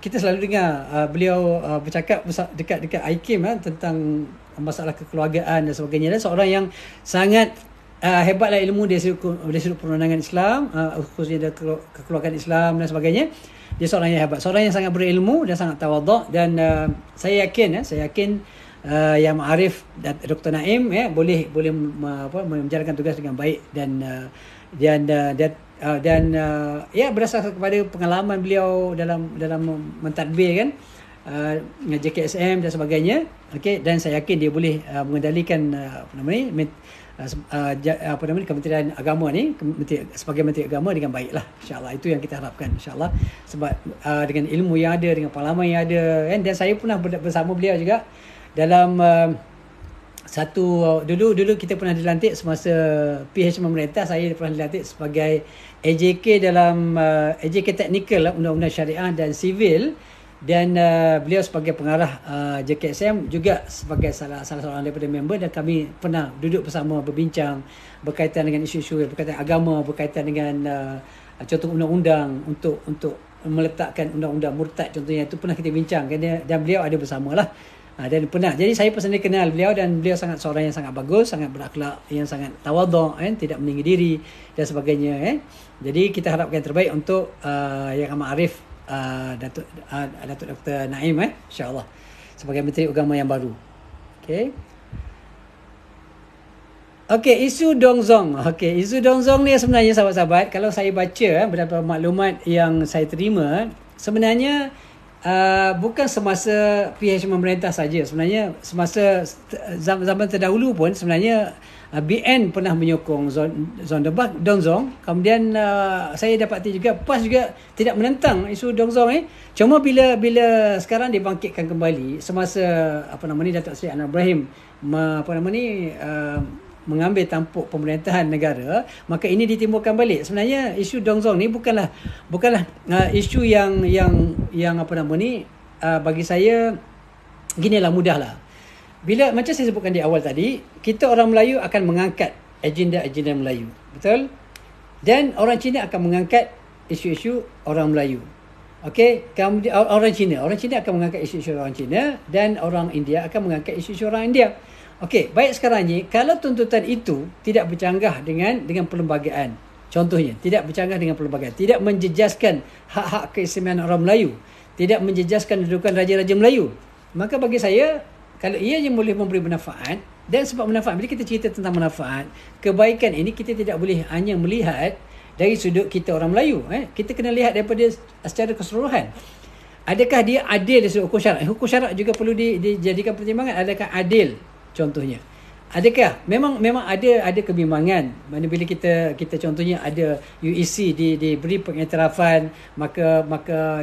kita selalu dengar beliau bercakap dekat IKIM tentang masalah kekeluargaan dan sebagainya. Dan seorang yang sangat hebatlah ilmu dari sudut perundangan Islam, khususnya dari kekeluargaan Islam dan sebagainya. Dia seorang yang hebat, seorang yang sangat berilmu dan sangat tawaduk. Dan saya yakin yang Arif dan Dr. Naim boleh menjalankan tugas dengan baik dan berdasarkan kepada pengalaman beliau dalam mentadbir dengan JKSM dan sebagainya. Dan saya yakin dia boleh mengendalikan Kementerian Agama ni sebagai Menteri Agama dengan baiklah, insya-Allah. Itu yang kita harapkan, insya-Allah, sebab dengan ilmu yang ada, dengan pengalaman yang ada, dan saya pernah bersama beliau juga dalam dulu kita pernah dilantik semasa PH pemerintah. Saya pernah dilantik sebagai AJK dalam AJK teknikal lah, undang-undang syariah dan sivil, dan beliau sebagai pengarah JKSM juga sebagai salah seorang daripada member, dan kami pernah duduk bersama berbincang berkaitan dengan isu-isu berkaitan agama, berkaitan dengan contoh undang-undang untuk meletakkan undang-undang murtad contohnya, itu pernah kita bincang dan beliau ada bersamalah. Dan pernah, jadi saya personally kenal beliau, dan beliau sangat seorang yang sangat bagus, sangat berakhlak, yang sangat tawaduk, tidak meninggi diri dan sebagainya. Jadi kita harapkan yang terbaik untuk Yang Amat Arif, Datuk Dr. Naim, insya-Allah, sebagai Menteri Agama yang baru. Okey, isu Dongzong. Isu Dongzong ni sebenarnya sahabat-sahabat, kalau saya baca beberapa maklumat yang saya terima, sebenarnya bukan semasa PH pemerintah saja. Sebenarnya semasa zaman terdahulu pun sebenarnya BN pernah menyokong Dongzong. Kemudian saya dapati juga PAS juga tidak menentang isu Dongzong. Cuma bila sekarang dibangkitkan kembali semasa Datuk Seri Anwar Ibrahim mengambil tampuk pemerintahan negara, maka ini ditimbulkan balik. Sebenarnya isu Dongzong ni bukanlah isu yang bagi saya ginilah mudahlah. Bila macam saya sebutkan di awal tadi, kita orang Melayu akan mengangkat agenda-agenda Melayu, betul? Dan orang Cina akan mengangkat isu-isu orang Melayu. Okey, kemudian orang Cina akan mengangkat isu-isu orang Cina, dan orang India akan mengangkat isu-isu orang India. Okey, baik sekarang ni kalau tuntutan itu tidak bercanggah dengan perlembagaan. Contohnya, tidak bercanggah dengan perlembagaan, tidak menjejaskan hak-hak keistimewaan orang Melayu, tidak menjejaskan kedudukan raja-raja Melayu, maka bagi saya kalau ia yang boleh memberi manfaat, dan sebab manfaat, bila kita cerita tentang manfaat, kebaikan ini kita tidak boleh hanya melihat dari sudut kita orang Melayu. Kita kena lihat daripada secara keseluruhan. Adakah dia adil dari sudut hukum syarak? Hukum syarak juga perlu dijadikan pertimbangan. Adakah adil? Contohnya, adakah memang ada kebimbangan mana bila kita contohnya ada UEC diberi pengiktirafan, maka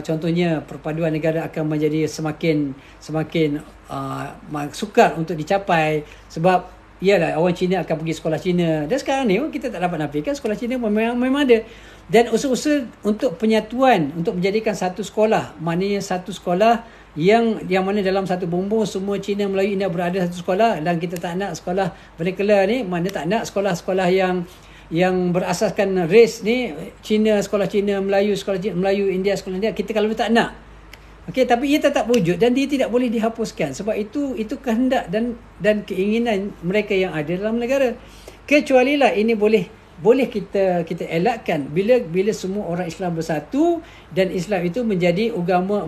contohnya perpaduan negara akan menjadi semakin sukar untuk dicapai, sebab ialah orang Cina akan pergi sekolah Cina, dan sekarang ni kita tak dapat nafikan sekolah Cina memang ada. Dan usaha-usaha untuk penyatuan, untuk menjadikan satu sekolah, maknanya satu sekolah yang mana dalam satu bumbung semua Cina, Melayu, India berada satu sekolah, dan kita tak nak sekolah vernacular ni, mana tak nak sekolah-sekolah yang berasaskan race ni, Cina, sekolah Cina, Melayu, sekolah Cina, Melayu, India, sekolah India, kita kalau tak nak. Okey, tapi ia tetap wujud dan dia tidak boleh dihapuskan, sebab itu kehendak dan keinginan mereka yang ada dalam negara. Kecualilah ini boleh kita elakkan bila semua orang Islam bersatu, dan Islam itu menjadi agama,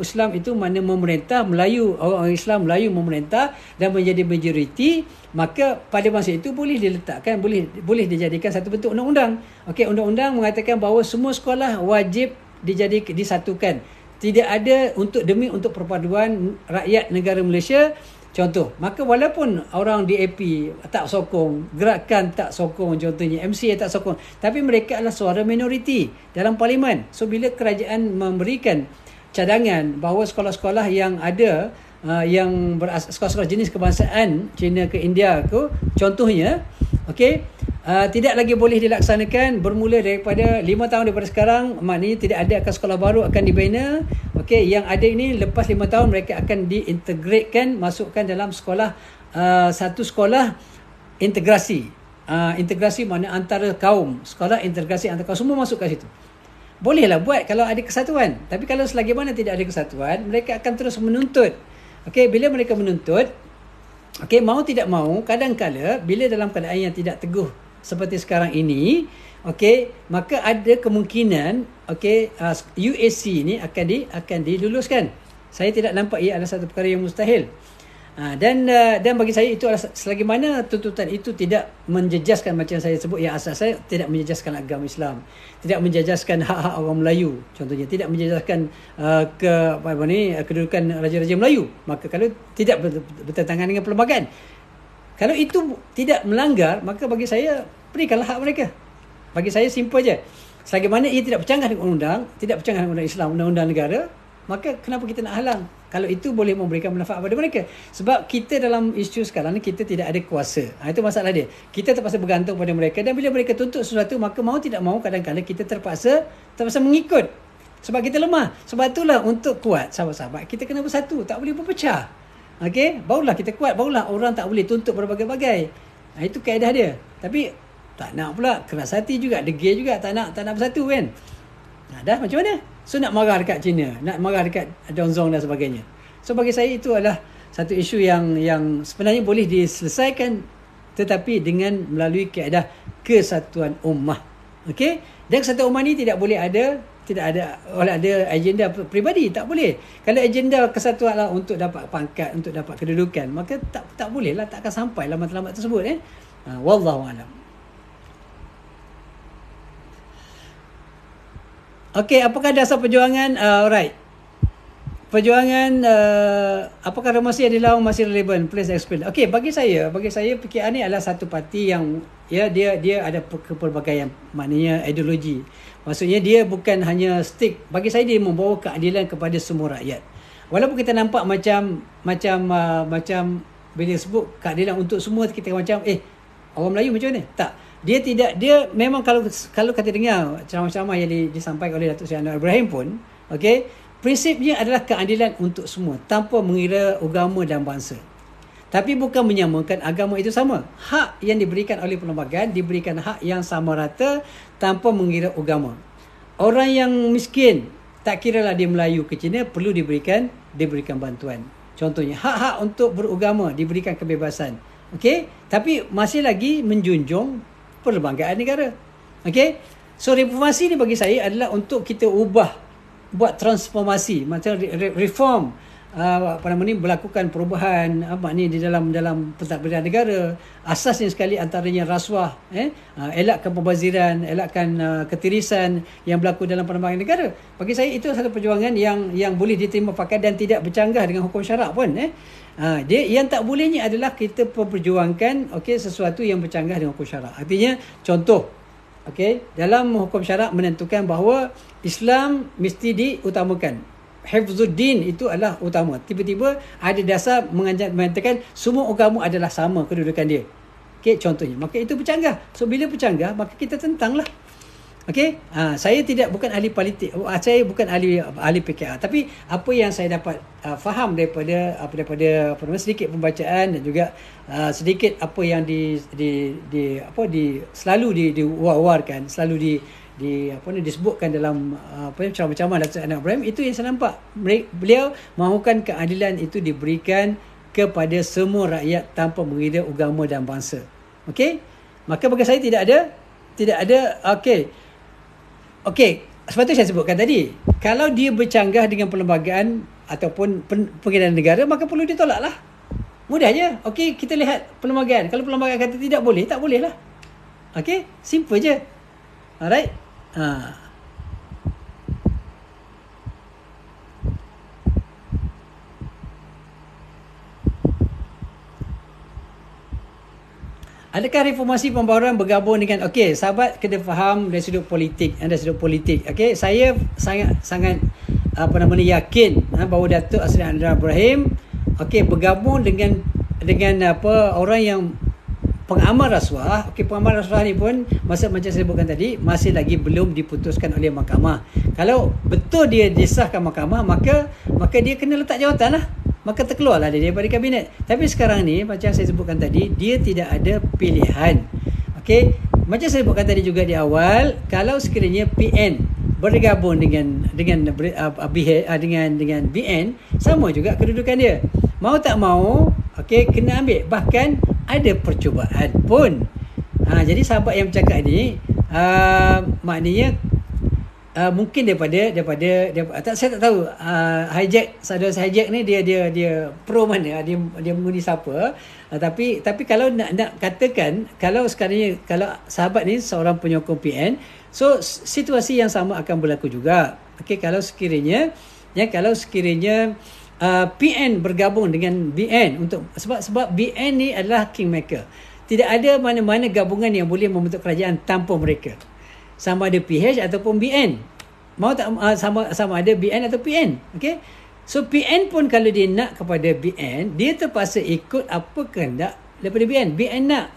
Islam itu mana memerintah, orang Islam Melayu memerintah dan menjadi majoriti, maka pada masa itu boleh diletakkan, boleh dijadikan satu bentuk undang-undang. Okey, undang-undang mengatakan bahawa semua sekolah wajib disatukan. Tidak ada demi perpaduan rakyat negara Malaysia. Contoh, maka walaupun orang DAP tak sokong, gerakan tak sokong, contohnya MCA tak sokong, tapi mereka adalah suara minoriti dalam parlimen. So bila kerajaan memberikan cadangan bahawa sekolah-sekolah yang ada sekolah-sekolah jenis kebangsaan Cina ke India ke, contohnya, okey, tidak lagi boleh dilaksanakan bermula daripada 5 tahun daripada sekarang, maknanya tidak ada akan sekolah baru akan dibina. Okey, yang ada ini lepas 5 tahun mereka akan diintegratekan, masukkan dalam sekolah, satu sekolah integrasi. Integrasi mana antara kaum, sekolah integrasi antara kaum, semua masuk kat situ. Bolehlah buat kalau ada kesatuan, tapi kalau selagi mana tidak ada kesatuan, mereka akan terus menuntut. Okey, bila mereka menuntut, okey, mau tidak mau, kadang-kala bila dalam keadaan yang tidak teguh seperti sekarang ini, okey, maka ada kemungkinan, okey, UAC ni akan diluluskan. Saya tidak nampak ia adalah satu perkara yang mustahil. Dan bagi saya itu adalah selagi mana tuntutan itu tidak menjejaskan, macam saya sebut yang asas saya, tidak menjejaskan agama Islam, tidak menjejaskan hak-hak orang Melayu, contohnya tidak menjejaskan kedudukan raja-raja Melayu, maka kalau tidak bertentangan dengan perlembagaan, kalau itu tidak melanggar, maka bagi saya berikanlah hak mereka. Bagi saya simple je. Selagi mana ia tidak bercanggah dengan undang-undang, tidak bercanggah dengan undang Islam, undang-undang negara, maka kenapa kita nak halang kalau itu boleh memberikan manfaat pada mereka? Sebab kita dalam isu sekarang ni kita tidak ada kuasa. Itu masalah dia. Kita terpaksa bergantung pada mereka, dan bila mereka tuntut sesuatu, maka mau tidak mau kadang-kadang kita terpaksa mengikut. Sebab kita lemah. Sebab itulah untuk kuat, sahabat-sahabat, kita kena bersatu, tak boleh berpecah. Okey, barulah kita kuat, barulah orang tak boleh tuntut berbagai-bagai. Itu kaedah dia. Tapi tak nak pula, keras hati juga, degil juga, tak nak bersatu kan. Dah macam mana? So nak marah dekat China, nak marah dekat Donzong dan sebagainya. So bagi saya itu adalah satu isu yang sebenarnya boleh diselesaikan, tetapi dengan melalui kaedah kesatuan ummah. Okey? Dan kesatuan ummah ni tidak ada agenda peribadi, tak boleh. Kalau agenda kesatuan lah untuk dapat pangkat, untuk dapat kedudukan, maka tak boleh lah, tak akan sampai lah matlamat tersebut. Wallahu a'lam. Okey, apakah dasar perjuangan? Alright. Perjuangan apakah Reformasi adalah masih relevan? Please explain. Okey, bagi saya PKR ni adalah satu parti yang dia ada kepelbagaian, maknanya ideologi. Maksudnya dia bukan hanya stick, bagi saya dia membawa keadilan kepada semua rakyat. Walaupun kita nampak macam bila sebut keadilan untuk semua, kita macam orang Melayu macam mana? Tak. Dia memang kalau kata dengar ceramah-ceramah yang disampaikan oleh Datuk Seri Anwar Ibrahim pun, okey, prinsipnya adalah keadilan untuk semua tanpa mengira agama dan bangsa. Tapi bukan menyamakan agama itu sama. Hak yang diberikan oleh perlembagaan diberikan hak yang sama rata tanpa mengira agama. Orang yang miskin, tak kiralah dia Melayu ke Cina, perlu diberikan bantuan. Contohnya hak-hak untuk beragama diberikan kebebasan. Okey, tapi masih lagi menjunjung perlembagaan negara. Okey? So reformasi ni bagi saya adalah untuk kita buat transformasi, macam reform, melakukan perubahan di dalam pentadbiran negara. Asasnya sekali antaranya rasuah, elakkan pembaziran, elakkan ketirisan yang berlaku dalam perlembagaan negara. Bagi saya itu satu perjuangan yang boleh diterima pakai dan tidak bercanggah dengan hukum syarak pun. Dia yang tak bolehnya adalah kita memperjuangkan sesuatu yang bercanggah dengan hukum syarak. Artinya contoh, dalam hukum syarak menentukan bahawa Islam mesti diutamakan. Hifzuddin itu adalah utama. Tiba-tiba ada dasar mengatakan semua agama adalah sama kedudukan dia. Contohnya, maka itu bercanggah. So bila bercanggah, maka kita tentanglah. Saya bukan ahli politik, saya bukan ahli PKR, tapi apa yang saya dapat faham daripada sedikit pembacaan dan juga sedikit apa yang selalu diwar-warkan, selalu disebutkan dalam ceramah-ceramah Datuk Anwar Ibrahim, itu yang saya nampak. Beliau mahukan keadilan itu diberikan kepada semua rakyat tanpa mengira agama dan bangsa. Maka bagi saya tidak ada sebab itu saya sebutkan tadi, kalau dia bercanggah dengan perlembagaan ataupun pengadilan negara, maka perlu ditolaklah. Mudah je. Kita lihat perlembagaan. Kalau perlembagaan kata tidak boleh, tak boleh lah. Simple je. Alright. Adakah reformasi pembaharuan bergabung dengan sahabat kena faham dari sudut politik, saya sangat yakin bahawa Datuk Seri Anwar Ibrahim bergabung dengan orang yang pengamal rasuah. Pengamal rasuah ni pun macam saya sebutkan tadi, masih lagi belum diputuskan oleh mahkamah. Kalau betul dia disahkan mahkamah, maka dia kena letak jawatan lah. Maka terkeluarlah dia daripada kabinet. Tapi sekarang ni, macam saya sebutkan tadi, dia tidak ada pilihan. Macam saya sebutkan tadi juga di awal, kalau sekiranya PN bergabung dengan BN, sama juga kedudukan dia. Mau tak mau, kena ambil. Bahkan ada percubaan pun. Jadi sahabat yang bercakap ni, maknanya mungkin daripada saya tak tahu saudara hijack ni dia pro mana, dia mengundi siapa, tapi kalau nak katakan, kalau sekarang ni, kalau sahabat ni seorang penyokong PN, so situasi yang sama akan berlaku juga. Kalau sekiranya PN bergabung dengan BN untuk sebab BN ni adalah kingmaker. Tidak ada mana-mana gabungan yang boleh membentuk kerajaan tanpa mereka, sama ada PH ataupun BN. Mau tak sama ada BN atau PN. Okey. So PN pun kalau dia nak kepada BN, dia terpaksa ikut apa kehendak daripada BN. BN nak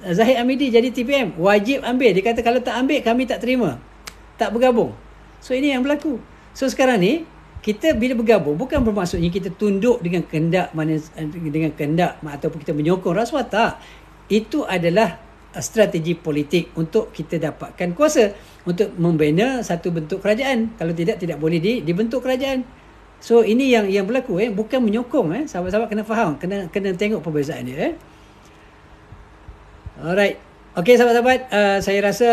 Zahid Hamidi jadi TPM, wajib ambil. Dia kata kalau tak ambil kami tak terima, tak bergabung. So ini yang berlaku. So sekarang ni kita bila bergabung bukan bermaksudnya kita tunduk dengan kehendak ataupun kita menyokong rasuah, tak. Itu adalah strategi politik untuk kita dapatkan kuasa, untuk membina satu bentuk kerajaan. Kalau tidak boleh dibentuk kerajaan. So ini yang berlaku, bukan menyokong. Sahabat-sahabat kena faham, kena tengok perbezaan dia. Alright. Okey sahabat-sahabat, saya rasa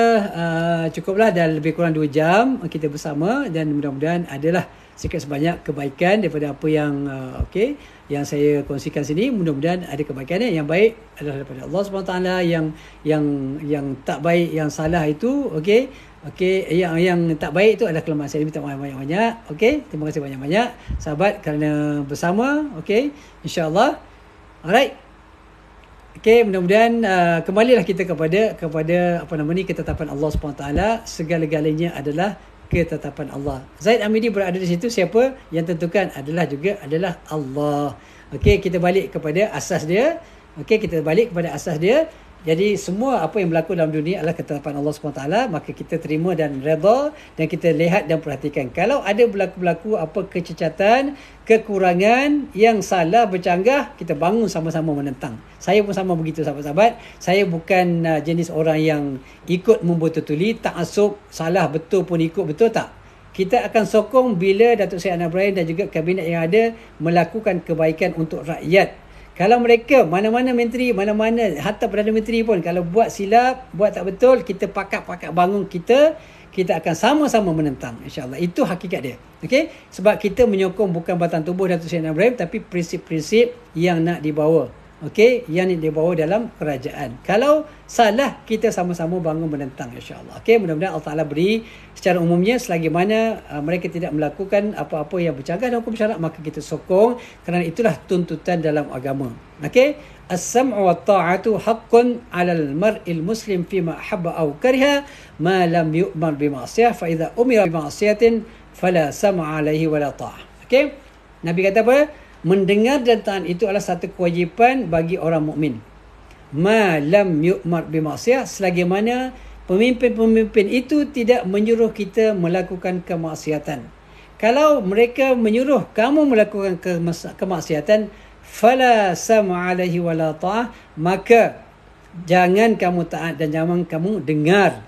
cukuplah, dah lebih kurang 2 jam kita bersama, dan mudah-mudahan adalah sikit sebanyak kebaikan daripada apa yang yang saya kongsikan sini. Mudah-mudahan ada kebaikan. Yang baik adalah daripada Allah SWT, yang tak baik, yang salah itu yang tak baik itu adalah kelemahan. Saya minta maaf banyak-banyak. Terima kasih banyak-banyak sahabat kerana bersama. InsyaAllah. Alright. Mudah-mudahan kembalilah kita kepada ketetapan Allah SWT. Segala-galanya adalah ketetapan Allah. Zahid Hamidi berada di situ, siapa yang tentukan adalah Allah. Kita balik kepada asas dia. Kita balik kepada asas dia. Jadi semua apa yang berlaku dalam dunia adalah ketetapan Allah SWT, maka kita terima dan redha, dan kita lihat dan perhatikan. Kalau ada berlaku apa kecacatan, kekurangan yang salah, bercanggah, kita bangun sama-sama menentang. Saya pun sama begitu sahabat-sahabat. Saya bukan jenis orang yang ikut membotol-tuli, ta'assub, salah betul pun ikut betul, tak. Kita akan sokong bila Datuk Seri Anwar Ibrahim dan juga kabinet yang ada melakukan kebaikan untuk rakyat. Kalau mereka, mana-mana menteri, mana-mana hatta Perdana Menteri pun, kalau buat silap, buat tak betul, kita pakat bangun, kita akan sama-sama menentang, insyaAllah. Itu hakikat dia. Sebab kita menyokong bukan batang tubuh Datuk Seri Anwar Ibrahim, tapi prinsip-prinsip yang nak dibawa. Yang dibawa dalam kerajaan. Kalau salah, kita sama-sama bangun menentang, insyaAllah. Mudah-mudahan Allah Ta'ala beri secara umumnya, selagi mana mereka tidak melakukan apa-apa yang bercanggah dengan hukum syarak, maka kita sokong, kerana itulah tuntutan dalam agama. As-sam'u wa ta'atu haqqun 'alal mar'il muslim fima habba aw kariha ma lam yu'mar bi ma'siyah, fa idza umira bi ma'siyatin fala sam'a 'alaihi wa la ta'ah. Nabi kata apa? Mendengar dan taat itu adalah satu kewajipan bagi orang mukmin. Ma lam yu'mar bi ma'siyah, selagi mana pemimpin-pemimpin itu tidak menyuruh kita melakukan kemaksiatan. Kalau mereka menyuruh kamu melakukan kemaksiatan, fala sam'a alaihi wala ta'ah, maka jangan kamu taat dan jangan kamu dengar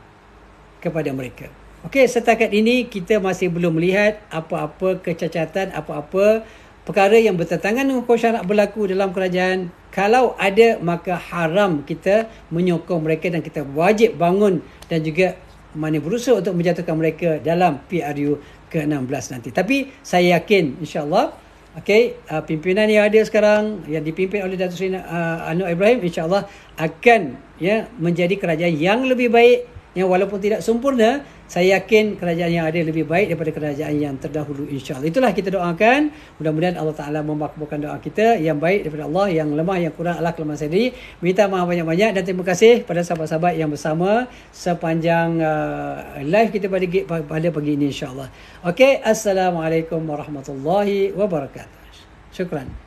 kepada mereka. Setakat ini kita masih belum melihat apa-apa kecacatan, apa-apa perkara yang bertentangan dengan hukum syarak berlaku dalam kerajaan. Kalau ada, maka haram kita menyokong mereka, dan kita wajib bangun dan juga berusaha untuk menjatuhkan mereka dalam PRU ke-16 nanti. Tapi saya yakin insyaAllah pimpinan yang ada sekarang, yang dipimpin oleh Datuk Seri Anwar Ibrahim, insyaAllah akan menjadi kerajaan yang lebih baik, yang walaupun tidak sempurna, saya yakin kerajaan yang ada lebih baik daripada kerajaan yang terdahulu, insyaAllah. Itulah kita doakan. Mudah-mudahan Allah Ta'ala memakbulkan doa kita. Yang baik daripada Allah, yang lemah, yang kurang adalah kelemahan saya sendiri. Minta maaf banyak-banyak, dan terima kasih pada sahabat-sahabat yang bersama sepanjang live kita pada pagi ini, insyaAllah. Assalamualaikum warahmatullahi wabarakatuh. Syukran.